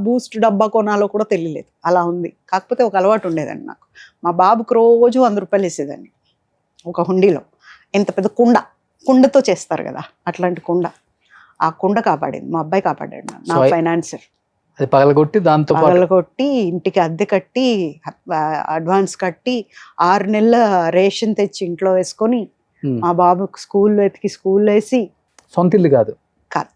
బూస్ట్ డబ్బా కొనాలో కూడా తెలియలేదు, అలా ఉంది. కాకపోతే ఒక అలవాటు ఉండేదండి నాకు. మా బాబుకి రోజు 100 రూపాయలు వేసేదాన్ని ఒక హుండీలో. ఎంత పెద్ద కుండతో చేస్తారు కదా, అట్లాంటి కుండ. ఆ కుండ కాపాడింది, మా అబ్బాయి కాపాడాడు నన్ను, నా ఫైనాన్సర్. అది పగలగొట్టి దాంతో పగలగొట్టి ఇంటికి అద్దె కట్టి అడ్వాన్స్ కట్టి 6 నెలల రేషన్ తెచ్చి ఇంట్లో వేసుకొని మా బాబుకి స్కూల్లో వేసి. సొంత ఇల్లు కాదు. కాదు.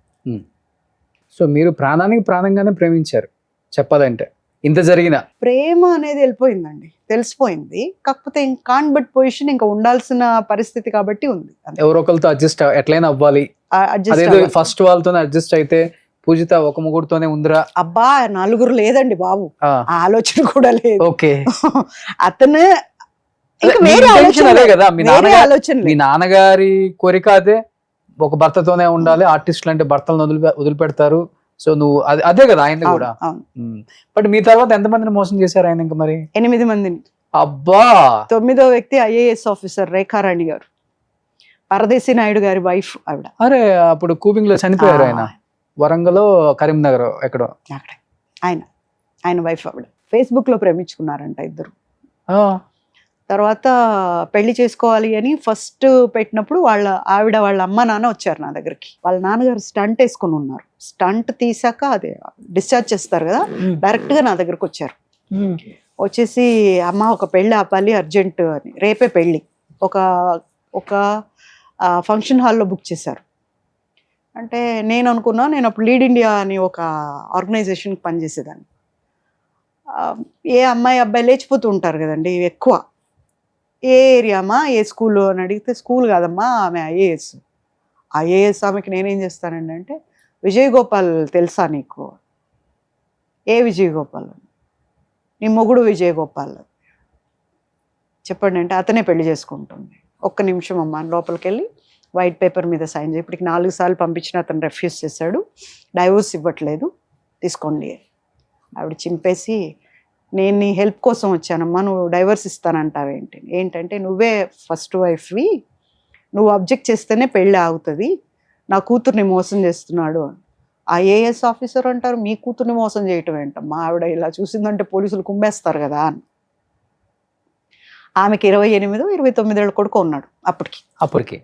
సో మీరు ప్రాణానికి ప్రాణంగానే ప్రేమించారు చెప్పాలంటే. ఇంత జరిగిన ప్రేమ అనేది వెళ్ళిపోయిందండి, తెలిసిపోయింది. కాకపోతే కాన్ బట్ పొజిషన్ ఇంకా ఉండాల్సిన పరిస్థితి కాబట్టి ఉంది. ఎవరొకరితో అడ్జస్ట్ ఎట్లయినా అవ్వాలి. ఫస్ట్ వాళ్ళతోనే అడ్జస్ట్ అయితే పూజిత ఒక ముగ్గురుతోనే ఉందిరా. అబ్బా 4 లేదండి బాబు, ఆలోచన కూడా లేదు. ఓకే. అతను అదే కదా మీ నాన్నగారి కోరిక అదే, ఒక భర్తతోనే ఉండాలి. ఆర్టిస్టులు అంటే భర్తలను వదిలిపెడతారు. సో నువ్వు అదే కదా ఆయన కూడా. బట్ మీ తర్వాత ఎంతమందిని మోసం చేశారు ఆయన? ఇంకా మరి 8 మందిని. అబ్బా. 9వ వ్యక్తి IAS ఆఫీసర్ రేఖారాణి గారు, పరదేశీ నాయుడు గారి వైఫ్ ఆవిడ. అరే అప్పుడు కూబింగ్ లో చనిపోయారు ఆయన, వరంగల్ కరీంనగర్ ఎక్కడో. అక్కడే ఆయన వైఫ్ ఆవిడ. ఫేస్బుక్ లో ప్రేమించుకున్నారంట ఇద్దరు. తర్వాత పెళ్లి చేసుకోవాలి అని ఫస్ట్ పెట్టినప్పుడు వాళ్ళ అమ్మ నాన్న వచ్చారు నా దగ్గరికి. వాళ్ళ నాన్నగారు స్టంట్ వేసుకుని ఉన్నారు. స్టంట్ తీసాక అదే డిశ్చార్జ్ చేస్తారు కదా, డైరెక్ట్ గా నా దగ్గరకు వచ్చారు. వచ్చేసి అమ్మ ఒక పెళ్లి ఆపాలి అర్జెంట్ అని, రేపే పెళ్లి. ఒక ఫంక్షన్ హాల్లో బుక్ చేశారు. అంటే నేను అనుకున్నా, నేను అప్పుడు లీడ్ ఇండియా అని ఒక ఆర్గనైజేషన్కి పనిచేసేదాన్ని. ఏ అమ్మాయి అబ్బాయి లేచిపోతూ ఉంటారు కదండి ఎక్కువ. ఏ ఏరియా అమ్మా, ఏ స్కూల్ అని అడిగితే స్కూల్ కాదమ్మా ఆమె ఐఏఎస్ ఆమెకి నేనేం చేస్తానండి అంటే, విజయ్ గోపాల్ తెలుసా నీకు? ఏ విజయ్ గోపాల్? నీ మొగుడు విజయ్ గోపాల్ చెప్పండి అంటే, అతనే పెళ్లి చేసుకుంటుంది. ఒక్క నిమిషం అమ్మా లోపలికి వెళ్ళి వైట్ పేపర్ మీద సైన్ చేయి. ఇప్పటికి 4 సార్లు పంపించిన అతను రెఫ్యూజ్ చేశాడు, డైవోర్స్ ఇవ్వట్లేదు, తీసుకోండి. ఆవిడ చింపేసి, నేను నీ హెల్ప్ కోసం వచ్చానమ్మా, నువ్వు డైవర్స్ ఇస్తానంటావేంటి? ఏంటంటే, నువ్వే ఫస్ట్ వైఫ్వి, నువ్వు అబ్జెక్ట్ చేస్తేనే పెళ్ళి ఆగుతుంది, నా కూతుర్ని మోసం చేస్తున్నాడు. IAS ఆఫీసర్ అంటారు మీ కూతుర్ని మోసం చేయటం ఏంటమ్మా? ఆవిడ ఇలా చూసిందంటే పోలీసులు కుమ్మేస్తారు కదా అని. ఆమెకి 28, 29 ఏళ్ళ కొడుకు ఉన్నాడు అప్పటికి.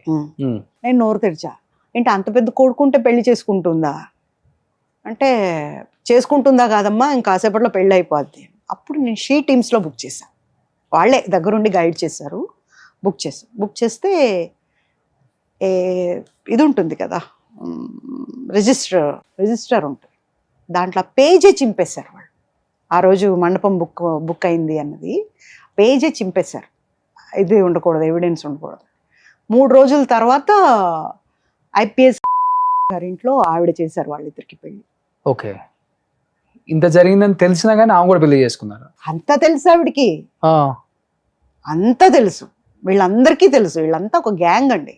నేను నోరు తెరిచా, ఏంటి అంత పెద్ద కొడుకుంటే పెళ్లి చేసుకుంటుందా అంటే, చేసుకుంటుందా కాదమ్మా, ఇంకాసేపట్లో పెళ్ళి అయిపోద్ది. అప్పుడు నేను షీ టీమ్స్లో బుక్ చేశాను. వాళ్ళే దగ్గరుండి గైడ్ చేశారు. బుక్ చేస్తే ఇది ఉంటుంది కదా, రిజిస్టర్ ఉంటుంది, దాంట్లో పేజే చింపేశారు వాళ్ళు. ఆ రోజు మండపం బుక్ అయింది అన్నది పేజే చింపేశారు. ఇది ఉండకూడదు, ఎవిడెన్స్ ఉండకూడదు. 3 రోజుల తర్వాత IPS గారింట్లో ఆవిడ చేశారు వాళ్ళిద్దరికి పెళ్లి. ఓకే. ఇంత జరిగిందని తెలిసినా కానీ ఆమె కూడా పెళ్లి చేసుకున్నారు. అంతా తెలుసు ఆవిడికి, అంతా తెలుసు, వీళ్ళందరికీ తెలుసు. వీళ్ళంతా ఒక గ్యాంగ్ అండి.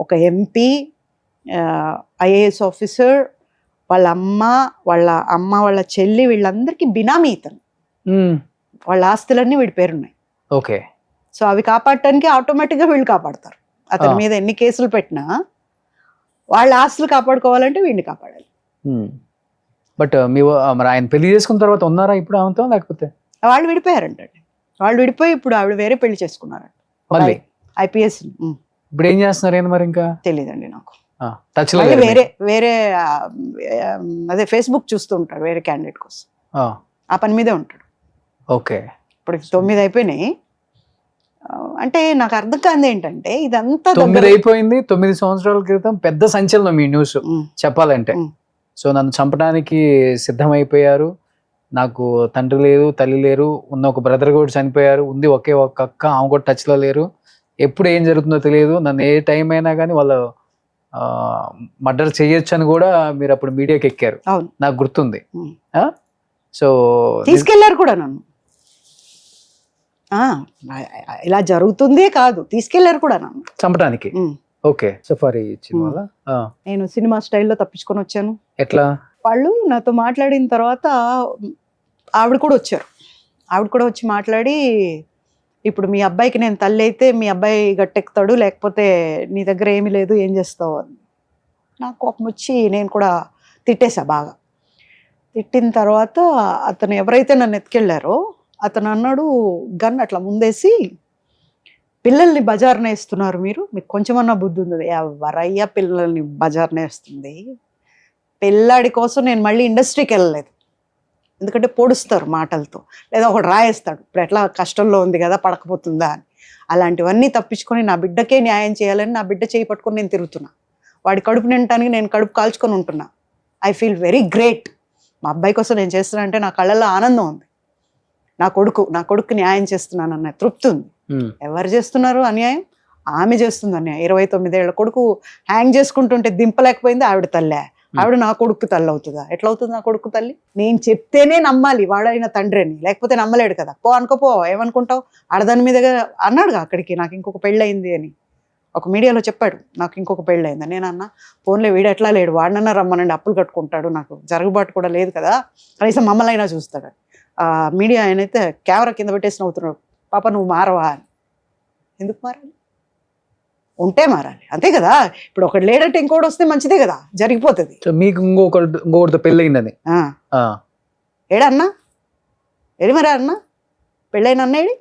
ఒక MP, IAS ఆఫీసర్, వాళ్ళ అమ్మ వాళ్ళ చెల్లి, వీళ్ళందరికీ బినామీ ఇతను. వాళ్ళ ఆస్తులన్నీ వీడి పేరున్నాయి. ఓకే. సో అవి కాపాడటానికి ఆటోమేటిక్గా వీళ్ళు కాపాడతారు. అతని మీద ఎన్ని కేసులు పెట్టినా వాళ్ళ ఆస్తులు కాపాడుకోవాలంటే వీడిని కాపాడాలి. బట్ మరి ఆయన పెళ్లి చేసుకున్న తర్వాత ఉన్నారా ఇప్పుడు ఆమెతో, లేకపోతే? వాళ్ళు విడిపోయారంటండి. వాళ్ళు విడిపోయి ఇప్పుడు ఆవిడ వేరే పెళ్లి చేసుకున్నారంట మళ్ళీ. IPS. ఇప్పుడు ఏం చేస్తున్నారు మరి? ఇంకా తెలీదండి నాకు. వేరే అదే ఫేస్బుక్ చూస్తూ ఉంటాడు వేరే క్యాండిడేట్ కోసం, ఆ పని మీదే ఉంటాడు. ఓకే. ఇప్పుడు 9 అయిపోయినాయి. అంటే నాకు అర్థం కాదు ఏంటంటే, ఇదంతా 9 అయిపోయింది. 9 సంవత్సరాల క్రితం పెద్ద సంచలనం మీ న్యూస్ చెప్పాలంటే. సో నన్ను చంపడానికి సిద్ధమైపోయారు, నాకు తండ్రి లేరు, తల్లి లేరు, ఉన్న ఒక బ్రదర్ కూడా చనిపోయారు, ఉంది ఒకే ఒక అక్క, ఆమె కూడా టచ్లో లేరు, ఎప్పుడు ఏం జరుగుతుందో తెలియదు, నన్ను ఏ టైం అయినా కానీ వాళ్ళు మర్డర్ చేయొచ్చు అని కూడా మీరు అప్పుడు మీడియాకి ఎక్కారు, నాకు గుర్తుంది. సో తీసుకెళ్లారు కూడా నన్ను, ఇలా జరుగుతుందే కాదు, తీసుకెళ్లారు కూడా నన్ను చంపడానికి. ఓకే. సఫారీ ఇచ్చిన వల్ల నేను సినిమా స్టైల్లో తప్పించుకొని వచ్చాను. ఎట్లా? వాళ్ళు నాతో మాట్లాడిన తర్వాత ఆవిడ కూడా వచ్చారు. ఆవిడ కూడా వచ్చి మాట్లాడి, ఇప్పుడు మీ అబ్బాయికి నేను తల్లి అయితే మీ అబ్బాయి గట్టెక్కుతాడు, లేకపోతే నీ దగ్గర ఏమీ లేదు, ఏం చేస్తావు అని. నాకు కోపం వచ్చి నేను కూడా తిట్టేశా బాగా. తిట్టిన తర్వాత అతను ఎవరైతే నన్ను ఎత్తుకెళ్ళారో అతను అన్నాడు, గన్ అట్లా ముందేసి, పిల్లల్ని బజార్న వేస్తున్నారు మీరు, మీకు కొంచెమన్నా బుద్ధి ఉంది? ఎవరయ్యా పిల్లల్ని బజార్న వేస్తుంది? పిల్లాడి కోసం నేను మళ్ళీ ఇండస్ట్రీకి వెళ్ళలేదు, ఎందుకంటే పొడుస్తారు మాటలతో, లేదా ఒకటి రాయేస్తాడు, ఇప్పుడు ఎట్లా కష్టంలో ఉంది కదా పడకపోతుందా అని. అలాంటివన్నీ తప్పించుకొని నా బిడ్డకే న్యాయం చేయాలని నా బిడ్డ చేయి పట్టుకొని నేను తిరుగుతున్నా. వాడి కడుపు నిండటానికి నేను కడుపు కాల్చుకొని ఉంటున్నా. I feel very great. మా అబ్బాయి కోసం నేను చేస్తున్నా అంటే నా కళ్ళల్లో ఆనందం ఉంది. నా కొడుకు న్యాయం చేస్తున్నాను అన్న తృప్తి ఉంది. ఎవరు చేస్తున్నారు అన్యాయం? ఆమె చేస్తుంది అన్యాయం. 29 ఏళ్ల కొడుకు హ్యాంగ్ చేసుకుంటుంటే దింపలేకపోయింది ఆవిడ తల్లే. ఆవిడ నా కొడుకు తల్లి అవుతుందా? ఎట్లా అవుతుంది నా కొడుకు తల్లి? నేను చెప్తేనే నమ్మాలి వాడైన తండ్రి అని, లేకపోతే నమ్మలేడు కదా. పో అనుకోపో, ఏమనుకుంటావు? ఆడదాని మీదగా అన్నాడుగా అక్కడికి, నాకు ఇంకొక పెళ్ళయింది అని ఒక మీడియాలో చెప్పాడు, నాకు ఇంకొక పెళ్ళయింది. నేను అన్నా, ఫోన్లో వీడు ఎట్లా లేడు, వాడినన్నా రమ్మనండి, అప్పులు కట్టుకుంటాడు, నాకు జరుగుబాటు కూడా లేదు కదా, కనీసం మమ్మల్ని అయినా చూస్తాడు. మీడియా ఆయనైతే కెమెరా కింద పెట్టేసి నవ్వుతున్నాడు, పాప నువ్వు మారవా అని. ఎందుకు మారాలి? ఉంటే మారాలి, అంతే కదా. ఇప్పుడు ఒకటి లేడంటే ఇంకోటి వస్తే మంచిదే కదా, జరిగిపోతుంది. మీకు ఇంకొకటితో పెళ్ళయిందని ఏడన్నా ఏడి మరి అన్నా పెళ్ళైన అన్నేడి?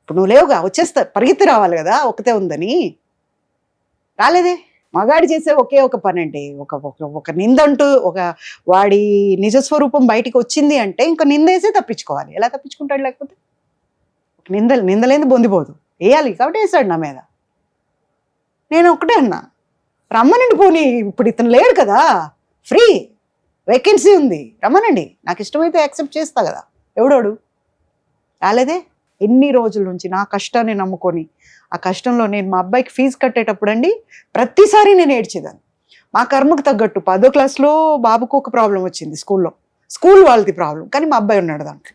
ఇప్పుడు నువ్వు లేవుగా, వచ్చేస్తా పరిగెత్తి రావాలి కదా, ఒకతే ఉందని. రాలేదే. మగాడి చేసే ఒకే ఒక పని అండి, ఒక నిందంటూ వాడి నిజస్వరూపం బయటికి వచ్చింది అంటే ఇంకా నిందేసే తప్పించుకోవాలి. ఎలా తప్పించుకుంటాడు? లేకపోతే నిందలేంది బొందిపోదు, వేయాలి కాబట్టి వేసాడు నా మీద. నేను ఒకటే అన్నా, రమ్మనండి పోనీ, ఇప్పుడు ఇతను లేడు కదా, ఫ్రీ వేకెన్సీ ఉంది, రమ్మనండి, నాకు ఇష్టమైతే యాక్సెప్ట్ చేస్తా కదా. ఎవడోడు రాలేదే. ఎన్ని రోజుల నుంచి నా కష్టాన్ని నమ్ముకొని, ఆ కష్టంలో నేను మా అబ్బాయికి ఫీజు కట్టేటప్పుడు అండి ప్రతిసారి నేను ఏడ్చేదాన్ని. మా కర్మకు తగ్గట్టు 10వ క్లాస్లో బాబుకు ఒక ప్రాబ్లం వచ్చింది, స్కూల్ వాళ్ళది ప్రాబ్లం, కానీ మా అబ్బాయి ఉన్నాడు దాంట్లో.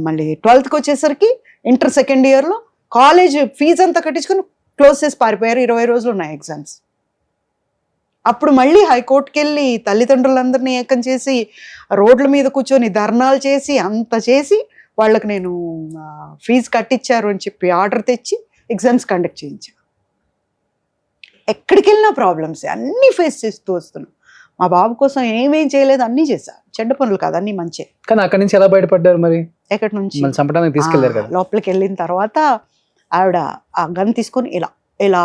మళ్ళీ 12th వచ్చేసరికి ఇంటర్ సెకండ్ ఇయర్లో కాలేజ్ ఫీజు అంతా కట్టించుకొని క్లోజ్ చేసి పారిపోయారు. 20 రోజులు ఉన్నాయి ఎగ్జామ్స్. అప్పుడు మళ్ళీ హైకోర్టుకి వెళ్ళి తల్లిదండ్రులందరినీ ఏకం చేసి రోడ్ల మీద కూర్చొని ధర్నాలు చేసి అంత చేసి వాళ్ళకి నేను ఫీజు కట్టించారు అని చెప్పి ఆర్డర్ తెచ్చి ఎగ్జామ్స్ కండక్ట్ చేయించాను. ఎక్కడికి వెళ్ళినా ప్రాబ్లమ్స్ అన్నీ ఫేస్ చేస్తూ వస్తున్నాను. మా బాబు కోసం ఏమేం చేయలేదు, అన్నీ చేశాను. చెడ్డ పనులు కాదు, అన్నీ మంచి. కానీ అక్కడి నుంచి ఎలా బయటపడ్డారు మరి? ఎక్కడి నుంచి? చంపడానికి తీసుకెళ్లారు కదా. లోపలికి వెళ్ళిన తర్వాత ఆవిడ ఆ గన్ తీసుకొని ఇలా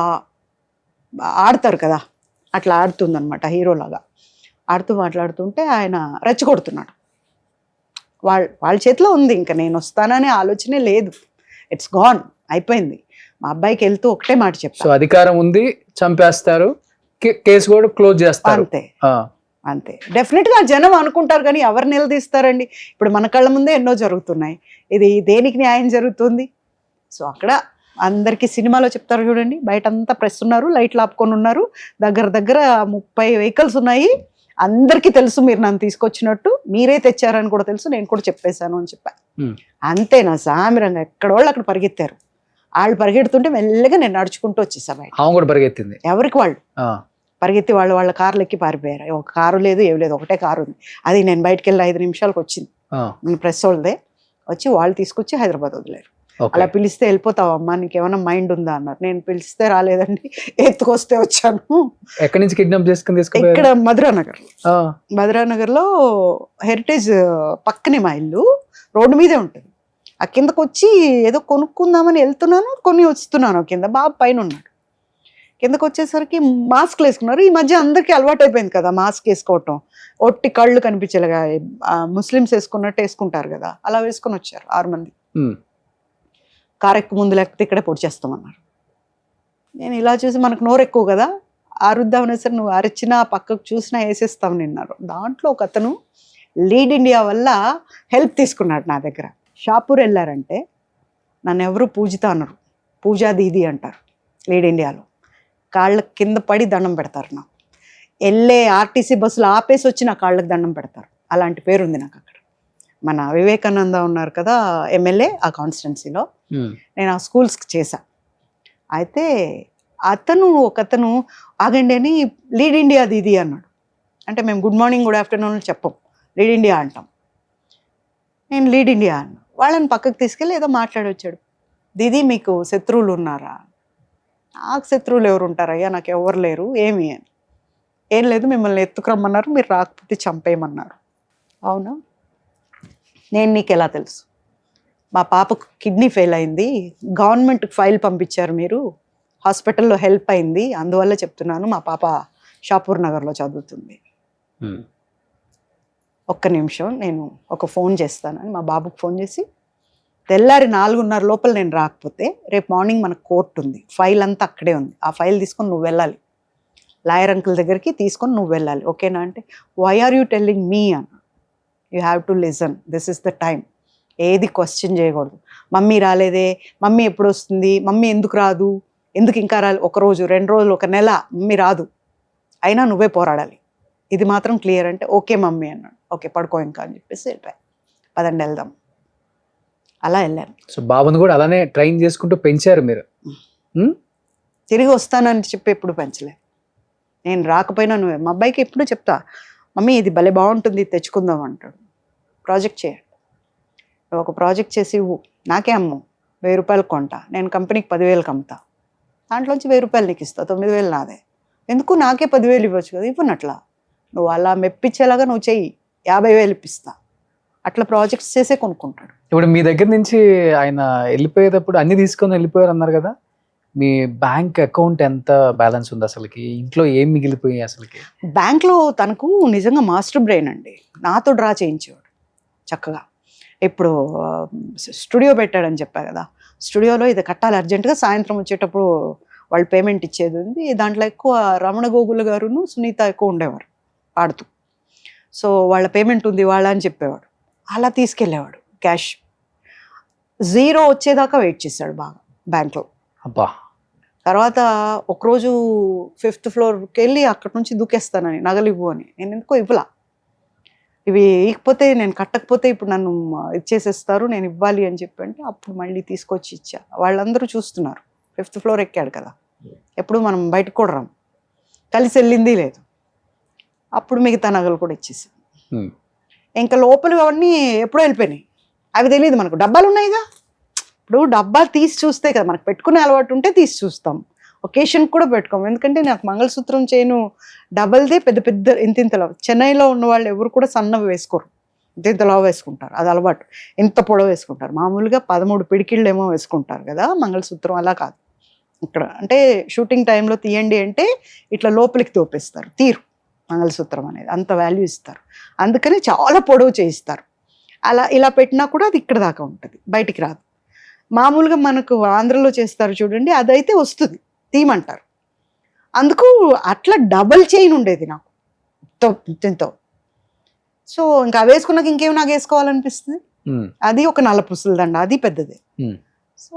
ఆడతారు కదా, అట్లా ఆడుతుందన్నమాట, హీరోలాగా ఆడుతూ మాట్లాడుతుంటే ఆయన రెచ్చగొడుతున్నాడు. వాళ్ళ చేతిలో ఉంది, ఇంకా నేను వస్తాననే ఆలోచనే లేదు, ఇట్స్ గాన్, అయిపోయింది. మా అబ్బాయికి వెళ్తూ ఒకటే మాట చెప్పాను, సో అధికారం ఉంది, చంపేస్తారు, కేసు కూడా క్లోజ్ చేస్తారు, అంతే. డెఫినెట్గా జనం అనుకుంటారు, కానీ ఎవరు నిలదీస్తారండి? ఇప్పుడు మన కళ్ళ ముందే ఎన్నో జరుగుతున్నాయి, ఇది దేనికి న్యాయం జరుగుతుంది? సో అక్కడ అందరికీ సినిమాలో చెప్తారు చూడండి, బయట అంతా ప్రెస్ ఉన్నారు, లైట్లు ఆపుకొని ఉన్నారు, దగ్గర 30 వెహికల్స్ ఉన్నాయి, అందరికీ తెలుసు మీరు నన్ను తీసుకొచ్చినట్టు, మీరే తెచ్చారని కూడా తెలుసు, నేను కూడా చెప్పేశాను అని చెప్పా. అంతే, నా సామిరంగా ఎక్కడోళ్ళు అక్కడ పరిగెత్తారు. వాళ్ళు పరిగెడుతుంటే మెల్లగా నేను నడుచుకుంటూ వచ్చేసా బయట. కూడా పరిగెత్తింది, ఎవరికి వాళ్ళు పరిగెత్తి వాళ్ళ కార్లు ఎక్కి పారిపోయారు. ఒక కారు లేదు, ఏం లేదు, ఒకటే కారు ఉంది. అది నేను బయటకు వెళ్ళి 5 నిమిషాలకు వచ్చింది, ప్రెస్ వాళ్ళదే వచ్చి వాళ్ళు తీసుకొచ్చి హైదరాబాద్ వదిలేరు. అలా పిలిస్తే వెళ్ళిపోతావు అమ్మా, నీకేమైనా మైండ్ ఉందా అన్నారు. నేను పిలిస్తే రాలేదండి, ఎత్తుకొస్తే వచ్చాను. ఎక్కడి నుంచి కిడ్నాప్ చేసుకుని? ఇక్కడ మధురానగర్లో హెరిటేజ్ పక్కనే మా ఇల్లు, రోడ్డు మీదే ఉంటుంది. ఆ కిందకు వచ్చి ఏదో కొనుక్కుందామని వెళ్తున్నాను, కొని వస్తున్నాను కింద. బాబు పైన ఉన్నాడు. కిందకు వచ్చేసరికి మాస్క్లు వేసుకున్నారు. ఈ మధ్య అందరికీ అలవాటు అయిపోయింది కదా మాస్క్ వేసుకోవటం, ఒట్టి కళ్ళు కనిపించేలాగా ముస్లిమ్స్ వేసుకున్నట్టు వేసుకుంటారు కదా, అలా వేసుకొని వచ్చారు 6 మంది. కారెక్కు ముందు లేకపోతే ఇక్కడే పొడి చేస్తామన్నారు. నేను ఇలా చూసి, మనకు నోరు ఎక్కువ కదా, ఆరుద్దామనే సరే నువ్వు అరిచినా పక్కకు చూసినా వేసేస్తావు నిన్నారు. దాంట్లో ఒక అతను లీడ్ ఇండియా వల్ల హెల్ప్ తీసుకున్నాడు నా దగ్గర. షాపూర్ వెళ్ళారంటే నన్ను ఎవరు పూజిత అన్నారు, పూజా దీది అంటారు లీడ్ ఇండియాలో. కాళ్ళ కింద పడి దండం పెడతారు. నాకు వెళ్ళే ఆర్టీసీ బస్సులు ఆపేసి వచ్చి నా కాళ్ళకి దండం పెడతారు. అలాంటి పేరు ఉంది నాకు అక్కడ. మన వివేకానంద ఉన్నారు కదా ఎమ్మెల్యే, ఆ కాన్స్టిట్యున్సీలో నేను ఆ స్కూల్స్కి చేశా. అయితే ఒకతను ఆగండి అని లీడ్ ఇండియా దీది అన్నాడు. అంటే మేము గుడ్ మార్నింగ్ గుడ్ ఆఫ్టర్నూన్ చెప్పం, లీడ్ ఇండియా అంటాం. నేను లీడ్ ఇండియా అన్నా. వాళ్ళని పక్కకు తీసుకెళ్ళి ఏదో మాట్లాడొచ్చాడు. దీది మీకు శత్రువులు ఉన్నారా? నాకు శత్రువులు ఎవరు ఉంటారయ్యా, నాకు ఎవరు లేరు, ఏమి అని. ఏం లేదు, మిమ్మల్ని ఎత్తుకురమ్మన్నారు, మీరు రాకపోతే చంపేయమన్నారు. అవునా, నేను నీకు ఎలా తెలుసు? మా పాపకు కిడ్నీ ఫెయిల్ అయింది, గవర్నమెంట్కి ఫైల్ పంపించారు, మీరు హాస్పిటల్లో హెల్ప్ అయింది, అందువల్ల చెప్తున్నాను. మా పాప షాపూర్ నగర్లో చదువుతుంది. ఒక్క నిమిషం, నేను ఒక ఫోన్ చేస్తానని మా బాబుకి ఫోన్ చేసి, తెల్లారి 4:30 లోపల నేను రాకపోతే రేపు మార్నింగ్ మనకు కోర్టు ఉంది, ఫైల్ అంతా అక్కడే ఉంది, ఆ ఫైల్ తీసుకొని నువ్వు వెళ్ళాలి, లాయర్ అంకుల్ దగ్గరికి తీసుకొని నువ్వు వెళ్ళాలి, ఓకేనా అంటే, why are you telling me అన్న, you have to listen, this is the time, ఏది క్వశ్చన్ చేయకూడదు. మమ్మీ రాలేదే, మమ్మీ ఎప్పుడు వస్తుంది, మమ్మీ ఎందుకు రాదు, ఎందుకు ఇంకా రాలేదు, 1 రోజు 2 రోజులు 1 నెల మమ్మీ రాదు, అయినా నువ్వే పోరాడాలి, ఇది మాత్రం క్లియర్ అంటే, ఓకే మమ్మీ అన్నాడు. ఓకే పడుకో ఇంకా అని చెప్పేసి వెళ్ళిపోయి, పదండి వెళ్దాం, అలా వెళ్ళాను. సో బాబుని కూడా అలానే ట్రైన్ చేసుకుంటూ పెంచారు మీరు. తిరిగి వస్తానని చెప్పి ఎప్పుడు పెంచలే. నేను రాకపోయినా నువ్వే, మా అబ్బాయికి ఎప్పుడు చెప్తా, మమ్మీ ఇది భలే బాగుంటుంది తెచ్చుకుందాం అంటాడు. ప్రాజెక్ట్ చేయండి, నువ్వు ఒక ప్రాజెక్ట్ చేసి ఇవ్వు, నాకే అమ్ము, 1000 రూపాయలు కొంటా, నేను కంపెనీకి 10,000కి అమ్ముతా, దాంట్లోంచి 1000 రూపాయలు నీకు ఇస్తా, 9,000 నాదే, ఎందుకు నాకే 10,000 ఇవ్వచ్చు కదా, ఇవ్వనట్లా నువ్వు అలా మెప్పించేలాగా నువ్వు చెయ్యి, 50,000 ఇప్పిస్తా, అట్లా ప్రాజెక్ట్స్ చేసే కొనుక్కుంటాడు. ఇప్పుడు మీ దగ్గర నుంచి ఆయన వెళ్ళిపోయేటప్పుడు అన్ని తీసుకొని వెళ్ళిపోయారు అన్నారు కదా, మీ బ్యాంక్ అకౌంట్ ఎంత బ్యాలెన్స్ ఉంది అసలుకి, ఇంట్లో ఏం మిగిలిపోయాయి అసలుకి? బ్యాంక్లో తనకు నిజంగా మాస్టర్ బ్రెయిన్ అండి, నాతో డ్రా చేయించేవాడు చక్కగా. ఇప్పుడు స్టూడియో పెట్టాడని చెప్పా కదా, స్టూడియోలో ఇది కట్టాలి అర్జెంటుగా, సాయంత్రం వచ్చేటప్పుడు వాళ్ళు పేమెంట్ ఇచ్చేది ఉంది. దాంట్లో ఎక్కువ రమణ గోగుల గారును సునీత ఎక్కువ ఉండేవారు పాడుతూ, సో వాళ్ళ పేమెంట్ ఉంది వాళ్ళ అని చెప్పేవాడు, అలా తీసుకెళ్ళేవాడు క్యాష్. 0 వచ్చేదాకా వెయిట్ చేశాడు బాగా బ్యాంక్లో. అబ్బా. తర్వాత ఒకరోజు 5th ఫ్లోర్కి వెళ్ళి అక్కడి నుంచి దూకేస్తానని, నగలు ఇవ్వు అని, నేను ఎందుకో ఇవ్వలా, ఇవి ఇకపోతే నేను కట్టకపోతే ఇప్పుడు నన్ను ఇచ్చేసేస్తారు, నేను ఇవ్వాలి అని చెప్పి అంటే అప్పుడు మళ్ళీ తీసుకొచ్చి ఇచ్చా. వాళ్ళందరూ చూస్తున్నారు, 5th ఫ్లోర్ ఎక్కాడు కదా, ఎప్పుడు మనం బయటకు కూడా రాం, కలిసి వెళ్ళింది లేదు, అప్పుడు మిగతా నగలు కూడా ఇచ్చేసాను. ఇంకా లోపల అవన్నీ ఎప్పుడో వెళ్ళిపోయినాయి, అవి తెలియదు మనకు, డబ్బాలు ఉన్నాయిగా, ఇప్పుడు డబ్బాలు తీసి చూస్తే కదా మనకు, పెట్టుకునే అలవాటు ఉంటే తీసి చూస్తాం, ఒకేషన్ కూడా పెట్టుకోము, ఎందుకంటే నాకు మంగళసూత్రం చైను డబల్దే పెద్ద పెద్ద ఇంతింతలా, చెన్నైలో ఉన్న వాళ్ళు ఎవరు కూడా సన్నవి వేసుకోరు, ఇంతింతలా వేసుకుంటారు, అది అలవాటు, ఇంత పొడవు వేసుకుంటారు, మామూలుగా 13 పిడికిళ్ళు ఏమో వేసుకుంటారు కదా మంగళసూత్రం, అలా కాదు ఇక్కడ. అంటే షూటింగ్ టైంలో తీయండి అంటే ఇట్లా లోపలికి తోపేస్తారు, తీరు మంగళసూత్రం అనేది, అంత వాల్యూ ఇస్తారు, అందుకని చాలా పొడవు చేయిస్తారు. అలా ఇలా పెట్టినా కూడా అది ఇక్కడ దాకా ఉంటుంది, బయటికి రాదు. మామూలుగా మనకు ఆంధ్రలో చేస్తారు చూడండి, అదైతే వస్తుంది, తీయమంటారు, అందుకు అట్లా డబల్ చైన్ ఉండేది నాకు ఇంతో. సో ఇంకా వేసుకున్నాక ఇంకేమి నాకు వేసుకోవాలనిపిస్తుంది, అది ఒక 4 పుసల దండ, అది పెద్దదే. సో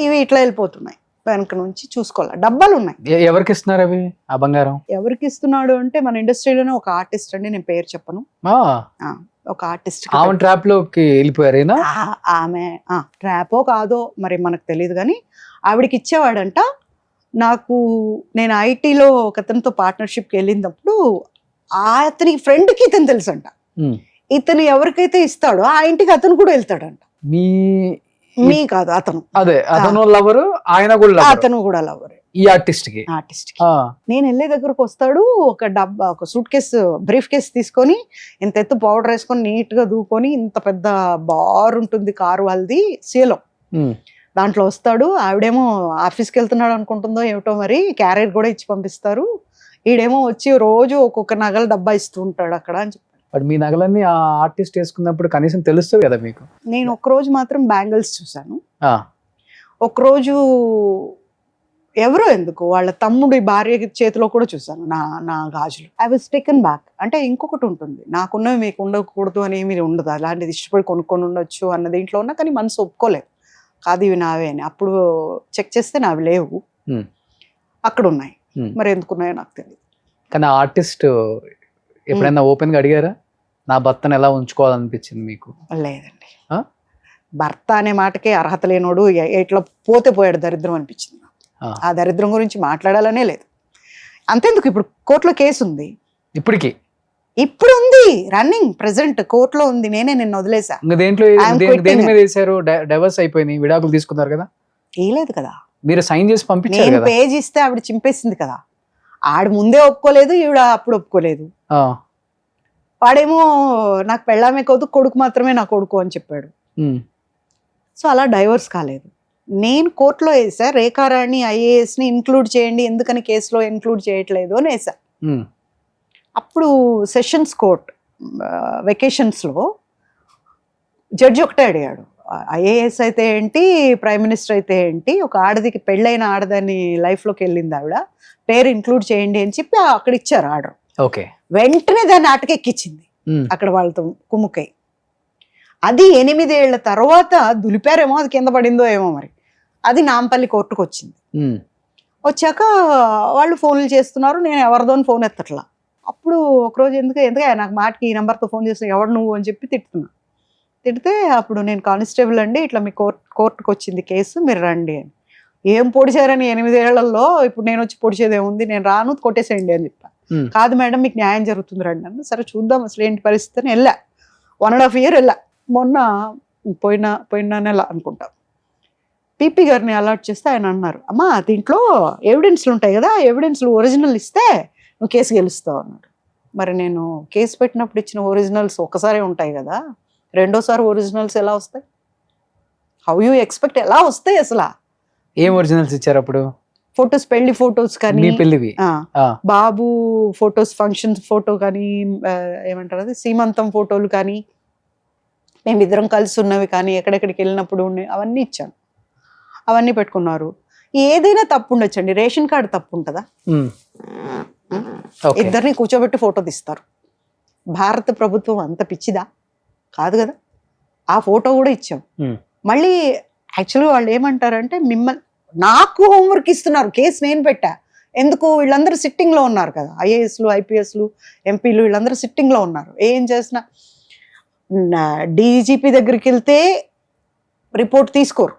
ఇవి ఇట్లా వెళ్ళిపోతున్నాయి, వెనక నుంచి చూసుకోవాలి, డబ్బాలు ఉన్నాయి. ఎవరికి ఇస్తున్నారు అవి ఆ బంగారం? ఎవరికి ఇస్తున్నాడు అంటే మన ఇండస్ట్రీలోనే ఒక ఆర్టిస్ట్ అండి, నేను పేరు చెప్పను, ఒక ఆర్టిస్ట్. ఆమె ట్రాప్ లోకి వెళ్ళిపోయారేనా? ఆమె ట్రాపో కాదో మరి మనకు తెలియదు, కానీ ఆవిడకి ఇచ్చేవాడంట. నాకు నేను ఐటీలో ఒక అతనితో పార్ట్నర్షిప్కి వెళ్ళినప్పుడు అతనికి ఫ్రెండ్కి ఇతను తెలుసు అంట, ఇతను ఎవరికైతే ఇస్తాడో ఆ ఇంటికి అతను కూడా వెళ్తాడంట. మీ కాదు అతను, అదే అతను లవరు, ఆయన కూడా అతను కూడా లవర్ ఈ ఆర్టిస్ట్ కి. నేను వెళ్ళే దగ్గరకు వస్తాడు, ఒక డబ్బా, ఒక సూట్ కేసు, బ్రీఫ్ కేసు తీసుకొని, ఇంత ఎత్తు పౌడర్ వేసుకొని నీట్ గా దూకొని, ఇంత పెద్ద బార్ ఉంటుంది కారు వాళ్ళది సీలో, దాంట్లో వస్తాడు. ఆవిడేమో ఆఫీస్కి వెళ్తున్నాడు అనుకుంటుందో ఏమిటో మరి, క్యారియర్ కూడా ఇచ్చి పంపిస్తారు, ఈడేమో వచ్చి రోజు ఒక్కొక్క నగల డబ్బా ఇస్తూ ఉంటాడు అక్కడ అని చెప్పాడు. బట్ మీ నగలన్నీ ఆ ఆర్టిస్ట్ వేసుకున్నప్పుడు కనీసం తెలుస్తుంది కదా మీకు. నేను ఒకరోజు మాత్రం బ్యాంగిల్స్ చూసాను, ఒకరోజు ఎవరో ఎందుకు వాళ్ళ తమ్ముడి భార్య చేతిలో కూడా చూసాను నా గాజులు. I was taken back. అంటే ఇంకొకటి ఉంటుంది, నాకున్నవి మీకు ఉండకూడదు అని ఏమి ఉండదు, అలాంటిది ఇష్టపడి కొనుక్కొని ఉండొచ్చు అన్న దీంట్లో ఉన్నా, కానీ మనసు ఒప్పుకోలేదు, కాదు ఇవి నావే అని. అప్పుడు చెక్ చేస్తే నావి లేవు, అక్కడ ఉన్నాయి, మరి ఎందుకున్నాయో నాకు తెలియదు. కానీ ఆర్టిస్ట్ ఎప్పుడైనా ఓపెన్ గా అడిగారా, నా భర్తను ఎలా ఉంచుకోవాలనిపించింది మీకు? లేదండి, భర్త అనే మాటకే అర్హత లేనోడు ఇట్లా పోతే పోయాడు దరిద్రం అనిపించింది. ఆ దరిద్రం గురించి మాట్లాడాలనే లేదు. అంతేందుకు, ఇప్పుడు కోర్టులో కేసు ఉంది, ఇప్పటికి ఇప్పుడు ఉంది రన్నింగ్ ప్రెసెంట్ కోర్టులో ఉంది, నేనే నిన్న వదిలేసా. ఇంకా దేంట్లో I'm దేని quitting. మీద వేసారు? డైవర్స్ అయిపోయింది, విడాకులు తీసుకున్నారు కదా, వేయలేదు కదా, మీరు సైన్ చేసి పంపించారు నేను కదా. పేజ్ ఇస్తే ఆవిడ చింపేసింది కదా. ఆడు ముందే ఒప్పుకోలేదు, ఈవిడ అప్పుడు ఒప్పుకోలేదు. ఆ, వాడేమో నాకు పెళ్ళామే కాదు, కొడుకు మాత్రమే నా కొడుకు అని చెప్పాడు. ఉమ్, సో అలా డైవర్స్ కాలేదు. నేను కోర్టులో వేసా, రేఖారాణి ఐఏఎస్ని ఇంక్లూడ్ చేయండి, ఎందుకని కేసులో ఇంక్లూడ్ చేయట్లేదు అని వేసా. ఉమ్, అప్పుడు సెషన్స్ కోర్ట్ వెకేషన్స్లో జడ్జి ఒకటే అడిగాడు, ఐఏఎస్ అయితే ఏంటి, ప్రైమ్ మినిస్టర్ అయితే ఏంటి, ఒక ఆడదికి పెళ్ళైన ఆడదాని లైఫ్లోకి వెళ్ళింది ఆవిడ, పేరు ఇంక్లూడ్ చేయండి అని చెప్పి అక్కడ ఇచ్చారు ఆర్డర్. ఓకే. వెంటనే దాన్ని అటకెక్కించింది ఉమ్, అక్కడ వాళ్ళతో కుమ్ముకై. అది 8 ఏళ్ల తర్వాత దులిపారేమో, అది కింద పడిందో ఏమో మరి, అది నాంపల్లి కోర్టుకు వచ్చింది. ఉమ్, వచ్చాక వాళ్ళు ఫోన్లు చేస్తున్నారు, నేను ఎవరిదోని ఫోన్ ఎత్తట్లా. అప్పుడు ఒకరోజు ఎందుకే నాకు మాటకి ఈ నెంబర్తో ఫోన్ చేసిన, ఎవడు నువ్వు అని చెప్పి తిడుతున్నా. తిడితే అప్పుడు నేను కానిస్టేబుల్ అండి, ఇట్లా మీ కోర్టుకు వచ్చింది కేసు, మీరు రండి అని. ఏం పొడిచారని 8 ఏళ్లలో ఇప్పుడు నేను వచ్చి పొడిచేది ఏముంది, నేను రాను, కొట్టేసేయండి అని చెప్పా. ఉమ్, కాదు మేడం మీకు న్యాయం జరుగుతుంది రండి అన్న. సరే చూద్దాం అసలు ఏంటి పరిస్థితి అని వెళ్ళా. 1.5 year వెళ్ళా. మొన్న పోయిన నెల అనుకుంటా పీపీ గారిని అలర్ట్ చేస్తే ఆయన అన్నారు, అమ్మా దీంట్లో ఎవిడెన్స్లు ఉంటాయి కదా, ఎవిడెన్స్లు ఒరిజినల్ ఇస్తే నువ్వు కేసు గెలుస్తావు అన్నాడు. మరి నేను కేసు పెట్టినప్పుడు ఇచ్చిన ఒరిజినల్స్ ఒకసారి ఉంటాయి కదా, రెండోసారి ఒరిజినల్స్ ఎలా వస్తాయి? హౌ యూ ఎక్స్పెక్ట్, ఎలా వస్తాయి అసలు? ఏం ఒరిజినల్స్ ఇచ్చారు అప్పుడు? ఫొటోస్, పెళ్లి ఫొటోస్ కానీ, మీ పెళ్లివి? ఆ, బాబు ఫొటోస్, ఫంక్షన్ ఫోటో కానీ, ఏమంటారు అది సీమంతం ఫోటోలు కానీ, మేమిద్దరం కలిసి ఉన్నవి కానీ, ఎక్కడెక్కడికి వెళ్ళినప్పుడు ఉన్నాయి, అవన్నీ ఇచ్చాను. అవన్నీ పెట్టుకున్నారు. ఏదైనా తప్పు ఉండొచ్చండి, రేషన్ కార్డు తప్పు ఉంటుందా? ఉమ్, ఓకే. ఇద్దరిని కూర్చోబెట్టి ఫోటో తీస్తారు. భారత ప్రభుత్వం అంత పిచ్చిదా? కాదు కదా. ఆ ఫోటో కూడా ఇచ్చాం. ఉమ్, మళ్ళీ యాక్చువల్గా వాళ్ళు ఏమంటారంటే, మిమ్మల్ని నాకు హోంవర్క్ ఇస్తున్నారు, కేసు నేను పెట్టా, ఎందుకు వీళ్ళందరూ సిట్టింగ్లో ఉన్నారు కదా, ఐఏఎస్లు ఐపీఎస్లు ఎంపీలు వీళ్ళందరూ సిట్టింగ్లో ఉన్నారు. ఏం చేసినా డీజీపీ దగ్గరికి వెళ్తే రిపోర్ట్ తీసుకోరు,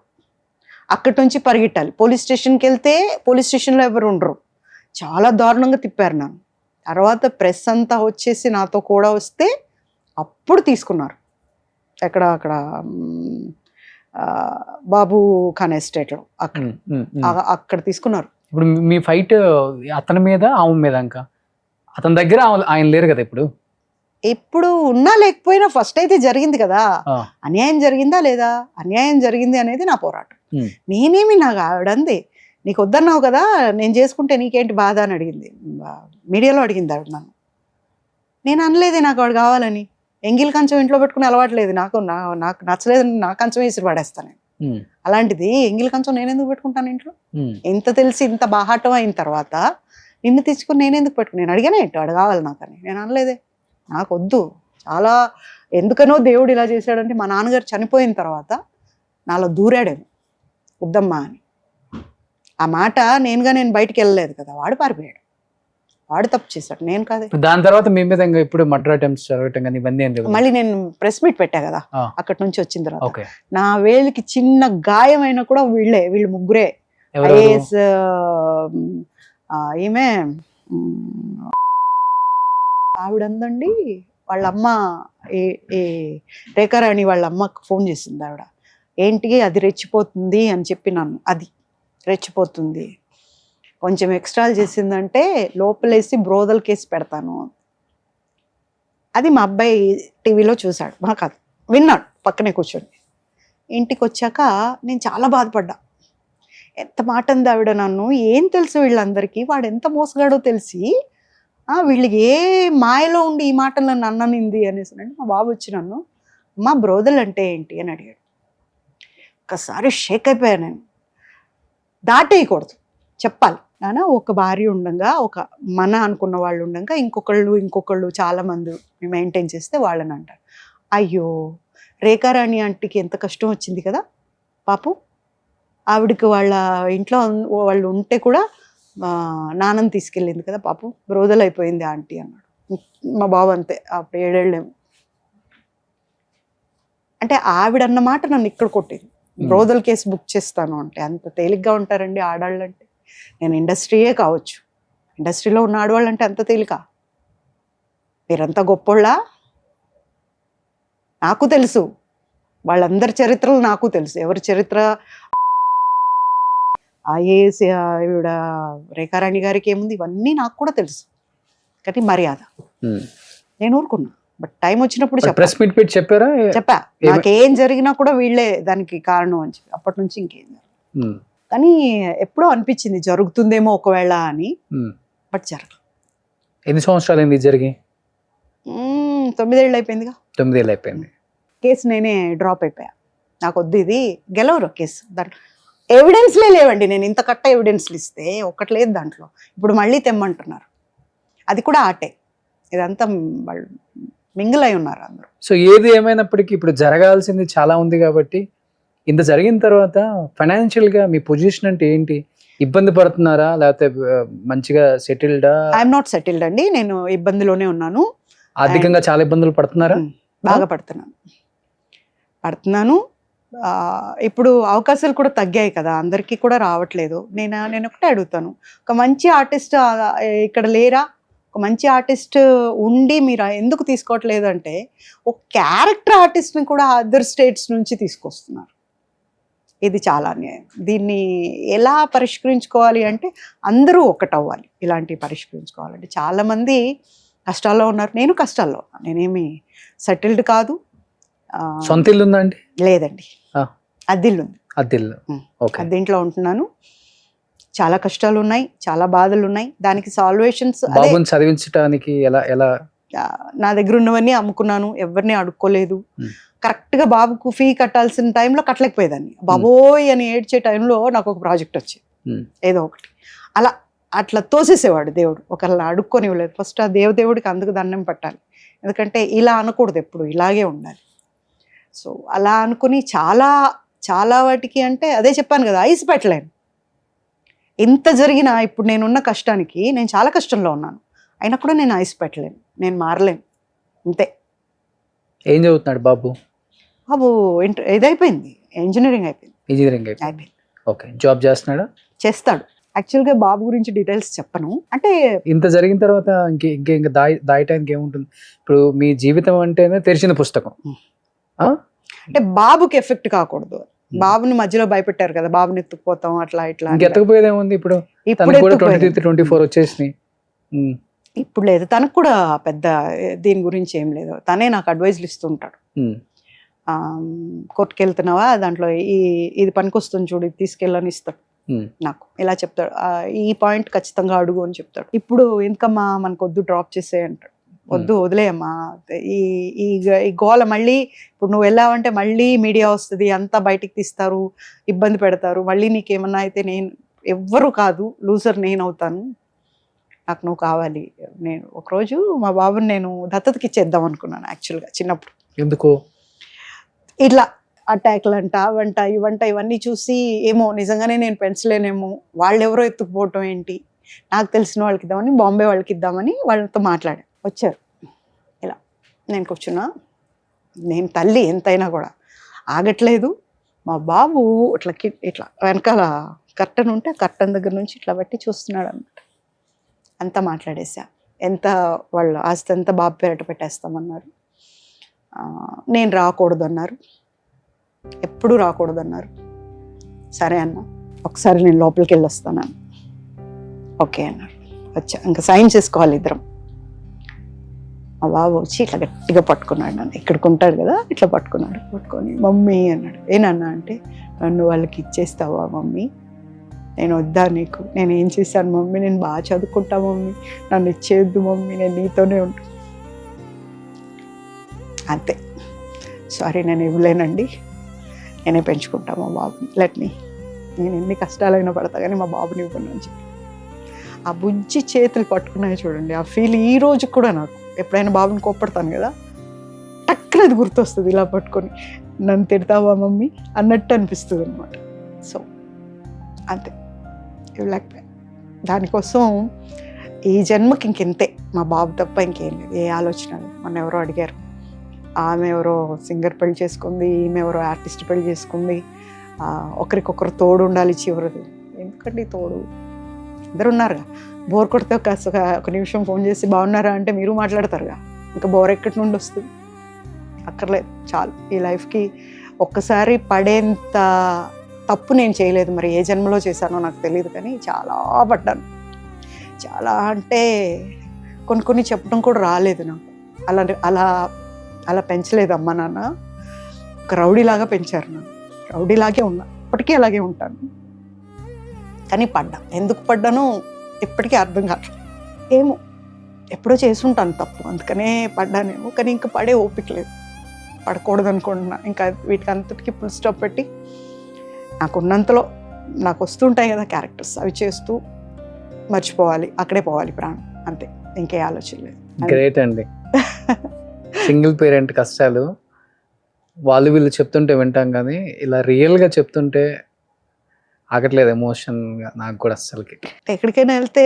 అక్కడి నుంచి పరిగెట్టాలి. పోలీస్ స్టేషన్కి వెళ్తే పోలీస్ స్టేషన్లో ఎవరు ఉండరు. చాలా దారుణంగా తిప్పారు నన్ను. తర్వాత ప్రెస్ అంతా వచ్చేసి నాతో కూడా వస్తే అప్పుడు తీసుకున్నారు. అక్కడ బాబు ఖాన్ ఎస్టేట్లో అక్కడ ఉమ్, ఉమ్, ఉమ్. అక్కడ తీసుకున్నారు. ఇప్పుడు మీ ఫైట్ అతని మీద ఆమె మీద, ఇంకా అతని దగ్గర ఆయన లేరు కదా ఇప్పుడు? ఎప్పుడు ఉన్నా లేకపోయినా ఫస్ట్ అయితే జరిగింది కదా, ఆ, అన్యాయం జరిగిందా లేదా, అన్యాయం జరిగింది అనేది నా పోరాటం. ఉమ్, నేనేమి, నాకు ఆవిడంది నీకు వద్దన్నావు కదా, నేను చేసుకుంటే నీకేంటి బాధ అని అడిగింది, మీడియాలో అడిగింది ఆవిడ నన్ను. నేను అనలేదే నాకు ఆవిడ కావాలని. ఎంగిల్ కంచం ఇంట్లో పెట్టుకుని అలవాట్లేదు నాకు, నాకు నచ్చలేదు, నా కంచం వేసి పడేస్తాను నేను. ఉమ్, అలాంటిది ఎంగిల్ కంచం నేను ఎందుకు పెట్టుకుంటాను ఇంట్లో? ఉమ్, ఇంత తెలిసి ఇంత బాహాటం అయిన తర్వాత నిన్ను తీసుకుని నేను ఎందుకు పెట్టుకుని, నేను అడిగానే ఏంటో ఆవిడ కావాలి నాకని. నేను అనలేదే, నాకు వద్దు. చాలా ఎందుకనో దేవుడు ఇలా చేశాడంటే, మా నాన్నగారు చనిపోయిన తర్వాత నాలో దూరాడేమో వద్దమ్మా అని. ఆ మాట నేను బయటికి వెళ్ళలేదు కదా, వాడు పారిపోయాడు, వాడు తప్పు చేశాడు, నేను కాదే. దాని తర్వాత మీ మీద ఇంకా ఇప్పుడు మర్డర్ అటెంప్ట్స్ జరగటం కానీ ఇవన్నీ ఏం లేవు? మళ్ళీ నేను ప్రెస్ మీట్ పెట్టా కదా, ఆ, అక్కడి నుంచి వచ్చిన తర్వాత ఓకే. నా వేలికి చిన్న గాయమైనా కూడా వీళ్ళు ముగ్గురే. ఎవరెవరు? ఐఏఎస్ ఈమె ఆవిడందండి, వాళ్ళ అమ్మ ఏ రేఖారాణి వాళ్ళ అమ్మకు ఫోన్ చేసింది ఆవిడ. ఏంటి అది రెచ్చిపోతుంది అని చెప్పి నన్ను, అది రెచ్చిపోతుంది కొంచెం ఎక్స్ట్రాలు చేసిందంటే లోపలేసి బ్రోదల్ కేసు పెడతాను. అది మా అబ్బాయి టీవీలో చూశాడు, మా కాదు విన్నాడు పక్కనే కూర్చొని. ఇంటికి వచ్చాక నేను చాలా బాధపడ్డా. ఎంత మాట అంది ఆవిడ నన్ను, ఏం తెలుసు వీళ్ళందరికీ, వాడు ఎంత మోసగాడో తెలిసి వీళ్ళకి ఏ మాయలో ఉండి ఈ మాటలు నన్ను అన్ననింది అనేసి. అంటే మా బాబు వచ్చి నన్ను, మా బ్రోదల్ అంటే ఏంటి అని అడిగాడు. ఒక్కసారి షేక్ అయిపోయాను నేను. దాటేయకూడదు, చెప్పాలి. నాన్న ఒక భార్య ఉండగా, ఒక మన అనుకున్న వాళ్ళు ఉండగా ఇంకొకళ్ళు చాలామంది మెయింటైన్ చేస్తే వాళ్ళని అంటారు. అయ్యో రేఖారాణి ఆంటీకి ఎంత కష్టం వచ్చింది కదా పాపం, ఆవిడకి వాళ్ళ ఇంట్లో వాళ్ళు ఉంటే కూడా నాన్నని తీసుకెళ్ళింది కదా పాపం, బ్రోదల్ అయిపోయింది ఆంటీ అన్నాడు. మా బాబు అంతే, అప్పుడు 7 ఏళ్ళేమో. అంటే ఆవిడన్నమాట నన్ను ఇక్కడ కొట్టింది. బ్రోదల్ కేసు బుక్ చేస్తాను అంటే అంత తేలిగ్గా ఉంటారండి ఆడవాళ్ళు అంటే? నేను ఇండస్ట్రీయే కావచ్చు, ఇండస్ట్రీలో ఉన్న ఆడవాళ్ళు అంటే అంత తేలిక? మీరంతా గొప్పోళ్ళా? నాకు తెలుసు, వాళ్ళందరి చరిత్రలు నాకు తెలుసు. ఎవరి చరిత్ర ఐఏఎస్ ఈవిడ రేఖారాణి గారికి ఏముంది, ఇవన్నీ నాకు కూడా తెలుసు. కానీ మర్యాద నేను ఊరుకున్నా. బట్ టైం వచ్చినప్పుడు ప్రెస్ మీట్ పెట్టి చెప్పారా? చెప్పా, నాకేం జరిగినా కూడా వీళ్ళే దానికి కారణం అని చెప్పి. అప్పటి నుంచి ఇంకేం కానీ ఎప్పుడో అనిపించింది జరుగుతుందేమో ఒకవేళ అని. బట్ జరగదు. ఎన్ని సంవత్సరాలు అయింది జరిగి? 9 ఏళ్ళు అయిపోయిందిగా. 9 ఏళ్ళు అయిపోయింది. కేసు నేనే డ్రాప్ అయిపోయా. నాకు వద్దు, ఇది గెలవరు కేసు. దాంట్లో ఎవిడెన్స్లే లేవండి. నేను ఇంత కట్ట ఎవిడెన్స్లు ఇస్తే ఒక్కటి లేదు దాంట్లో. ఇప్పుడు మళ్ళీ తెమ్మంటున్నారు. అది కూడా ఆటే. ఇదంతా వాళ్ళు మింగిల్ అయి ఉన్నారు అందరూ. సో ఏది ఏమైనప్పటికీ ఇప్పుడు జరగాల్సింది చాలా ఉంది కాబట్టి, ఇంత జరిగిన తర్వాత ఫైనాన్షియల్ గా మీ పొజిషన్ అంటే ఏంటి? ఇబ్బంది పడుతున్నారా, లేకపోతే మంచిగా సెటిల్డా? ఐఎమ్ నాట్ సెటిల్డ్ అండి. నేను ఇబ్బందిలోనే ఉన్నాను. ఆర్థికంగా చాలా ఇబ్బందులు పడుతున్నారా? బాగా పడుతున్నాను. ఇప్పుడు అవకాశాలు కూడా తగ్గాయి కదా, అందరికీ కూడా రావట్లేదు. నేను ఒకటే అడుగుతాను, ఒక మంచి ఆర్టిస్ట్ ఇక్కడ లేరా? ఒక మంచి ఆర్టిస్ట్ ఉండి మీరు ఎందుకు తీసుకోవట్లేదు అంటే, ఒక క్యారెక్టర్ ఆర్టిస్ట్ని కూడా అదర్ స్టేట్స్ నుంచి తీసుకొస్తున్నారు. ఇది చాలా అన్యాయం. దీన్ని ఎలా పరిష్కరించుకోవాలి అంటే అందరూ ఒకటవ్వాలి. ఇలాంటివి పరిష్కరించుకోవాలంటే చాలామంది కష్టాల్లో ఉన్నారు. నేను కష్టాల్లో ఉన్నాను. నేనేమి సెటిల్డ్ కాదు. సొంత ఇల్లు ఉందా అండి? లేదండి, అద్దిల్లు ఉంది. అద్దింట్లో ఉంటున్నాను. చాలా కష్టాలు ఉన్నాయి, చాలా బాధలు ఉన్నాయి. దానికి సాల్వేషన్స్ బాబుని చదివించడానికి ఎలా? నా దగ్గర ఉన్నవన్నీ అమ్ముకున్నాను, ఎవరిని అడుక్కోలేదు. కరెక్ట్ గా బాబుకు ఫీ కట్టాల్సిన టైంలో కట్టలేకపోయేదాన్ని. బాబోయ్ అని ఏడ్చే టైంలో నాకు ఒక ప్రాజెక్ట్ వచ్చింది, ఏదో ఒకటి. అట్లా తోసేసేవాడు దేవుడు. ఒకళ్ళని అడుక్కొని ఇవ్వలేదు. ఫస్ట్ ఆ దేవుడికి అందుకు దండం పట్టాలి. ఎందుకంటే ఇలా అనకూడదు, ఎప్పుడు ఇలాగే ఉండాలి. సో అలా అనుకుని చాలా వాటికి అంటే అదే చెప్పాను కదా, ఐస్ పెట్టలేను. ఎంత జరిగినా ఇప్పుడు నేనున్న కష్టానికి నేను చాలా కష్టంలో ఉన్నాను. అయినా కూడా నేను ఐస్ పెట్టలేను, నేను మారలేను. అంతే. ఏం చదువుతున్నాడు బాబు? బాబు ఇదైపోయింది, ఇంజనీరింగ్ అయిపోయింది. ఓకే. జాబ్ చేస్తున్నాడా? చేస్తాడు. యాక్చువల్గా బాబు గురించి డీటెయిల్స్ చెప్పను. అంటే ఇంత జరిగిన తర్వాత ఇంకా దాయటానికి ఏముంటుంది? ఇప్పుడు మీ జీవితం అంటేనే తెరిచిన పుస్తకం. అంటే బాబుకి ఎఫెక్ట్ కాకూడదు. బాబుని మధ్యలో భయపెట్టారు కదా, బాబుని ఎత్తుకుపోతాం అట్లా ఇట్లా. ఎత్తకపోయేది ఏముంది? ఇప్పుడు 23-24 వచ్చేసినాయి. ఇప్పుడు లేదు, తనకు కూడా పెద్ద దీని గురించి ఏం లేదు. తనే నాకు అడ్వైజ్లు ఇస్తుంటాడు. కోర్టుకి వెళ్తున్నావా, దాంట్లో ఇది పనికొస్తుంది చూడు, ఇది తీసుకెళ్ళని ఇస్తాడు నాకు. ఇలా చెప్తాడు, ఈ పాయింట్ ఖచ్చితంగా అడుగు అని చెప్తాడు. ఇప్పుడు ఎందుకమ్మా మనకు వద్దు, డ్రాప్ చేసే అంటాడు. వద్దు, వదిలేయమ్మా. ఈ గోల మళ్ళీ ఇప్పుడు నువ్వు వెళ్ళావంటే మళ్ళీ మీడియా వస్తుంది, అంతా బయటికి తీస్తారు, ఇబ్బంది పెడతారు. మళ్ళీ నీకేమన్నా అయితే నేను ఎవ్వరు కాదు, లూజర్ నేను అవుతాను. నాకు నువ్వు కావాలి. నేను ఒకరోజు మా బాబుని నేను దత్తతకి ఇచ్చేద్దాం అనుకున్నాను యాక్చువల్గా చిన్నప్పుడు. ఎందుకు? ఇట్లా అటాక్లు అంట, అవంట ఇవంట ఇవన్నీ చూసి ఏమో నిజంగానే నేను పెంచలేనేమో, వాళ్ళు ఎవరో ఎత్తుకుపోవటం ఏంటి, నాకు తెలిసిన వాళ్ళకి ఇద్దామని, బాంబే వాళ్ళకి ఇద్దామని వాళ్ళతో మాట్లాడా. వచ్చారు. ఇలా నేను కూర్చున్నా. నేను తల్లి ఎంతైనా కూడా ఆగట్లేదు. మా బాబు ఇట్లా వెనకాల కర్టన్ ఉంటే కర్టన్ దగ్గర నుంచి ఇట్లా బట్టి చూస్తున్నాడు అన్నమాట. అంతా మాట్లాడేసా. ఎంత వాళ్ళ ఆస్తి అంతా బాబు పేరట పెట్టేస్తామన్నారు. నేను రాకూడదు అన్నారు, ఎప్పుడూ రాకూడదు అన్నారు. సరే అన్న, ఒకసారి నేను లోపలికి వెళ్ళి వస్తాను. ఓకే అన్నారు. వచ్చా, ఇంకా సైన్ చేసుకోవాలి ఇద్దరం. మా బాబు వచ్చి ఇట్లా గట్టిగా పట్టుకున్నాడు నన్ను. ఇక్కడికి ఉంటాడు కదా, ఇట్లా పట్టుకొని మమ్మీ అన్నాడు. ఏనన్నా అంటే, నన్ను వాళ్ళకి ఇచ్చేస్తావా మమ్మీ? నేను వద్దా నీకు? నేను ఏం చేశాను మమ్మీ? నేను బాగా చదువుకుంటా మమ్మీ, నన్ను ఇచ్చేయద్దు మమ్మీ, నేను నీతోనే ఉంటాను. అంతే. సారీ, నేను ఇవ్వలేనండి, నేనే పెంచుకుంటా మా బాబుని. నేను ఎన్ని కష్టాలైనా పడతా కానీ మా బాబుని ఇవ్వను అని చెప్పి ఆ బుజ్జి చేతులు పట్టుకున్నాయి చూడండి. ఆ ఫీల్ ఈ రోజు కూడా నాకు ఎప్పుడైనా బాబుని కోప్పడతాను కదా, టక్కున అది గుర్తొస్తుంది. ఇలా పట్టుకొని నన్ను తిడతావా మమ్మీ అన్నట్టు అనిపిస్తుంది అనమాట. సో అంతే, ఇవ్వలేకపోయా. దానికోసం ఈ జన్మకి ఇంకెంతే, మా బాబు తప్ప ఇంకేం లేదు, ఏ ఆలోచన లేదు. మన ఎవరో అడిగారు, ఆమె ఎవరో సింగర్ పెళ్లి చేసుకుంది, ఈమె ఎవరో ఆర్టిస్ట్ పెళ్లి చేసుకుంది, ఒకరికొకరు తోడు ఉండాలి చివరిది. ఎందుకండి తోడు? ఇద్దరు ఉన్నారుగా. బోర్ కొడితే ఒక నిమిషం ఫోన్ చేసి బాగున్నారా అంటే మీరు మాట్లాడతారుగా. ఇంకా బోర్ ఎక్కడి నుండి వస్తుంది? అక్కర్లేదు, చాలు. ఈ లైఫ్కి ఒక్కసారి పడేంత తప్పు నేను చేయలేదు. మరి ఏ జన్మలో చేశానో నాకు తెలియదు, కానీ చాలా పడ్డాను. చాలా అంటే కొన్ని చెప్పడం కూడా రాలేదు నాకు. అలా అలా అలా పెంచలేదు అమ్మ నాన్న. ఒక రౌడీలాగా పెంచారు నన్ను. రౌడీలాగే ఉన్నా, ఇప్పటికీ అలాగే ఉంటాను. కానీ పడ్డా. ఎందుకు పడ్డానో ఇప్పటికీ అర్థం కాదు. ఏమో ఎప్పుడో చేసుంటాను తప్పు, అందుకనే పడ్డానేమో. కానీ ఇంకా పడే ఓపిక లేదు, పడకూడదు అనుకుంటున్నా. ఇంకా వీటికి అంతటికి ఫుల్ స్టాప్ పెట్టి నాకున్నంతలో నాకు వస్తుంటాయి కదా క్యారెక్టర్స్, అవి చేస్తూ మర్చిపోవాలి, అక్కడే పోవాలి ప్రాణం, అంతే. ఇంకే ఆలోచన లేదు. గ్రేట్ అండి. సింగిల్ పేరెంట్ కష్టాలు వాళ్ళు వీళ్ళు చెప్తుంటే వింటాం, కానీ ఇలా రియల్గా చెప్తుంటే ఆగట్లేదు ఎమోషన్గా నాకు కూడా అస్సలకి. ఎక్కడికైనా వెళ్తే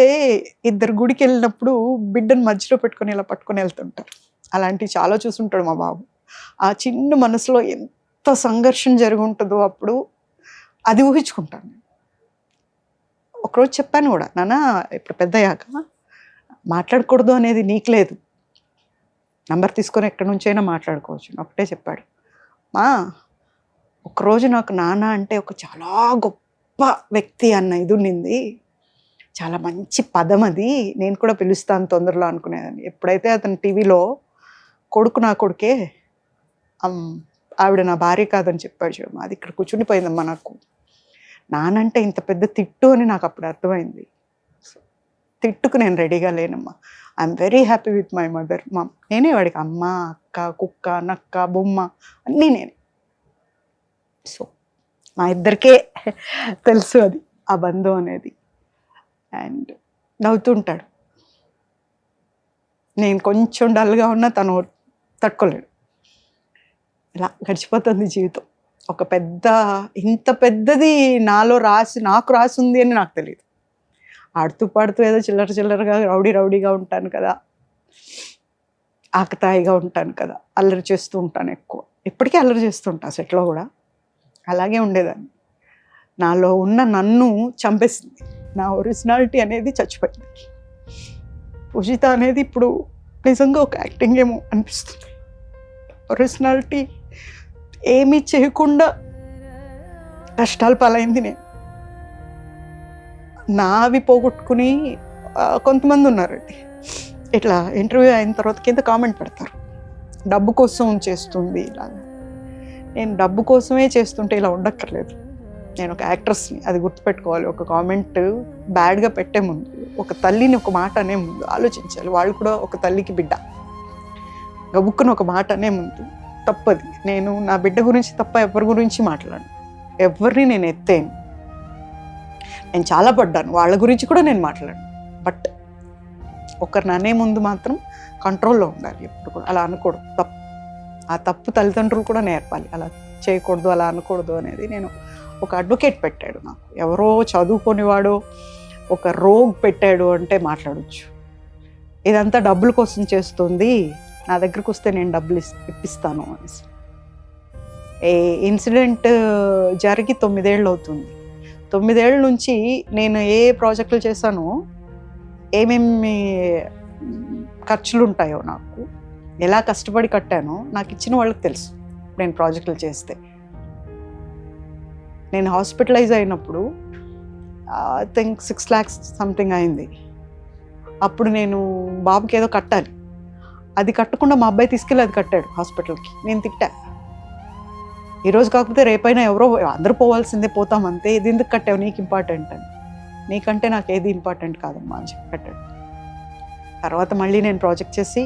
ఇద్దరు గుడికి వెళ్ళినప్పుడు బిడ్డను మధ్యలో పెట్టుకొని ఇలా పట్టుకొని వెళ్తుంటారు. అలాంటివి చాలా చూసుంటాడు మా బాబు. ఆ చిన్న మనసులో ఎంత సంఘర్షణ జరిగి ఉంటుందో అప్పుడు అది ఊహించుకుంటాను. ఒకరోజు చెప్పాను కూడా, నాన్న ఇప్పుడు పెద్దయ్యాక మాట్లాడకూడదు అనేది నీకు లేదు, నంబర్ తీసుకొని ఎక్కడి నుంచైనా మాట్లాడుకోవచ్చు. ఒకటే చెప్పాడు, మా ఒకరోజు నాకు నాన్న అంటే ఒక చాలా గొప్ప వ్యక్తి అన్న ఇది ఉండింది, చాలా మంచి పదం అది, నేను కూడా పిలుస్తాను తొందరలో అనుకునేదాన్ని. ఎప్పుడైతే అతను టీవీలో కొడుకు నా కొడుకే, ఆవిడ నా భార్య కాదని చెప్పాడు చూడమ్మా, అది ఇక్కడ కూర్చుండిపోయిందమ్మా నాకు. నానంటే ఇంత పెద్ద తిట్టు అని నాకు అప్పుడు అర్థమైంది. తిట్టుకు నేను రెడీగా లేనమ్మా. I'm very happy with my mother. నేనే వాడికి అమ్మ, అక్క, కుక్క, నక్క, బొమ్మ అన్నీ నేనే. సో మా ఇద్దరికే తెలుసు అది, ఆ బంధం అనేది. అండ్ నవ్వుతుంటాడు. నేను కొంచెం డల్గా ఉన్నా తను తట్టుకోలేడు. ఇలా గడిచిపోతుంది జీవితం. ఒక ఇంత పెద్దది నాకు రాసి ఉంది అని నాకు తెలియదు. ఆడుతూ పాడుతూ ఏదో చిల్లరగా రౌడీగా ఉంటాను కదా, ఆకతాయిగా ఉంటాను కదా, అల్లరి చేస్తూ ఉంటాను ఎక్కువ. ఇప్పటికీ అల్లరి చేస్తూ ఉంటాను, సెట్లో కూడా అలాగే ఉండేదాన్ని. నాలో ఉన్న నన్ను చంపేసింది, నా ఒరిజినాలిటీ అనేది చచ్చిపోయింది. పూజిత అనేది ఇప్పుడు నిజంగా ఒక యాక్టింగ్ ఏమో అనిపిస్తుంది. ఒరిజినాలిటీ ఏమీ చేయకుండా కష్టాలు పాలైంది నేను. నావి పోగొట్టుకుని కొంతమంది ఉన్నారండి ఇట్లా ఇంటర్వ్యూ అయిన తర్వాత కింద కామెంట్ పెడతారు, డబ్బు కోసం చేస్తుంది ఇలాగా. నేను డబ్బు కోసమే చేస్తుంటే ఇలా ఉండక్కర్లేదు. నేను ఒక యాక్ట్రెస్ని, అది గుర్తుపెట్టుకోవాలి. ఒక కామెంట్ బ్యాడ్గా పెట్టే ముందు, ఒక తల్లిని ఒక మాట అనే ముందు ఆలోచించాలి. వాళ్ళు కూడా ఒక తల్లికి బిడ్డ. గబుక్కుని ఒక మాట అనే ముందు తప్పది. నేను నా బిడ్డ గురించి తప్ప ఎవరి గురించి మాట్లాడను, ఎవరిని నేను ఎత్తేను. నేను చాలా పడ్డాను, వాళ్ళ గురించి కూడా నేను మాట్లాడను. బట్ ఒకరిని అనే ముందు మాత్రం కంట్రోల్లో ఉండాలి ఎప్పుడు కూడా. అలా అనకూడదు, తప్పు. ఆ తప్పు తల్లిదండ్రులు కూడా నేర్పాలి, అలా చేయకూడదు, అలా అనకూడదు అనేది. నేను ఒక అడ్వకేట్ పెట్టాడు నాకు, ఎవరో చదువుకొనివాడు ఒక రోగ్ పెట్టాడు అంటే మాట్లాడచ్చు. ఇదంతా డబ్బుల కోసం చేస్తుంది, నా దగ్గరకు వస్తే నేను డబ్బులు ఇప్పిస్తాను అనేసి. ఏ ఇన్సిడెంట్ జరిగి 9 ఏళ్ళు అవుతుంది. 9 ఏళ్ళ నుంచి నేను ఏ ప్రాజెక్టులు చేశానో, ఏమేమి ఖర్చులు ఉంటాయో, నాకు ఎలా కష్టపడి కట్టానో నాకు ఇచ్చిన వాళ్ళకి తెలుసు. నేను ప్రాజెక్టులు చేస్తే, నేను హాస్పిటలైజ్ అయినప్పుడు ఐ థింక్ 6 lakhs సంథింగ్ అయింది. అప్పుడు నేను బాబుకి ఏదో కట్టాలి, అది కట్టకుండా మా అబ్బాయి తీసుకెళ్ళి అది కట్టాడు హాస్పిటల్కి. నేను తిట్టా, ఈరోజు కాకపోతే రేపైనా ఎవరో అందరూ పోవాల్సిందే, పోతాం అంతే, ఇది ఎందుకు కట్టావు, నీకు ఇంపార్టెంట్ అని. నీకంటే నాకు ఏది ఇంపార్టెంట్ కాదమ్మా అని చెప్పి కట్టాడు. తర్వాత మళ్ళీ నేను ప్రాజెక్ట్ చేసి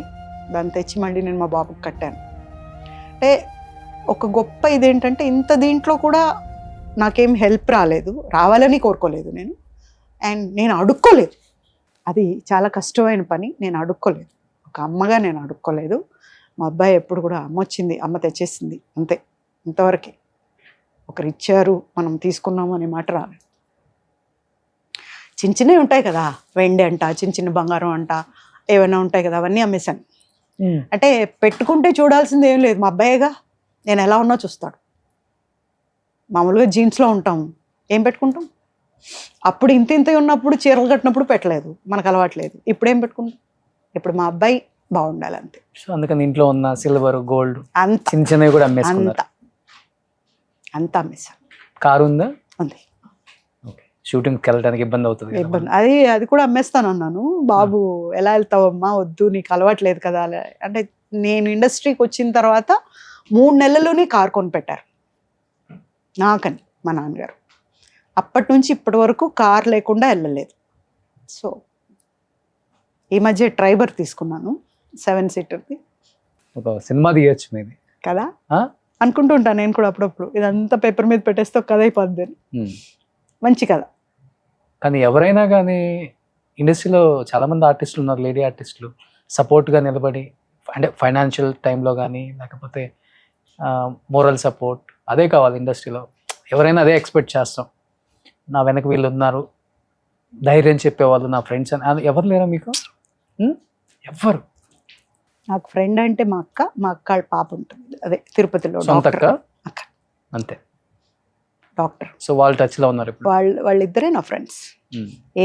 దాన్ని తెచ్చి మళ్ళీ నేను మా బాబుకి కట్టాను. అంటే ఒక గొప్ప ఇదేంటంటే, ఇంత దీంట్లో కూడా నాకేం హెల్ప్ రావాలని కోరుకోలేదు నేను. అండ్ నేను అడుక్కోలేదు, అది చాలా కష్టమైన పని. నేను అడుక్కోలేదు, ఒక అమ్మగా నేను అడుక్కోలేదు. మా అబ్బాయి ఎప్పుడు కూడా అమ్మ వచ్చింది, అమ్మ తెచ్చేసింది, అంతే, ఇంతవరకే. ఒకరు ఇచ్చారు, మనం తీసుకున్నాము అనే మాట రాలేదు. చిన్న చిన్నవి ఉంటాయి కదా, వెండి అంట, చిన్న బంగారం అంట, ఏమైనా ఉంటాయి కదా, అవన్నీ అమ్మేశాను. అంటే పెట్టుకుంటే చూడాల్సింది ఏం లేదు, మా అబ్బాయిగా నేను ఎలా ఉన్నా చూస్తాడు. మామూలుగా జీన్స్లో ఉంటాము, ఏం పెట్టుకుంటాం? అప్పుడు ఇంత ఉన్నప్పుడు చీరలు కట్టినప్పుడు పెట్టలేదు, మనకు అలవాట్లేదు. ఇప్పుడు ఏం పెట్టుకుంటాం? ఇప్పుడు మా అబ్బాయి బాగుండాలి అంతే. సో అందుకని ఇంట్లో ఉన్న సిల్వర్ గోల్డ్ అంత చిన్న చిన్నవి కూడా అమ్మేసుకున్నారు. అంత అమ్మేశాను. కారు ఉందా? ఉంది. ఓకే. షూటింగ్కి వెళ్ళడానికి ఇబ్బంది అవుతుంది కదా ఇబ్బంది అది కూడా అమ్మేస్తాను అన్నాను. బాబు ఎలా వెళ్తావమ్మా, వద్దు నీకు అలవాట్లేదు కదా అంటే. నేను ఇండస్ట్రీకి వచ్చిన తర్వాత 3 నెలల్లోనే కారు కొనిపెట్టారు నాకని మా నాన్నగారు. అప్పటి నుంచి ఇప్పటి వరకు కార్ లేకుండా వెళ్ళలేదు. సో ఈ మధ్య ట్రైబర్ తీసుకున్నాను 7 సీటర్ది. ఒక సినిమా తీయచ్చు మీది కదా ఆ? అనుకుంటూ ఉంటాను నేను కూడా అప్పుడప్పుడు. ఇదంతా పేపర్ మీద పెట్టేస్తే ఒక కథ అయిపోద్ది అని. మంచి కథ. కానీ ఎవరైనా కానీ ఇండస్ట్రీలో చాలామంది ఆర్టిస్టులు ఉన్నారు, లేడీ ఆర్టిస్టులు సపోర్ట్గా నిలబడి, అంటే ఫైనాన్షియల్ టైంలో కానీ లేకపోతే మోరల్ సపోర్ట్ అదే కావాలి ఇండస్ట్రీలో. ఎవరైనా అదే ఎక్స్పెక్ట్ చేస్తాం. నా వెనక వీళ్ళు ఉన్నారు, ధైర్యం చెప్పేవాళ్ళు నా ఫ్రెండ్స్ అని. ఎవరు లేరా మీకు? ఎవ్వరు? నాకు ఫ్రెండ్ అంటే మా అక్క వాళ్ళ పాప ఉంటుంది, అదే తిరుపతిలో సొంత అక్క? అక్క అంతే. డాక్టర్. సో వాళ్ళు టచ్లో ఉన్నారు ఇప్పుడు? వాళ్ళిద్దరే నా ఫ్రెండ్స్.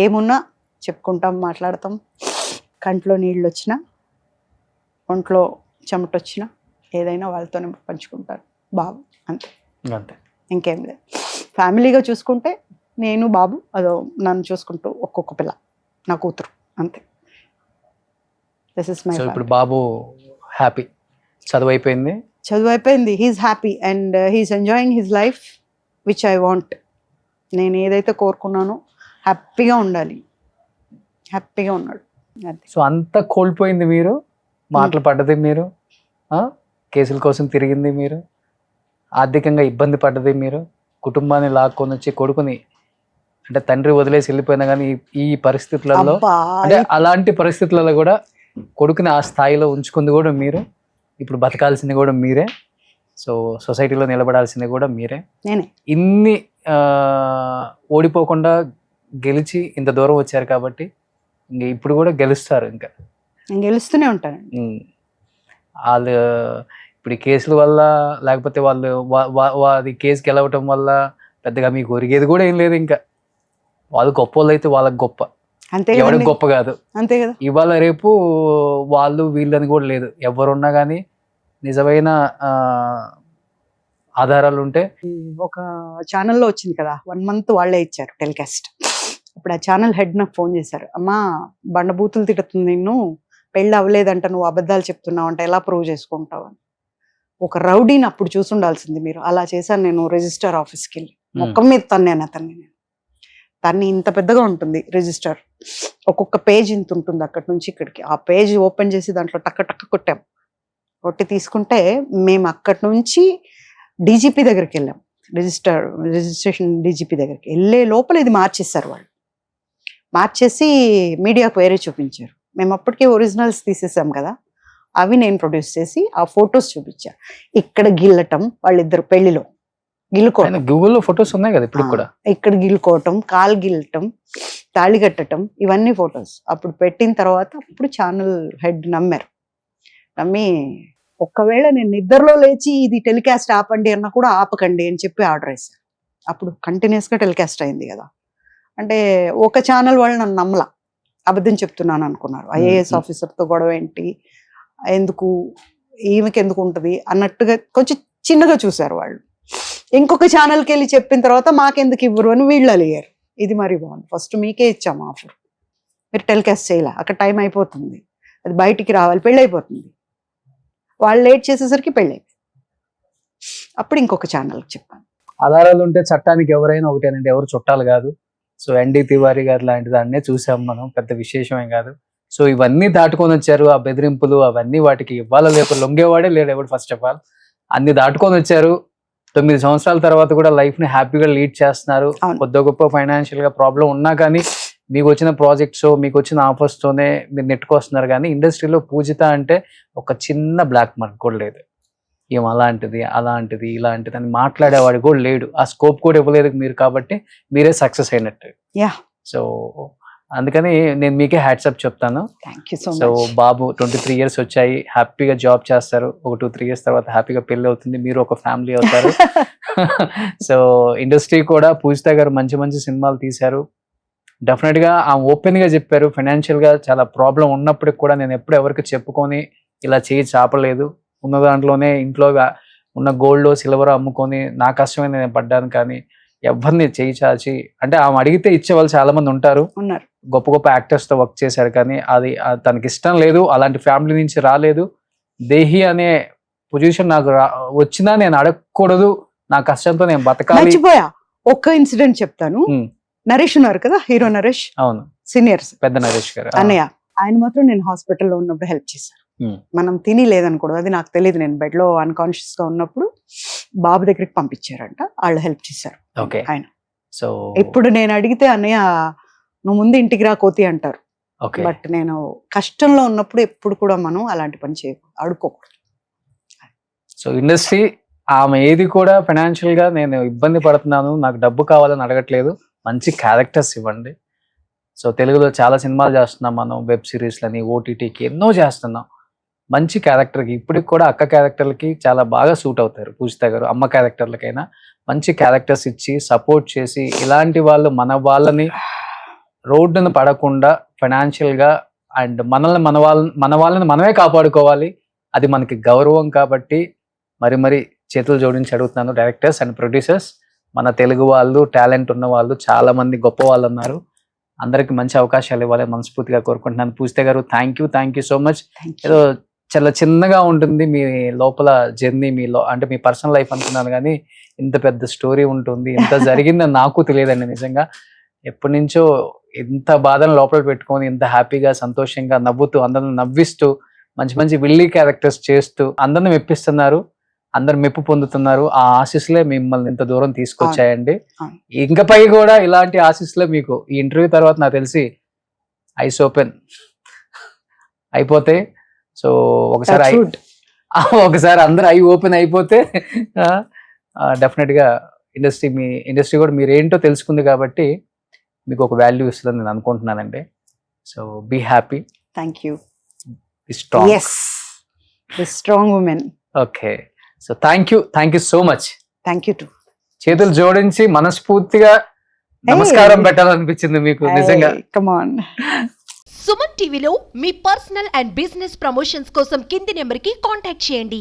ఏమున్నా చెప్పుకుంటాం, మాట్లాడతాం. కంట్లో నీళ్ళు వచ్చినా, ఒంట్లో చెమట వచ్చినా ఏదైనా వాళ్ళతోనే పంచుకుంటారు. బాబు అంతే, అంతే, ఇంకేం లేదు. ఫ్యామిలీగా చూసుకుంటే నేను బాబు, అదో నన్ను చూసుకుంటూ ఒక్కొక్క పిల్ల, నా కూతురు, అంతే. This is my. సో ఇప్పుడు బాబు హ్యాపీ, చదువు అయిపోయింది, he's happy and he's enjoying his life which I want. నేను ఏదైతే కోరుకున్నానో హ్యాపీగా ఉండాలి, హ్యాపీగా ఉన్నాడు అంతే. సో అంతా కోల్పోయింది మీరు, మాటలు పడ్డది మీరు, కేసుల కోసం తిరిగింది మీరు, ఆర్థికంగా ఇబ్బంది పడ్డది మీరు, కుటుంబాన్ని లాక్కొని వచ్చి కొడుకుని, అంటే తండ్రి వదిలేసి వెళ్ళిపోయినా కానీ ఈ పరిస్థితులలో, అంటే అలాంటి పరిస్థితులలో కూడా కొడుకుని ఆ స్థాయిలో ఉంచుకుంది కూడా మీరు, ఇప్పుడు బతకాల్సింది కూడా మీరే, సో సొసైటీలో నిలబడాల్సింది కూడా మీరే. ఇన్ని ఓడిపోకుండా గెలిచి ఇంత దూరం వచ్చారు కాబట్టి ఇంక ఇప్పుడు కూడా గెలుస్తారు, ఇంకా గెలుస్తూనే ఉంటారు. వాళ్ళు ఇప్పుడు ఈ కేసుల వల్ల లేకపోతే వాళ్ళు అది కేసు గెలవటం వల్ల పెద్దగా మీకు ఒరిగేది కూడా ఏం లేదు. ఇంకా వాళ్ళు గొప్ప వాళ్ళు అయితే వాళ్ళకి గొప్ప, అంతే, ఎవరికి గొప్ప కాదు, అంతే కదా. ఇవాళ రేపు వాళ్ళు వీళ్ళని కూడా లేదు. ఎవరున్నా కానీ నిజమైన ఆధారాలు ఉంటే. ఒక ఛానల్లో వచ్చింది కదా, 1 month వాళ్ళే ఇచ్చారు టెలికాస్ట్. అప్పుడు ఆ ఛానల్ హెడ్ నాకు ఫోన్ చేశారు, అమ్మా బండబూతులు తిడుతుంది నిన్ను, పెళ్ళి అవ్వలేదంట, నువ్వు అబద్ధాలు చెప్తున్నావు అంట, ఎలా ప్రూవ్ చేసుకుంటావు అని. ఒక రౌడీని అప్పుడు చూసుండాల్సింది మీరు. అలా చేశాను నేను. రిజిస్టర్ ఆఫీస్కి వెళ్ళి మొక్కం మీద తన్నాను అతన్ని. తన్ని ఇంత పెద్దగా ఉంటుంది రిజిస్టర్, ఒక్కొక్క పేజ్ ఇంత ఉంటుంది అక్కడి నుంచి ఇక్కడికి. ఆ పేజ్ ఓపెన్ చేసి దాంట్లో టక్క టక్క కొట్టాం. కొట్టి తీసుకుంటే మేము అక్కడి నుంచి డీజీపీ దగ్గరికి వెళ్ళాం, రిజిస్ట్రేషన్ డీజీపీ దగ్గరికి వెళ్ళే లోపల ఇది మార్చేస్తారు వాళ్ళు. మార్చేసి మీడియాకు వేరే చూపించారు. మేము అప్పటికే ఒరిజినల్స్ తీసేసాం కదా, అవి నేను ప్రొడ్యూస్ చేసి ఆ ఫొటోస్ చూపించా. ఇక్కడ గిల్లటం, వాళ్ళిద్దరు పెళ్లిలో గిల్లుకోవటం, గూగుల్లో ఫొటోస్ ఉన్నాయి కదా ఇప్పుడు కూడా, ఇక్కడ గిల్లుకోవటం, కాలు గిల్లటం, తాళి కట్టడం, ఇవన్నీ ఫొటోస్ అప్పుడు పెట్టిన తర్వాత అప్పుడు ఛానల్ హెడ్ నమ్మారు. నమ్మి ఒక్కవేళ నేను నిద్రలో లేచి ఇది టెలికాస్ట్ ఆపండి అన్నా కూడా ఆపకండి అని చెప్పి ఆర్డర్ వేశారు. అప్పుడు కంటిన్యూస్గా టెలికాస్ట్ అయింది కదా. అంటే ఒక ఛానల్ వాళ్ళు నన్ను నమ్మలా, అబద్ధం చెప్తున్నాను అనుకున్నారు. ఐఏఎస్ ఆఫీసర్తో గొడవ ఏంటి, ఎందుకు ఈమెకి ఎందుకు ఉంటుంది అన్నట్టుగా కొంచెం చిన్నగా చూశారు వాళ్ళు. ఇంకొక ఛానల్కి వెళ్ళి చెప్పిన తర్వాత మాకెందుకు ఇవ్వరు అని వీళ్ళు అలిగారు. ఇది మరి బాగుంది, ఫస్ట్ మీకే ఇచ్చాము ఆఫర్, మీరు టెలికాస్ట్ చేయలే, అక్కడ టైం అయిపోతుంది, అది బయటికి రావాలి, పెళ్ళి అయిపోతుంది. వాళ్ళు లేట్ చేసేసరికి పెళ్ళి అయిపోయింది. అప్పుడు ఇంకొక ఛానల్కి చెప్పాను. ఆధారాలు ఉంటే చట్టానికి ఎవరైనా ఒకటేనండి, ఎవరు చుట్టాలు కాదు. సో ఎన్డీ తివారీ గారు లాంటి దాన్నే చూసాం మనం, పెద్ద విశేషమేం కాదు. సో ఇవన్నీ దాటుకొని వచ్చారు, ఆ బెదిరింపులు అవన్నీ, వాటికి ఇవ్వాల లేక లొంగేవాడే లేడు ఎవడు. ఫస్ట్ ఆఫ్ ఆల్ అన్ని దాటుకొని వచ్చారు. 9 సంవత్సరాల తర్వాత కూడా లైఫ్ ని హ్యాపీగా లీడ్ చేస్తున్నారు. కొద్ది గొప్ప ఫైనాన్షియల్ గా ప్రాబ్లం ఉన్నా కానీ మీకు వచ్చిన ప్రాజెక్ట్స్, మీకు వచ్చిన ఆఫర్స్ తోనే మీరు నెట్టుకొస్తున్నారు. కానీ ఇండస్ట్రీలో పూజిత అంటే ఒక చిన్న బ్లాక్ మార్క్ కూడా లేదు. ఏం అలాంటిది అలాంటిది ఇలాంటిది అని మాట్లాడేవాడు కూడా లేడు. ఆ స్కోప్ కూడా ఇవ్వలేదు మీరు, కాబట్టి మీరే సక్సెస్ అయినట్టు. సో అందుకని నేను మీకే హ్యాట్సప్ చెప్తాను. సో బాబు 23 years వచ్చాయి, హ్యాపీగా జాబ్ చేస్తారు. ఒక 2-3 years తర్వాత హ్యాపీగా పెళ్లి అవుతుంది, మీరు ఒక ఫ్యామిలీ అవుతారు. సో ఇండస్ట్రీ కూడా పూజిత గారు మంచి మంచి సినిమాలు తీశారు. డెఫినెట్గా ఆమె ఓపెన్గా చెప్పారు. ఫైనాన్షియల్గా చాలా ప్రాబ్లం ఉన్నప్పటికి కూడా నేను ఎప్పుడు ఎవరికి చెప్పుకొని ఇలా చేయి చాపలేదు. ఉన్న దాంట్లోనే ఇంట్లో ఉన్న గోల్డ్ సిల్వర్ అమ్ముకొని నా కష్టమే నేను పడ్డాను. కానీ ఎవరిని చేయి చాచి, అంటే ఆమె అడిగితే ఇచ్చేవాళ్ళు చాలా మంది ఉంటారు, ఉన్నారు. గొప్ప గొప్ప యాక్టర్స్తో వర్క్ చేశారు. కానీ అది తనకి ఇష్టం లేదు, అలాంటి ఫ్యామిలీ నుంచి రాలేదు. దేహి అనే పొజిషన్ నాకు వచ్చినా నేను అడగకూడదు, నా కష్టంతో నేను బతకాలి. మర్చిపోయా ఒక్క ఇన్సిడెంట్ చెప్తాను. నరేష్ ఉన్నారు కదా, హీరో నరేష్, అవును, సీనియర్స్ పెద్ద నరేష్ గారు అన్నయ్య, ఆయన మాత్రం నేను హాస్పిటల్లో ఉన్నప్పుడు హెల్ప్ చేశారు. మనం తిని లేదనుకోవడం, అది నాకు తెలియదు. నేను బెడ్ లో అన్కాన్షియస్ గా ఉన్నప్పుడు బాబు దగ్గరికి పంపించారంట, వాళ్ళు హెల్ప్ చేశారు. ఓకే. ఆయన సో ఇప్పుడు నేను అడిగితే అన్నయ్య నువ్వు ముందు ఇంటికి రా కోతి అంటారు. ఓకే. బట్ నేను కష్టంలో ఉన్నప్పుడు ఎప్పుడు కూడా మనం అలాంటి పని చేయకూడదు, అడుక్కోకూడదు. సో ఇండస్ట్రీ ఆమె ఏది కూడా ఫైనాన్షియల్ గా నేను ఇబ్బంది పడుతున్నాను, నాకు డబ్బు కావాలని అడగట్లేదు, మంచి క్యారెక్టర్స్ ఇవ్వండి. సో తెలుగులో చాలా సినిమాలు చేస్తున్నాం మనం, వెబ్ సిరీస్లని, ఓటీటీకి ఎన్నో చేస్తున్నాం. మంచి క్యారెక్టర్కి ఇప్పటికి కూడా అక్క క్యారెక్టర్లకి చాలా బాగా సూట్ అవుతారు పూజిత గారు. అమ్మ క్యారెక్టర్లకైనా మంచి క్యారెక్టర్స్ ఇచ్చి సపోర్ట్ చేసి, ఇలాంటి వాళ్ళు మన వాళ్ళని రోడ్డును పడకుండా ఫైనాన్షియల్గా అండ్ మన వాళ్ళని మనమే కాపాడుకోవాలి. అది మనకి గౌరవం. కాబట్టి మరి చేతులు జోడించి అడుగుతున్నాను, డైరెక్టర్స్ అండ్ ప్రొడ్యూసర్స్, మన తెలుగు వాళ్ళు టాలెంట్ ఉన్న వాళ్ళు చాలా మంది గొప్ప వాళ్ళు ఉన్నారు, అందరికి మంచి అవకాశాలు ఇవ్వాలని మనస్ఫూర్తిగా కోరుకుంటున్నాను. పూజిత గారు, థ్యాంక్ యూ సో మచ్. ఏదో చాలా చిన్నగా ఉంటుంది మీ లోపల జర్నీ, అంటే మీ పర్సనల్ లైఫ్ అనుకున్నాను, కానీ ఇంత పెద్ద స్టోరీ ఉంటుంది, ఇంత జరిగిందని నాకు తెలియదండి. నిజంగా ఎప్పటి నుంచో ఇంత బాధను లోపల పెట్టుకొని ఇంత హ్యాపీగా, సంతోషంగా, నవ్వుతూ, అందరిని నవ్విస్తూ, మంచి విల్లీ క్యారెక్టర్స్ చేస్తూ అందరిని మెప్పిస్తున్నారు, అందరు మెప్పు పొందుతున్నారు. ఆ ఆశీస్సులే మిమ్మల్ని ఇంత దూరం తీసుకొచ్చాయండి. ఇంకపై కూడా ఇలాంటి ఆశీస్సులే మీకు ఈ ఇంటర్వ్యూ తర్వాత నాకు తెలిసి ఐస్ ఓపెన్ అయిపోతే. సో ఒకసారి అందరు ఐ ఓపెన్ అయిపోతే డెఫినెట్ గా ఇండస్ట్రీ కూడా మీరేంటో తెలుసుకుంది కాబట్టి మీకు ఒక వాల్యూ ఇస్తుందని నేను అనుకుంటున్నానండి. So be happy. Thank you. Strong. yes, the strong woman. Okay. So thank you so much. Thank you too చేతులు జోడించి మనస్ఫూర్తిగా నమస్కారం పెట్టాలనిపించింది మీకు నిజంగా. Come on. సుమన్ టీవీలో మీ పర్సనల్ అండ్ బిజినెస్ ప్రమోషన్స్ కోసం కింది నెంబర్కి కాంటాక్ట్ చేయండి.